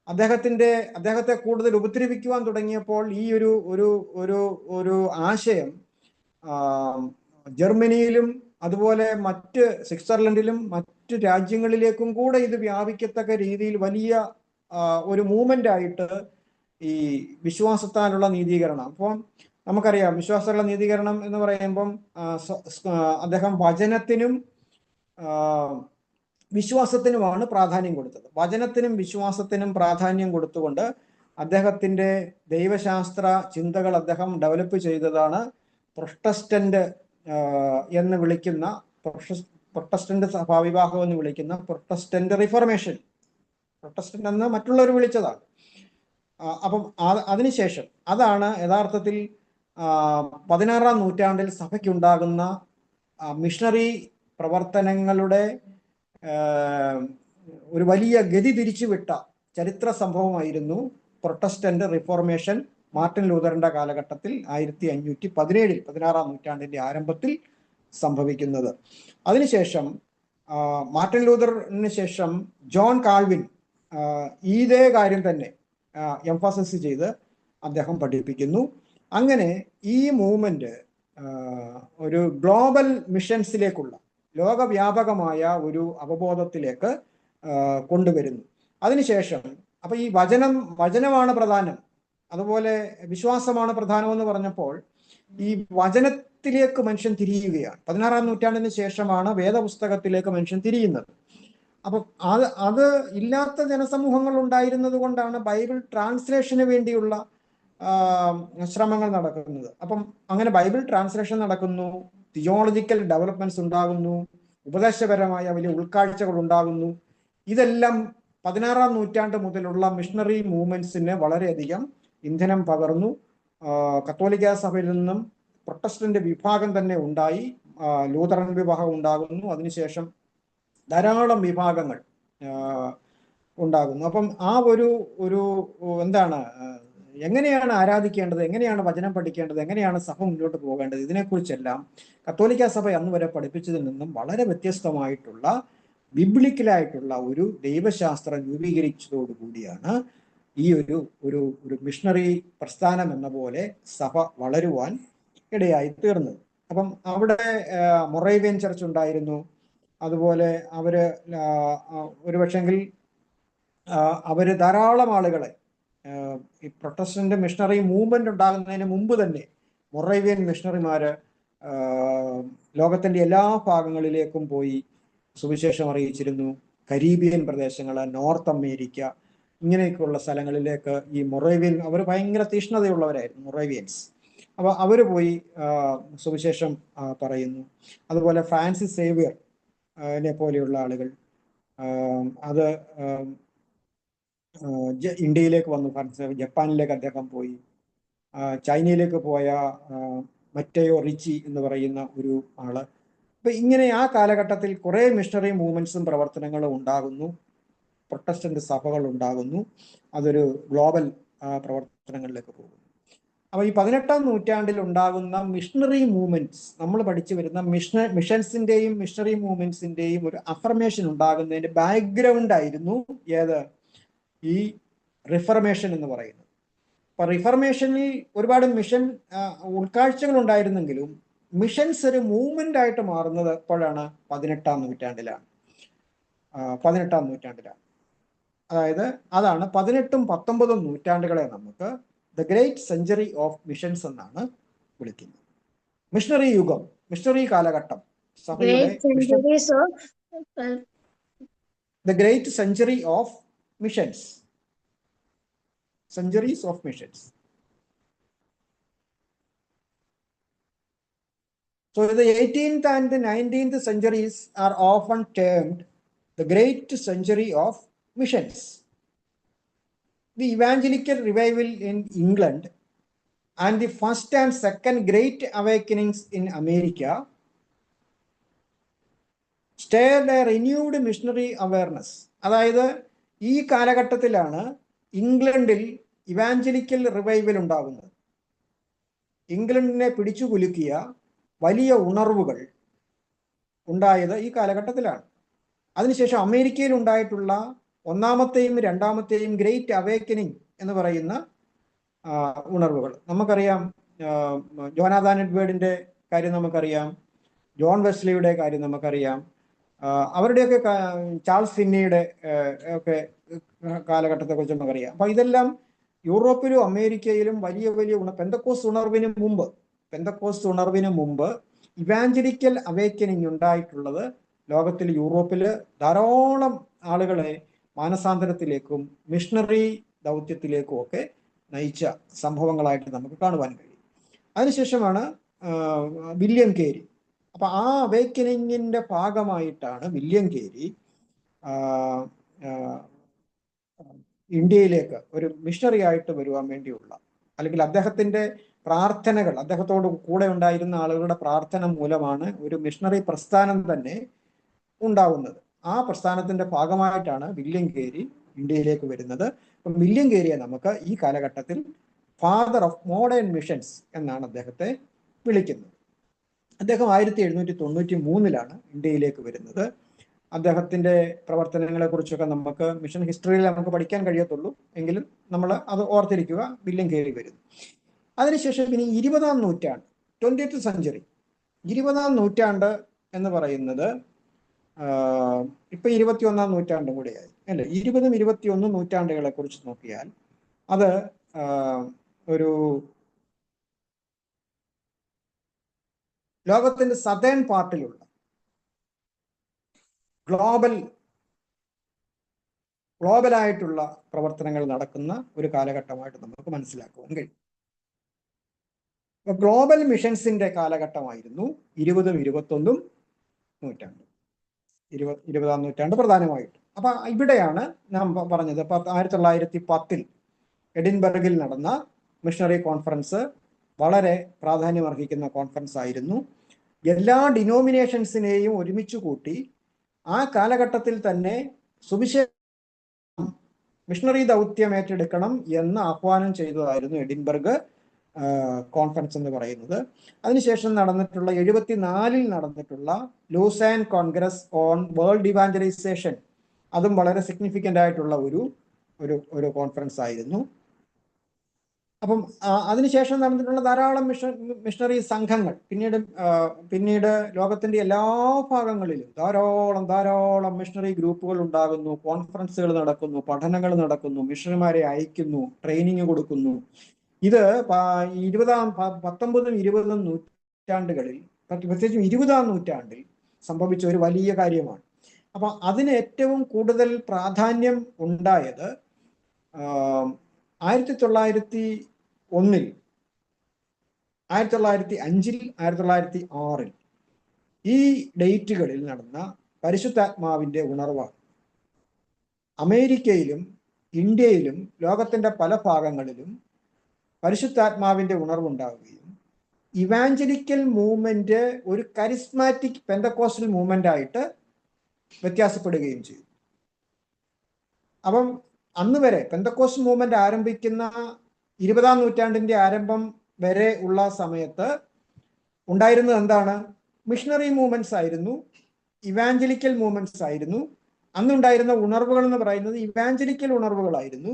Speaker 1: അദ്ദേഹത്തെ കൂടുതൽ ഉപദ്രവിക്കുവാൻ തുടങ്ങിയപ്പോൾ ഈ ഒരു ആശയം ജർമ്മനിയിലും അതുപോലെ മറ്റ് സ്വിറ്റ്സർലൻഡിലും മറ്റ് രാജ്യങ്ങളിലേക്കും കൂടെ ഇത് വ്യാപിക്കത്തക്ക രീതിയിൽ വലിയ ഒരു മൂവ്മെന്റ് ആയിട്ട് ഈ വിശ്വാസത്താലുള്ള നീതീകരണം. അപ്പം നമുക്കറിയാം വിശ്വാസമുള്ള നീതീകരണം എന്ന് പറയുമ്പം അദ്ദേഹം വചനത്തിനും വിശ്വാസത്തിനുമാണ് പ്രാധാന്യം കൊടുത്തത്. വചനത്തിനും വിശ്വാസത്തിനും പ്രാധാന്യം കൊടുത്തുകൊണ്ട് അദ്ദേഹത്തിന്റെ ദൈവശാസ്ത്ര ചിന്തകൾ അദ്ദേഹം ഡെവലപ്പ് ചെയ്തതാണ് പ്രൊട്ടസ്റ്റന്റ് എന്ന് വിളിക്കുന്ന പ്രൊട്ടസ്റ്റന്റ് സഭാവിഭാഗം എന്ന് വിളിക്കുന്ന പ്രൊട്ടസ്റ്റന്റ് റിഫോർമേഷൻ. പ്രൊട്ടസ്റ്റന്റ് എന്ന് മറ്റുള്ളവർ വിളിച്ചതാണ്. അപ്പം അതിനുശേഷം അതാണ് യഥാർത്ഥത്തിൽ 16-ാം നൂറ്റാണ്ടിൽ സഭയ്ക്കുണ്ടാകുന്ന മിഷണറി പ്രവർത്തനങ്ങളുടെ ഒരു വലിയ ഗതി തിരിച്ചുവിട്ട ചരിത്ര സംഭവമായിരുന്നു പ്രൊട്ടസ്റ്റന്റ് റിഫോർമേഷൻ മാർട്ടിൻ ലൂതറിന്റെ കാലഘട്ടത്തിൽ 1517 16-ാം നൂറ്റാണ്ടിന്റെ ആരംഭത്തിൽ സംഭവിക്കുന്നത്. അതിനുശേഷം മാർട്ടിൻ ലൂതറിന് ശേഷം ജോൺ കാൾവിൻ ഇതേ കാര്യം തന്നെ എംഫസിസ് ചെയ്ത് അദ്ദേഹം പഠിപ്പിക്കുന്നു. അങ്ങനെ ഈ മൂവ്മെന്റ് ഒരു ഗ്ലോബൽ മിഷൻസിലേക്കുള്ള ലോകവ്യാപകമായ ഒരു അവബോധത്തിലേക്ക് കൊണ്ടുവരുന്നു. അതിനുശേഷം അപ്പൊ ഈ വചനമാണ് പ്രധാനം, അതുപോലെ വിശ്വാസമാണ് പ്രധാനമെന്ന് പറഞ്ഞപ്പോൾ ഈ വചനത്തിലേക്ക് മനുഷ്യൻ തിരിയുകയാണ്. 16-ാം നൂറ്റാണ്ടിന് ശേഷമാണ് വേദപുസ്തകത്തിലേക്ക് മനുഷ്യൻ തിരിയുന്നത്. അപ്പൊ അത് ഇല്ലാത്ത ജനസമൂഹങ്ങൾ ഉണ്ടായിരുന്നത് കൊണ്ടാണ് ബൈബിൾ ട്രാൻസ്ലേഷന് വേണ്ടിയുള്ള ശ്രമങ്ങൾ നടക്കുന്നത്. അപ്പം അങ്ങനെ ബൈബിൾ ട്രാൻസ്ലേഷൻ നടക്കുന്നു, തിയോളജിക്കൽ ഡെവലപ്മെന്റ്സ് ഉണ്ടാകുന്നു, ഉപദേശപരമായ വലിയ ഉൾക്കാഴ്ചകൾ ഉണ്ടാകുന്നു. ഇതെല്ലാം 16-ാം നൂറ്റാണ്ട് മുതലുള്ള മിഷണറി മൂവ്മെന്റ്സിന് വളരെയധികം ഇന്ധനം പകർന്നു. കത്തോലിക്ക സഭയിൽ നിന്നും പ്രൊട്ടസ്റ്റന്റ് വിഭാഗം തന്നെ ഉണ്ടായി, ലൂതറൻ വിഭാഗം ഉണ്ടാകുന്നു, അതിനുശേഷം ധാരാളം വിഭാഗങ്ങൾ ഉണ്ടാകുന്നു. അപ്പം ആ ഒരു എന്താണ്, എങ്ങനെയാണ് ആരാധിക്കേണ്ടത്, എങ്ങനെയാണ് വചനം പഠിക്കേണ്ടത്, എങ്ങനെയാണ് സഭ മുന്നോട്ട് പോകേണ്ടത്, ഇതിനെക്കുറിച്ചെല്ലാം കത്തോലിക്ക സഭ അന്ന് വരെ പഠിപ്പിച്ചതിൽ നിന്നും വളരെ വ്യത്യസ്തമായിട്ടുള്ള ബിബ്ലിക്കലായിട്ടുള്ള ഒരു ദൈവശാസ്ത്രം രൂപീകരിച്ചതോടുകൂടിയാണ് ഈ ഒരു മിഷണറി പ്രസ്ഥാനം എന്ന പോലെ സഭ വളരുവാൻ ഇടയായി തീർന്നത്. അപ്പം അവിടെ മൊറേവിയൻ ചർച്ച് ഉണ്ടായിരുന്നു. അതുപോലെ ഒരു പക്ഷെങ്കിൽ അവര് ധാരാളം ആളുകളെ ഈ പ്രൊട്ടസ്റ്റന്റ് മിഷണറി മൂവ്മെന്റ് ഉണ്ടാകുന്നതിന് മുമ്പ് തന്നെ മൊറേവിയൻ മിഷണറിമാര് ലോകത്തിന്റെ എല്ലാ ഭാഗങ്ങളിലേക്കും പോയി സുവിശേഷം അറിയിച്ചിരുന്നു. കരീബിയൻ പ്രദേശങ്ങള്, നോർത്ത് അമേരിക്ക, ഇങ്ങനെയൊക്കെയുള്ള സ്ഥലങ്ങളിലേക്ക് ഈ മൊറേവിയൻ, അവർ ഭയങ്കര തീഷ്ണതയുള്ളവരായിരുന്നു മൊറേവിയൻസ്. അപ്പൊ അവര് പോയി സുവിശേഷം പറയുന്നു. അതുപോലെ ഫ്രാൻസിസ് സേവിയർ പോലെയുള്ള ആളുകൾ അത് ഇന്ത്യയിലേക്ക് വന്നു. ജപ്പാനിലേക്ക് അദ്ദേഹം പോയി. ചൈനയിലേക്ക് പോയ മറ്റയോ റിച്ചി എന്ന് പറയുന്ന ഒരു ആള്. അപ്പൊ ഇങ്ങനെ ആ കാലഘട്ടത്തിൽ കുറെ മിഷണറി മൂവ്മെന്റ്സും പ്രവർത്തനങ്ങളും ഉണ്ടാകുന്നു, പ്രൊട്ടസ്റ്റന്റ് സഭകൾ ഉണ്ടാകുന്നു. അതൊരു ഗ്ലോബൽ പ്രവർത്തനങ്ങളിലേക്ക് പോകുന്നു. അപ്പൊ ഈ 18-ാം നൂറ്റാണ്ടിൽ ഉണ്ടാകുന്ന മിഷണറി മൂവ്മെന്റ്സ്, നമ്മൾ പഠിച്ചു വരുന്ന മിഷൻസിന്റെയും മിഷണറി മൂവ്മെന്റ്സിന്റെയും ഒരു അഫർമേഷൻ ഉണ്ടാകുന്നതിന്റെ ബാക്ക്ഗ്രൗണ്ട് ആയിരുന്നു ഈ റിഫർമേഷൻ എന്ന് പറയുന്നത്. അപ്പൊ റിഫർമേഷനിൽ ഒരുപാട് മിഷൻ ഉൾക്കാഴ്ചകൾ ഉണ്ടായിരുന്നെങ്കിലും മിഷൻസ് ഒരു മൂവ്മെന്റ് ആയിട്ട് മാറുന്നത് എപ്പോഴാണ്? 18-ാം നൂറ്റാണ്ടിലാണ്. 18-ാം നൂറ്റാണ്ടിലാണ്. അതായത് അതാണ് 18ഉം 19ഉം നൂറ്റാണ്ടുകളെ നമുക്ക് the great century of missions എന്നാണ് വിളിക്കുന്നത്. മിഷണറി യുഗം, മിഷണറി കാലഘട്ടം, സഭയുടെ the great century of missions, centuries of missions. So the 18th and the 19th centuries are often termed the great century of missions. The evangelical revival in England and the first and second great awakenings in America stirred a renewed missionary awareness. അതായത് ഈ കാലഘട്ടത്തിലാണ് ഇംഗ്ലണ്ടിൽ evangelical revival ഉണ്ടാകുന്നത്. ഇംഗ്ലണ്ടിനെ പിടിച്ചു കുലുക്കിയ വലിയ ഉണർവുകൾ ഉണ്ടായത് ഈ കാലഘട്ടത്തിലാണ്. അതിനുശേഷം അമേരിക്കയിൽ ഉണ്ടായിട്ടുള്ള ഒന്നാമത്തെയും രണ്ടാമത്തെയും ഗ്രേറ്റ് അവേക്കനിങ് എന്ന് പറയുന്ന ഉണർവുകൾ നമുക്കറിയാം. ജോനാഥാൻ എഡ്വേർഡിന്റെ കാര്യം നമുക്കറിയാം, ജോൺ വെസ്ലിയുടെ കാര്യം നമുക്കറിയാം, അവരുടെയൊക്കെ ചാൾസ് ഫിന്നിയുടെ ഒക്കെ കാലഘട്ടത്തെക്കുറിച്ച് നമുക്കറിയാം. അപ്പൊ ഇതെല്ലാം യൂറോപ്പിലും അമേരിക്കയിലും വലിയ വലിയ പെന്തക്കോസ്റ്റ് ഉണർവിന് മുമ്പ് ഇവാഞ്ചലിക്കൽ അവേക്കനിങ് ഉണ്ടായിട്ടുള്ളത് ലോകത്തിൽ, യൂറോപ്പിൽ ധാരാളം ആളുകളെ മാനസാന്തരത്തിലേക്കും മിഷണറി ദൗത്യത്തിലേക്കും ഒക്കെ നയിച്ച സംഭവങ്ങളായിട്ട് നമുക്ക് കാണുവാൻ കഴിയും. അതിനുശേഷമാണ് വില്യം കേരി. അപ്പൊ ആ അവേക്കനിങ്ങിന്റെ ഭാഗമായിട്ടാണ് വില്യം കേരി ഇന്ത്യയിലേക്ക് ഒരു മിഷണറി ആയിട്ട് വരുവാൻ വേണ്ടിയുള്ള, അല്ലെങ്കിൽ അദ്ദേഹത്തിന്റെ പ്രാർത്ഥനകൾ, അദ്ദേഹത്തോട് കൂടെ ഉണ്ടായിരുന്ന ആളുകളുടെ പ്രാർത്ഥന മൂലമാണ് ഒരു മിഷണറി പ്രസ്ഥാനം തന്നെ ഉണ്ടാവുന്നത്. ആ പ്രസ്ഥാനത്തിന്റെ ഭാഗമായിട്ടാണ് വില്യം കേരി ഇന്ത്യയിലേക്ക് വരുന്നത്. അപ്പം വില്യം കേരിയെ നമുക്ക് ഈ കാലഘട്ടത്തിൽ ഫാദർ ഓഫ് മോഡേൺ മിഷൻസ് എന്നാണ് അദ്ദേഹത്തെ വിളിക്കുന്നത്. അദ്ദേഹം 1793 ഇന്ത്യയിലേക്ക് വരുന്നത്. അദ്ദേഹത്തിന്റെ പ്രവർത്തനങ്ങളെ കുറിച്ചൊക്കെ നമുക്ക് മിഷൻ ഹിസ്റ്ററിയിൽ നമുക്ക് പഠിക്കാൻ കഴിയത്തുള്ളൂ, എങ്കിലും നമ്മൾ അത് ഓർത്തിരിക്കുക. വില്യം കേരി വരുന്നു. അതിനുശേഷം ഇനി 20-ാം നൂറ്റാണ്ട്, 20th സെഞ്ചുറി, 20-ാം നൂറ്റാണ്ട് എന്ന് പറയുന്നത് ഇപ്പൊ 21-ാം നൂറ്റാണ്ടും കൂടിയായി അല്ലെ. 20ഉം 21ഉം നൂറ്റാണ്ടുകളെ കുറിച്ച് നോക്കിയാൽ അത് ഒരു ലോകത്തിന്റെ സദേൺ പാർട്ടിലുള്ള ഗ്ലോബലായിട്ടുള്ള പ്രവർത്തനങ്ങൾ നടക്കുന്ന ഒരു കാലഘട്ടമായിട്ട് നമുക്ക് മനസ്സിലാക്കുവാൻ കഴിയും. ഗ്ലോബൽ മിഷൻസിന്റെ കാലഘട്ടമായിരുന്നു 20ഉം 21ഉം നൂറ്റാണ്ട്, 20-ാം നൂറ്റാണ്ട് പ്രധാനമായിട്ട്. അപ്പൊ ഇവിടെയാണ് നാം പറഞ്ഞത് 1910 എഡിൻബർഗിൽ നടന്ന മിഷണറി കോൺഫറൻസ് വളരെ പ്രാധാന്യമർഹിക്കുന്ന കോൺഫറൻസ് ആയിരുന്നു. എല്ലാ ഡിനോമിനേഷൻസിനെയും ഒരുമിച്ച് കൂട്ടി ആ കാലഘട്ടത്തിൽ തന്നെ മിഷണറി ദൗത്യം ഏറ്റെടുക്കണം എന്ന് ആഹ്വാനം ചെയ്തതായിരുന്നു എഡിൻബർഗ് കോൺഫറൻസ് എന്ന് പറയുന്നത്. അതിനുശേഷം നടന്നിട്ടുള്ള 74 നടന്നിട്ടുള്ള ലൂസാൻ കോൺഗ്രസ് ഓൺ വേൾഡ് ഇവാഞ്ചലൈസേഷൻ, അതും വളരെ സിഗ്നിഫിക്കൻ്റ് ആയിട്ടുള്ള ഒരു കോൺഫറൻസ് ആയിരുന്നു. അപ്പം അതിനുശേഷം നടന്നിട്ടുള്ള ധാരാളം മിഷണറി സംഘങ്ങൾ, പിന്നീട് ലോകത്തിന്റെ എല്ലാ ഭാഗങ്ങളിലും ധാരാളം മിഷണറി ഗ്രൂപ്പുകൾ ഉണ്ടാകുന്നു, കോൺഫറൻസുകൾ നടക്കുന്നു, പഠനങ്ങൾ നടക്കുന്നു, മിഷണറിമാരെ അയക്കുന്നു, ട്രെയിനിങ് കൊടുക്കുന്നു. ഇത് 19ഉം 20ഉം നൂറ്റാണ്ടുകളിൽ, പ്രത്യേകിച്ചും 20-ാം നൂറ്റാണ്ടിൽ സംഭവിച്ച ഒരു വലിയ കാര്യമാണ്. അപ്പൊ അതിന് ഏറ്റവും കൂടുതൽ പ്രാധാന്യം ഉണ്ടായത് 1901, 1905, 1906 ഈ ഡേറ്റുകളിൽ നടന്ന പരിശുദ്ധാത്മാവിന്റെ ഉണർവാണ്. അമേരിക്കയിലും ഇന്ത്യയിലും ലോകത്തിന്റെ പല ഭാഗങ്ങളിലും പരിശുദ്ധാത്മാവിന്റെ ഉണർവുണ്ടാവുകയും ഇവാഞ്ചലിക്കൽ മൂവ്മെന്റ് ഒരു കരിസ്മാറ്റിക് പെന്തക്കോസ്റ്റൽ മൂവ്മെന്റ് ആയിട്ട് വ്യത്യാസപ്പെടുകയും ചെയ്തു. അപ്പം അന്ന് വരെ പെന്തക്കോസ്റ്റൽ മൂവ്മെന്റ് ആരംഭിക്കുന്ന 20-ാം നൂറ്റാണ്ടിന്റെ ആരംഭം വരെ ഉള്ള സമയത്ത് ഉണ്ടായിരുന്നത് എന്താണ്? മിഷണറി മൂവ്മെന്റ്സ് ആയിരുന്നു, ഇവാഞ്ചലിക്കൽ മൂവ്മെന്റ്സ് ആയിരുന്നു. അന്നുണ്ടായിരുന്ന ഉണർവുകൾ എന്ന് പറയുന്നത് ഇവാഞ്ചലിക്കൽ ഉണർവുകളായിരുന്നു.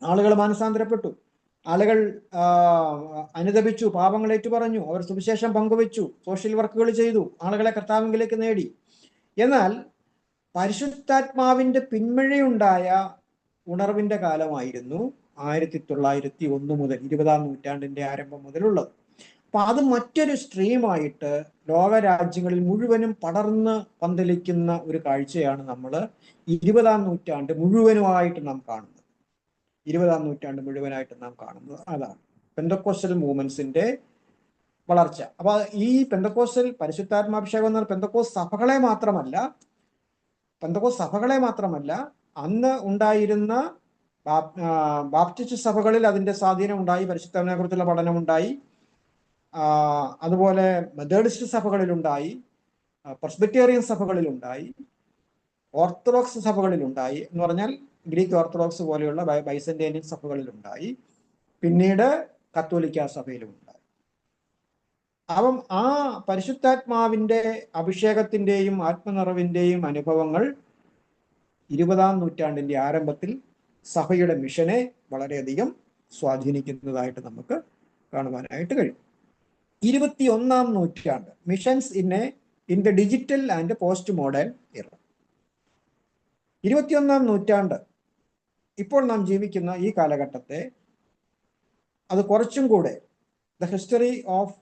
Speaker 1: ആളുകൾ മാനസാന്തരപ്പെട്ടു, ആളുകൾ അനുദപിച്ചു, പാപങ്ങളേറ്റു പറഞ്ഞു, അവർ സുവിശേഷം പങ്കുവെച്ചു, സോഷ്യൽ വർക്കുകൾ ചെയ്തു, ആളുകളെ കർത്താവിലേക്ക് നേടി. എന്നാൽ പരിശുദ്ധാത്മാവിന്റെ പിന്മഴയുണ്ടായ ഉണർവിന്റെ കാലമായിരുന്നു 1901 മുതൽ, 20-ാം നൂറ്റാണ്ടിന്റെ ആരംഭം മുതലുള്ളത്. അപ്പൊ അത് മറ്റൊരു സ്ട്രീമായിട്ട് ലോകരാജ്യങ്ങളിൽ മുഴുവനും പടർന്ന് പന്തലിക്കുന്ന ഒരു കാഴ്ചയാണ് നമ്മൾ 20-ാം നൂറ്റാണ്ട് മുഴുവനുമായിട്ട് നാം കാണുന്നത്. 20-ാം നൂറ്റാണ്ട് മുഴുവനായിട്ട് നാം കാണുന്നത് അതാണ് പെന്തക്കോസ്റ്റൽ മൂവ്മെന്റ്സിന്റെ വളർച്ച. അപ്പൊ ഈ പെന്തക്കോസ്റ്റൽ പരിശുദ്ധാത്മാഭിഷേകം എന്ന് പറഞ്ഞാൽ പെന്തക്കോസ്റ്റ് സഭകളെ മാത്രമല്ല അന്ന് ഉണ്ടായിരുന്ന ബാപ്റ്റിസ്റ്റ് സഭകളിൽ അതിന്റെ സ്വാധീനം ഉണ്ടായി, പരിശുദ്ധാത്മാവിനെ കുറിച്ചുള്ള പഠനമുണ്ടായി. അതുപോലെ മെത്തേഡിസ്റ്റ് സഭകളിലുണ്ടായി, പ്രസ്ബിറ്റേറിയൻ സഭകളിലുണ്ടായി, ഓർത്തഡോക്സ് സഭകളിലുണ്ടായി, എന്ന് പറഞ്ഞാൽ ഗ്രീക്ക് ഓർത്തഡോക്സ് പോലെയുള്ള ബൈസന്റേനിയൻ സഭകളിലുണ്ടായി, പിന്നീട് കത്തോലിക്ക സഭയിലുമുണ്ടായി. അപ്പം ആ പരിശുദ്ധാത്മാവിന്റെ അഭിഷേകത്തിന്റെയും ആത്മനിറവിന്റെയും അനുഭവങ്ങൾ 20-ാം നൂറ്റാണ്ടിന്റെ ആരംഭത്തിൽ സഭയുടെ മിഷനെ വളരെയധികം സ്വാധീനിക്കുന്നതായിട്ട് നമുക്ക് കാണുവാനായിട്ട് കഴിയും. 21ാം നൂറ്റാണ്ട്, missions in the digital and post modern era. 21ാം നൂറ്റാണ്ട്, ഇപ്പോൾ നാം ജീവിക്കുന്ന ഈ കാലഘട്ടത്തെ അത് കുറച്ചും കൂടെ the history of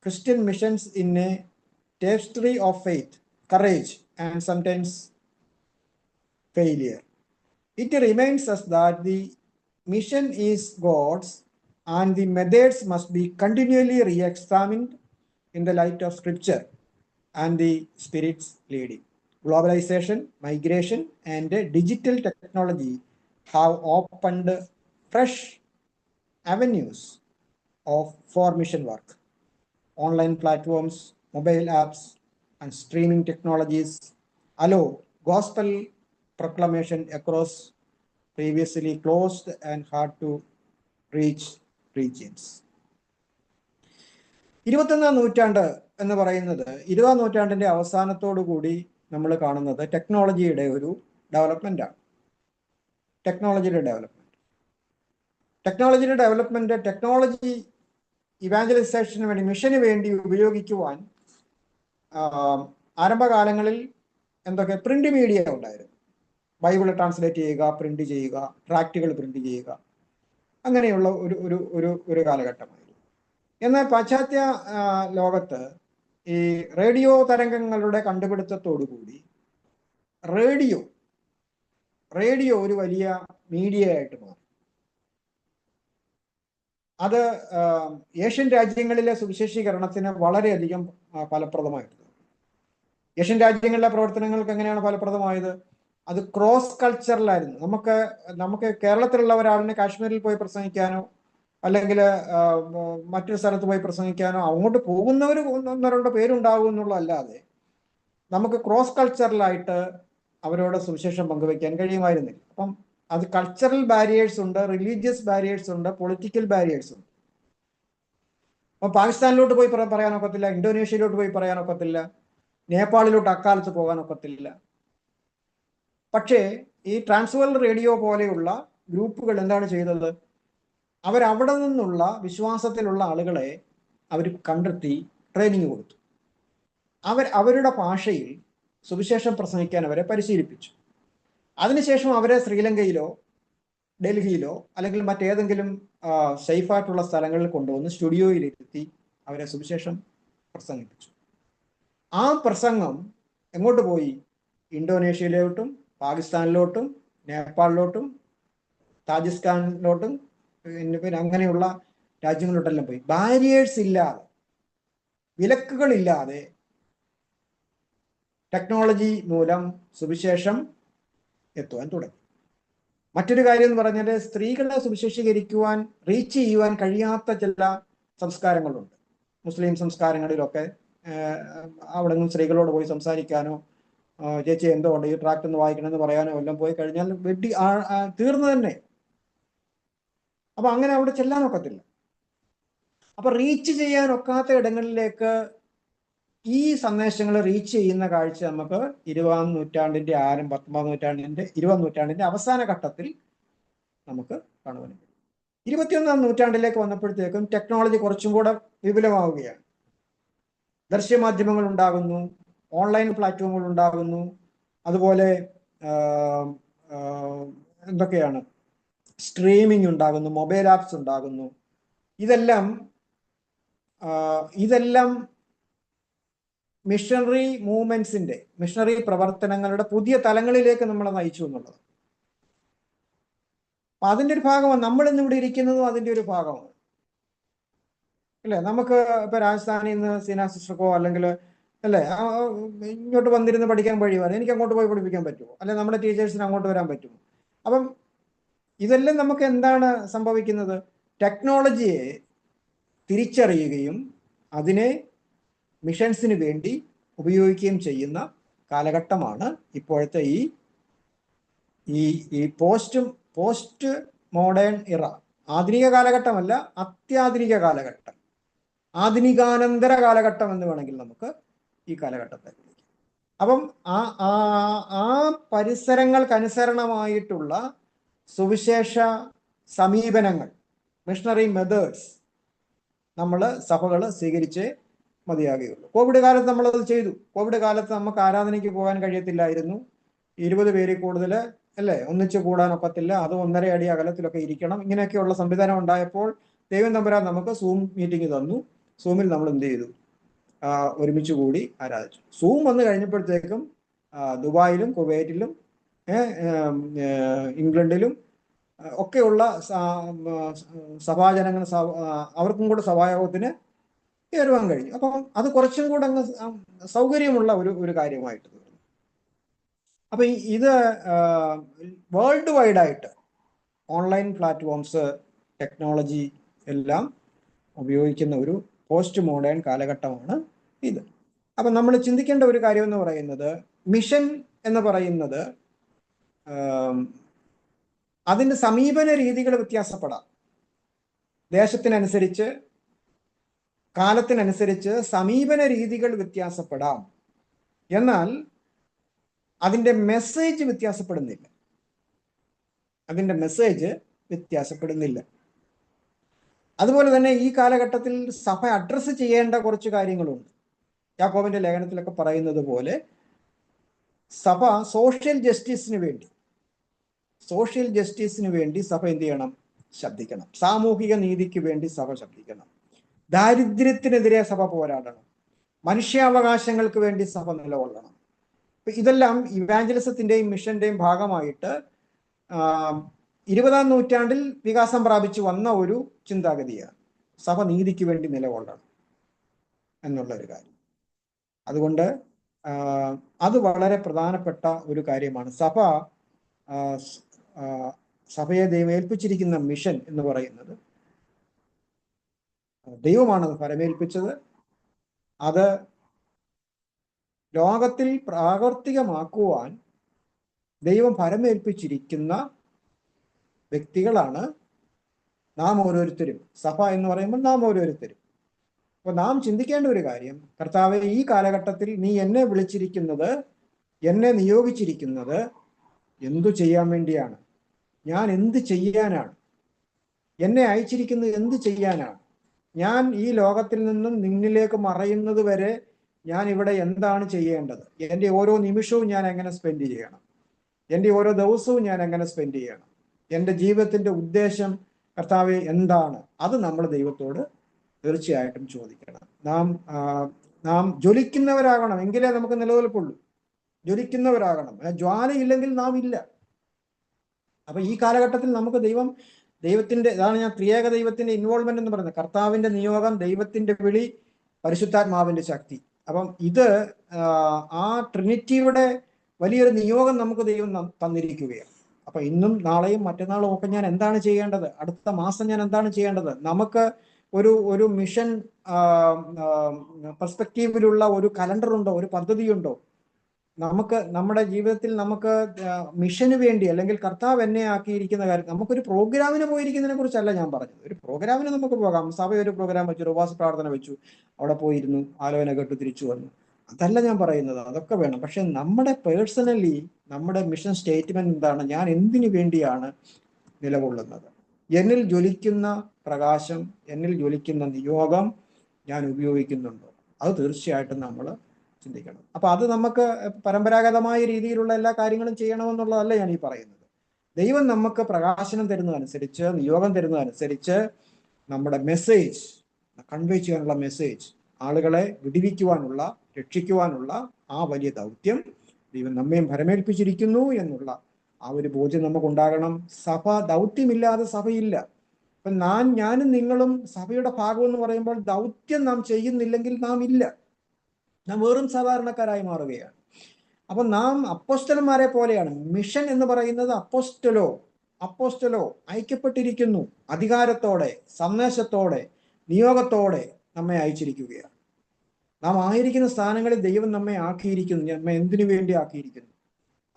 Speaker 1: Christian missions in a tapestry of faith, courage and sometimes failure. It reminds us that the mission is God's and the methods must be continually re-examined in the light of Scripture and the Spirit's leading. Globalization, migration, and digital technology have opened fresh avenues for mission work. Online platforms, mobile apps, and streaming technologies allow gospel proclamation across previously closed and hard to reach regions. 21ാം നൂറ്റാണ്ട് എന്ന് പറയുന്നത് 20ാം നൂറ്റാണ്ടിന്റെ അവസാനത്തോടു കൂടി നമ്മൾ കാണുന്നത് ടെക്നോളജിയുടെ ഒരു ഡെവലപ്മെന്റാണ്. ടെക്നോളജിയുടെ ഡെവലപ്മെന്റ് ടെക്നോളജി ഇവാഞ്ചലൈസേഷന് വേണ്ടി, മിഷന് വേണ്ടി ഉപയോഗിക്കുവാൻ ആരംഭകാലങ്ങളിൽ എന്തൊക്കെ പ്രിന്റ് മീഡിയ ഉണ്ടായിരുന്നു. ബൈബിൾ ട്രാൻസ്ലേറ്റ് ചെയ്യുക, പ്രിന്റ് ചെയ്യുക, ട്രാക്റ്റുകൾ പ്രിന്റ് ചെയ്യുക, അങ്ങനെയുള്ള ഒരു കാലഘട്ടമായിരുന്നു. എന്നാൽ പാശ്ചാത്യ ലോകത്ത് ഈ റേഡിയോ തരംഗങ്ങളുടെ കണ്ടുപിടുത്തത്തോടുകൂടി റേഡിയോ ഒരു വലിയ മീഡിയ ആയിട്ട് മാറി. അത് ഏഷ്യൻ രാജ്യങ്ങളിലെ സുവിശേഷീകരണത്തിന് വളരെയധികം ഫലപ്രദമായിരുന്നു. ഏഷ്യൻ രാജ്യങ്ങളിലെ പ്രവർത്തനങ്ങൾക്ക് എങ്ങനെയാണ് ഫലപ്രദമായത്? അത് ക്രോസ് കൾച്ചറലായിരുന്നു. നമുക്ക് കേരളത്തിലുള്ള ഒരാളിന് കാശ്മീരിൽ പോയി പ്രസംഗിക്കാനോ അല്ലെങ്കിൽ മറ്റൊരു സ്ഥലത്ത് പോയി പ്രസംഗിക്കാനോ അങ്ങോട്ട് പോകുന്നവർ ഒന്നോ പേരുണ്ടാകും എന്നുള്ളതല്ലാതെ നമുക്ക് ക്രോസ് കൾച്ചറലായിട്ട് അവരോട് സുവിശേഷം പങ്കുവയ്ക്കാൻ കഴിയുമായിരുന്നില്ല. അപ്പം അത് കൾച്ചറൽ ബാരിയേഴ്സ് ഉണ്ട്, റിലീജിയസ് ബാരിയേഴ്സ് ഉണ്ട്, പൊളിറ്റിക്കൽ ബാരിയേഴ്സ് ഉണ്ട്. അപ്പം പാകിസ്ഥാനിലോട്ട് പോയി പറയാനൊക്കത്തില്ല, ഇന്തോനേഷ്യയിലോട്ട് പോയി പറയാനൊക്കത്തില്ല, നേപ്പാളിലോട്ട് അക്കാലത്ത് പോകാനൊക്കത്തില്ല. പക്ഷേ ഈ ട്രാൻസ്വേൾഡ് റേഡിയോ പോലെയുള്ള ഗ്രൂപ്പുകൾ എന്താണ് ചെയ്തത്? അവരവിടെ നിന്നുള്ള വിശ്വാസത്തിലുള്ള ആളുകളെ അവർ കണ്ടെത്തി ട്രെയിനിങ് കൊടുത്തു. അവരുടെ ഭാഷയിൽ സുവിശേഷം പ്രസംഗിക്കാൻ അവരെ പരിശീലിപ്പിച്ചു. അതിനുശേഷം അവരെ ശ്രീലങ്കയിലോ ഡൽഹിയിലോ അല്ലെങ്കിൽ മറ്റേതെങ്കിലും സേഫായിട്ടുള്ള സ്ഥലങ്ങളിൽ കൊണ്ടുവന്ന് സ്റ്റുഡിയോയിലിരുത്തി അവരെ സുവിശേഷം പ്രസംഗിപ്പിച്ചു. ആ പ്രസംഗം എങ്ങോട്ട് പോയി? ഇന്തോനേഷ്യയിലോട്ടും പാകിസ്ഥാനിലോട്ടും നേപ്പാളിലോട്ടും താജിസ്ഥാനിലോട്ടും പിന്നെ അങ്ങനെയുള്ള രാജ്യങ്ങളിലോട്ടെല്ലാം പോയി. ബാരിയേഴ്സ് ഇല്ലാതെ, വിലക്കുകളില്ലാതെ ടെക്നോളജി മൂലം സുവിശേഷം എത്തുവാൻ തുടങ്ങി. മറ്റൊരു കാര്യം എന്ന് പറഞ്ഞാൽ, സ്ത്രീകളെ സുവിശേഷീകരിക്കുവാൻ, റീച്ച് ചെയ്യുവാൻ കഴിയാത്ത ചില സംസ്കാരങ്ങളുണ്ട്. മുസ്ലിം സംസ്കാരങ്ങളിലൊക്കെ അവിടെ നിന്നും സ്ത്രീകളോട് പോയി സംസാരിക്കാനോ ചേച്ചി എന്തോ ഉണ്ട് ഈ ട്രാക്ട് ഒന്ന് വായിക്കണമെന്ന് പറയാനോ എല്ലാം പോയി കഴിഞ്ഞാൽ തീർന്നു തന്നെ. അപ്പൊ അങ്ങനെ അവിടെ ചെല്ലാനൊക്കത്തില്ല. അപ്പൊ റീച്ച് ചെയ്യാനൊക്കാത്ത ഇടങ്ങളിലേക്ക് ഈ സന്ദേശങ്ങൾ റീച്ച് ചെയ്യുന്ന കാഴ്ച നമുക്ക് 20ാം നൂറ്റാണ്ടിന്റെ 20ാം നൂറ്റാണ്ടിന്റെ അവസാന ഘട്ടത്തിൽ നമുക്ക് കാണുവാൻ കഴിയും. 21ാം നൂറ്റാണ്ടിലേക്ക് വന്നപ്പോഴത്തേക്കും ടെക്നോളജി കുറച്ചും കൂടെ വിപുലമാവുകയാണ്. ദൃശ്യമാധ്യമങ്ങൾ ഉണ്ടാകുന്നു, ഓൺലൈൻ പ്ലാറ്റ്ഫോമുകൾ ഉണ്ടാകുന്നു, അതുപോലെ എന്തൊക്കെയാണ് സ്ട്രീമിംഗ് ഉണ്ടാകുന്നു, മൊബൈൽ ആപ്സ് ഉണ്ടാകുന്നു. ഇതെല്ലാം മിഷണറി മൂവ്മെന്റ്സിന്റെ, മിഷണറി പ്രവർത്തനങ്ങളുടെ പുതിയ തലങ്ങളിലേക്ക് നമ്മളെ നയിച്ചു എന്നുള്ളത്. അപ്പൊ അതിന്റെ ഒരു ഭാഗമാണ് നമ്മൾ ഇന്നിവിടെ ഇരിക്കുന്നതും, അതിന്റെ ഒരു ഭാഗമാണ് അല്ലെ. നമുക്ക് ഇപ്പൊ രാജസ്ഥാനിൽ നിന്ന് സീന സിസ്റ്റർക്കോ അല്ലെങ്കിൽ അല്ലെ ഇങ്ങോട്ട് വന്നിരുന്ന് പഠിക്കാൻ കഴിയുമായിരുന്നു. എനിക്ക് അങ്ങോട്ട് പോയി പഠിപ്പിക്കാൻ പറ്റുമോ? അല്ലെ നമ്മുടെ ടീച്ചേഴ്സിന് അങ്ങോട്ട് വരാൻ പറ്റുമോ? അപ്പം ഇതെല്ലാം നമുക്ക് എന്താണ് സംഭവിക്കുന്നത്? ടെക്നോളജിയെ തിരിച്ചറിയുകയും അതിനെ മിഷൻസിന് വേണ്ടി ഉപയോഗിക്കുകയും ചെയ്യുന്ന കാലഘട്ടമാണ് ഇപ്പോഴത്തെ ഈ പോസ്റ്റ് മോഡേൺ ഇറ. ആധുനിക കാലഘട്ടമല്ല, അത്യാധുനിക കാലഘട്ടം, ആധുനികാനന്തര കാലഘട്ടം എന്ന് വേണമെങ്കിൽ നമുക്ക് ഈ കാലഘട്ടത്തെ വിളിക്കാം. അപ്പം ആ പരിസരങ്ങൾക്കനുസരണമായിട്ടുള്ള സുവിശേഷ സമീപനങ്ങൾ, മിഷണറി മെത്തേഡ്സ് നമ്മൾ സഭകൾ സ്വീകരിച്ചേ മതിയാകുകയുള്ളൂ. കോവിഡ് കാലത്ത് നമ്മളത് ചെയ്തു. കോവിഡ് കാലത്ത് നമുക്ക് ആരാധനയ്ക്ക് പോകാൻ കഴിയത്തില്ലായിരുന്നു. 20 പേരിൽ കൂടുതൽ അല്ലേ ഒന്നിച്ച് കൂടാനൊക്കത്തില്ല. അത് 1.5 അടി അകലത്തിലൊക്കെ ഇരിക്കണം. ഇങ്ങനെയൊക്കെയുള്ള സംവിധാനം ഉണ്ടായപ്പോൾ ദൈവം തമ്പുരാൻ നമുക്ക് സൂം മീറ്റിംഗ് തന്നു. സൂമിൽ നമ്മൾ എന്ത് ചെയ്തു? ഒരുമിച്ച് കൂടി ആരാധിച്ചു. സൂം വന്നു കഴിഞ്ഞപ്പോഴത്തേക്കും ദുബായിലും കുവൈറ്റിലും ഇംഗ്ലണ്ടിലും ഒക്കെയുള്ള സഭാജനങ്ങൾ അവർക്കും കൂടെ സഭായോഗത്തിന് കയറുവാൻ കഴിഞ്ഞു. അപ്പം അത് കുറച്ചും കൂടെ അങ്ങ് സൗകര്യമുള്ള ഒരു കാര്യമായിട്ട് തോന്നുന്നു. അപ്പൊ ഇത് വേൾഡ് വൈഡായിട്ട് ഓൺലൈൻ പ്ലാറ്റ്ഫോംസ്, ടെക്നോളജി എല്ലാം ഉപയോഗിക്കുന്ന ഒരു പോസ്റ്റ് മോഡേൺ കാലഘട്ടമാണ് ഇത്. അപ്പം നമ്മൾ ചിന്തിക്കേണ്ട ഒരു കാര്യം എന്ന് പറയുന്നത്, മിഷൻ എന്ന് പറയുന്നത് അതിൻ്റെ സമീപന രീതികൾ വ്യത്യാസപ്പെടാം. ദേശത്തിനനുസരിച്ച്, കാലത്തിനനുസരിച്ച് സമീപന രീതികൾ വ്യത്യാസപ്പെടാം. എന്നാൽ അതിൻ്റെ മെസ്സേജ് വ്യത്യാസപ്പെടുന്നില്ല. അതിൻ്റെ മെസ്സേജ് വ്യത്യാസപ്പെടുന്നില്ല. അതുപോലെ തന്നെ ഈ കാലഘട്ടത്തിൽ സഭ അഡ്രസ്സ് ചെയ്യേണ്ട കുറച്ച് കാര്യങ്ങളുണ്ട്. യാക്കോബിന്റെ ലേഖനത്തിലൊക്കെ പറയുന്നത് പോലെ സഭ സോഷ്യൽ ജസ്റ്റിസിന് വേണ്ടി സഭ എന്ത് ചെയ്യണം? ശബ്ദിക്കണം. സാമൂഹിക നീതിക്ക് വേണ്ടി സഭ ശബ്ദിക്കണം. ദാരിദ്ര്യത്തിനെതിരെ സഭ പോരാടണം. മനുഷ്യാവകാശങ്ങൾക്ക് വേണ്ടി സഭ നിലകൊള്ളണം. ഇതെല്ലാം ഇവാഞ്ചലിസത്തിന്റെയും മിഷന്റെയും ഭാഗമായിട്ട് 20-ാം നൂറ്റാണ്ടിൽ വികാസം പ്രാപിച്ചു വന്ന ഒരു ചിന്താഗതിയാണ്. സഭ നീതിക്ക് വേണ്ടി നിലകൊള്ളണം എന്നുള്ള ഒരു കാര്യം. അതുകൊണ്ട് അത് വളരെ പ്രധാനപ്പെട്ട ഒരു കാര്യമാണ്. സഭയെ ദൈവം ഏൽപ്പിച്ചിരിക്കുന്ന മിഷൻ എന്ന് പറയുന്നത്, ദൈവമാണത് ഫലമേൽപ്പിച്ചത്. അത് ലോകത്തിൽ പ്രാവർത്തികമാക്കുവാൻ ദൈവം ഫലമേൽപ്പിച്ചിരിക്കുന്ന വ്യക്തികളാണ് നാം ഓരോരുത്തരും. സഭ എന്ന് പറയുമ്പോൾ നാം ഓരോരുത്തരും. അപ്പോൾ നാം ചിന്തിക്കേണ്ട ഒരു കാര്യം, കർത്താവെ, ഈ കാലഘട്ടത്തിൽ നീ എന്നെ വിളിച്ചിരിക്കുന്നത്, എന്നെ നിയോഗിച്ചിരിക്കുന്നത് എന്തു ചെയ്യാൻ വേണ്ടിയാണ്? ഞാൻ എന്ത് ചെയ്യാനാണ്? എന്നെ അയച്ചിരിക്കുന്നത് എന്ത് ചെയ്യാനാണ്? ഞാൻ ഈ ലോകത്തിൽ നിന്നും നിന്നിലേക്ക് മറയുന്നത് വരെ ഞാൻ ഇവിടെ എന്താണ് ചെയ്യേണ്ടത്? എൻ്റെ ഓരോ നിമിഷവും ഞാൻ എങ്ങനെ സ്പെൻഡ് ചെയ്യണം? എൻ്റെ ഓരോ ദിവസവും ഞാൻ എങ്ങനെ സ്പെൻഡ് ചെയ്യണം? എൻ്റെ ജീവിതത്തിൻ്റെ ഉദ്ദേശം കർത്താവെ എന്താണ്? അത് നമ്മൾ ദൈവത്തോട് തീർച്ചയായിട്ടും ചോദിക്കണം. നാം ജ്വലിക്കുന്നവരാകണം, എങ്കിലേ നമുക്ക് നിലനിൽപ്പുള്ളൂ. ജ്വലിക്കുന്നവരാകണം. ജ്വാലയില്ലെങ്കിൽ നാം ഇല്ല. അപ്പൊ ഈ കാലഘട്ടത്തിൽ നമുക്ക് ദൈവത്തിന്റെ, ഇതാണ് ഞാൻ ത്രിയേക ദൈവത്തിന്റെ ഇൻവോൾവ്മെന്റ് എന്ന് പറയുന്നത്. കർത്താവിന്റെ നിയോഗം, ദൈവത്തിന്റെ വിളി, പരിശുദ്ധാത്മാവിന്റെ ശക്തി. അപ്പം ഇത് ആ ട്രിനിറ്റിയുടെ വലിയൊരു നിയോഗം നമുക്ക് ദൈവം തന്നിരിക്കുകയാണ്. അപ്പൊ ഇന്നും നാളെയും മറ്റന്നാളും ഒക്കെ ഞാൻ എന്താണ് ചെയ്യേണ്ടത്? അടുത്ത മാസം ഞാൻ എന്താണ് ചെയ്യേണ്ടത്? നമുക്ക് ഒരു മിഷൻ പെർസ്പെക്റ്റീവിലുള്ള ഒരു കലണ്ടർ ഉണ്ടോ? ഒരു പദ്ധതിയുണ്ടോ? നമുക്ക് നമ്മുടെ ജീവിതത്തിൽ നമുക്ക് മിഷന് വേണ്ടി, അല്ലെങ്കിൽ കർത്താവ് എന്നെ ആക്കിയിരിക്കുന്ന കാര്യം, നമുക്കൊരു പ്രോഗ്രാമിന് പോയിരിക്കുന്നതിനെ കുറിച്ചല്ല ഞാൻ പറഞ്ഞത്. ഒരു പ്രോഗ്രാമിന് നമുക്ക് പോകാം. സഭ ഒരു പ്രോഗ്രാം വെച്ചു, ഉപവാസ പ്രാർത്ഥന വെച്ചു, അവിടെ പോയിരുന്നു, ആലോചന കേട്ടു, തിരിച്ചു വന്നു. അതല്ല ഞാൻ പറയുന്നത്. അതൊക്കെ വേണം. പക്ഷെ നമ്മുടെ പേഴ്സണലി നമ്മുടെ മിഷൻ സ്റ്റേറ്റ്മെന്റ് എന്താണ്? ഞാൻ എന്തിനു വേണ്ടിയാണ് നിലകൊള്ളുന്നത്? എന്നിൽ ജ്വലിക്കുന്ന പ്രകാശം, എന്നിൽ ജ്വലിക്കുന്ന നിയോഗം ഞാൻ ഉപയോഗിക്കുന്നുണ്ടോ? അത് തീർച്ചയായിട്ടും നമ്മൾ ചിന്തിക്കണം. അപ്പൊ അത് നമുക്ക് പരമ്പരാഗതമായ രീതിയിലുള്ള എല്ലാ കാര്യങ്ങളും ചെയ്യണമെന്നുള്ളതല്ല ഞാൻ ഈ പറയുന്നത്. ദൈവം നമുക്ക് പ്രകാശനം തരുന്നതനുസരിച്ച്, നിയോഗം തരുന്നതനുസരിച്ച് നമ്മുടെ മെസ്സേജ് കൺവേ ചെയ്യാനുള്ള മെസ്സേജ്, ആളുകളെ വിടിവിക്കുവാനുള്ള, രക്ഷിക്കുവാനുള്ള ആ വലിയ ദൗത്യം ദൈവം നമ്മയും ഭരമേൽപ്പിച്ചിരിക്കുന്നു എന്നുള്ള ആ ഒരു ബോധ്യം നമുക്കുണ്ടാകണം. സഭ ദൗത്യമില്ലാതെ സഭയില്ല. അപ്പൊ ഞാനും നിങ്ങളും സഭയുടെ ഭാഗം എന്ന് പറയുമ്പോൾ ദൗത്യം നാം ചെയ്യുന്നില്ലെങ്കിൽ നാം ഇല്ല. നാം വെറും സാധാരണക്കാരായി മാറുകയാണ്. അപ്പൊ നാം അപ്പോസ്തലന്മാരെ പോലെയാണ്. മിഷൻ എന്ന് പറയുന്നത് അപ്പോസ്തലോ അയക്കപ്പെട്ടിരിക്കുന്നു. അധികാരത്തോടെ, സന്ദേശത്തോടെ, നിയോഗത്തോടെ നമ്മെ അയച്ചിരിക്കുകയാണ്. നാം ആയിരിക്കുന്ന സ്ഥാനങ്ങളിൽ ദൈവം നമ്മെ ആക്കിയിരിക്കുന്നു. നമ്മെ എന്തിനു വേണ്ടി ആക്കിയിരിക്കുന്നു?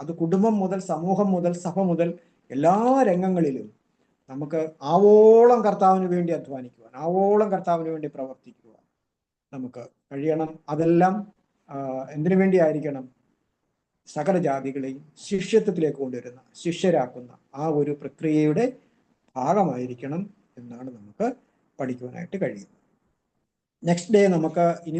Speaker 1: അത് കുടുംബം മുതൽ, സമൂഹം മുതൽ, സഭ മുതൽ എല്ലാ രംഗങ്ങളിലും നമുക്ക് ആവോളം കർത്താവിന് വേണ്ടി അധ്വാനിക്കുവാൻ, ആവോളം കർത്താവിന് വേണ്ടി പ്രവർത്തിക്കുവാൻ നമുക്ക് കഴിയണം. അതെല്ലാം എന്തിനു വേണ്ടി ആയിരിക്കണം? സകല ജാതികളെയും ശിഷ്യത്വത്തിലേക്ക് കൊണ്ടുവരുന്ന, ശിഷ്യരാക്കുന്ന ആ ഒരു പ്രക്രിയയുടെ ഭാഗമായിരിക്കണം എന്നാണ് നമുക്ക് പഠിക്കുവാനായിട്ട് കഴിയുന്നത്. നെക്സ്റ്റ് ഡേ നമുക്ക് ഇനി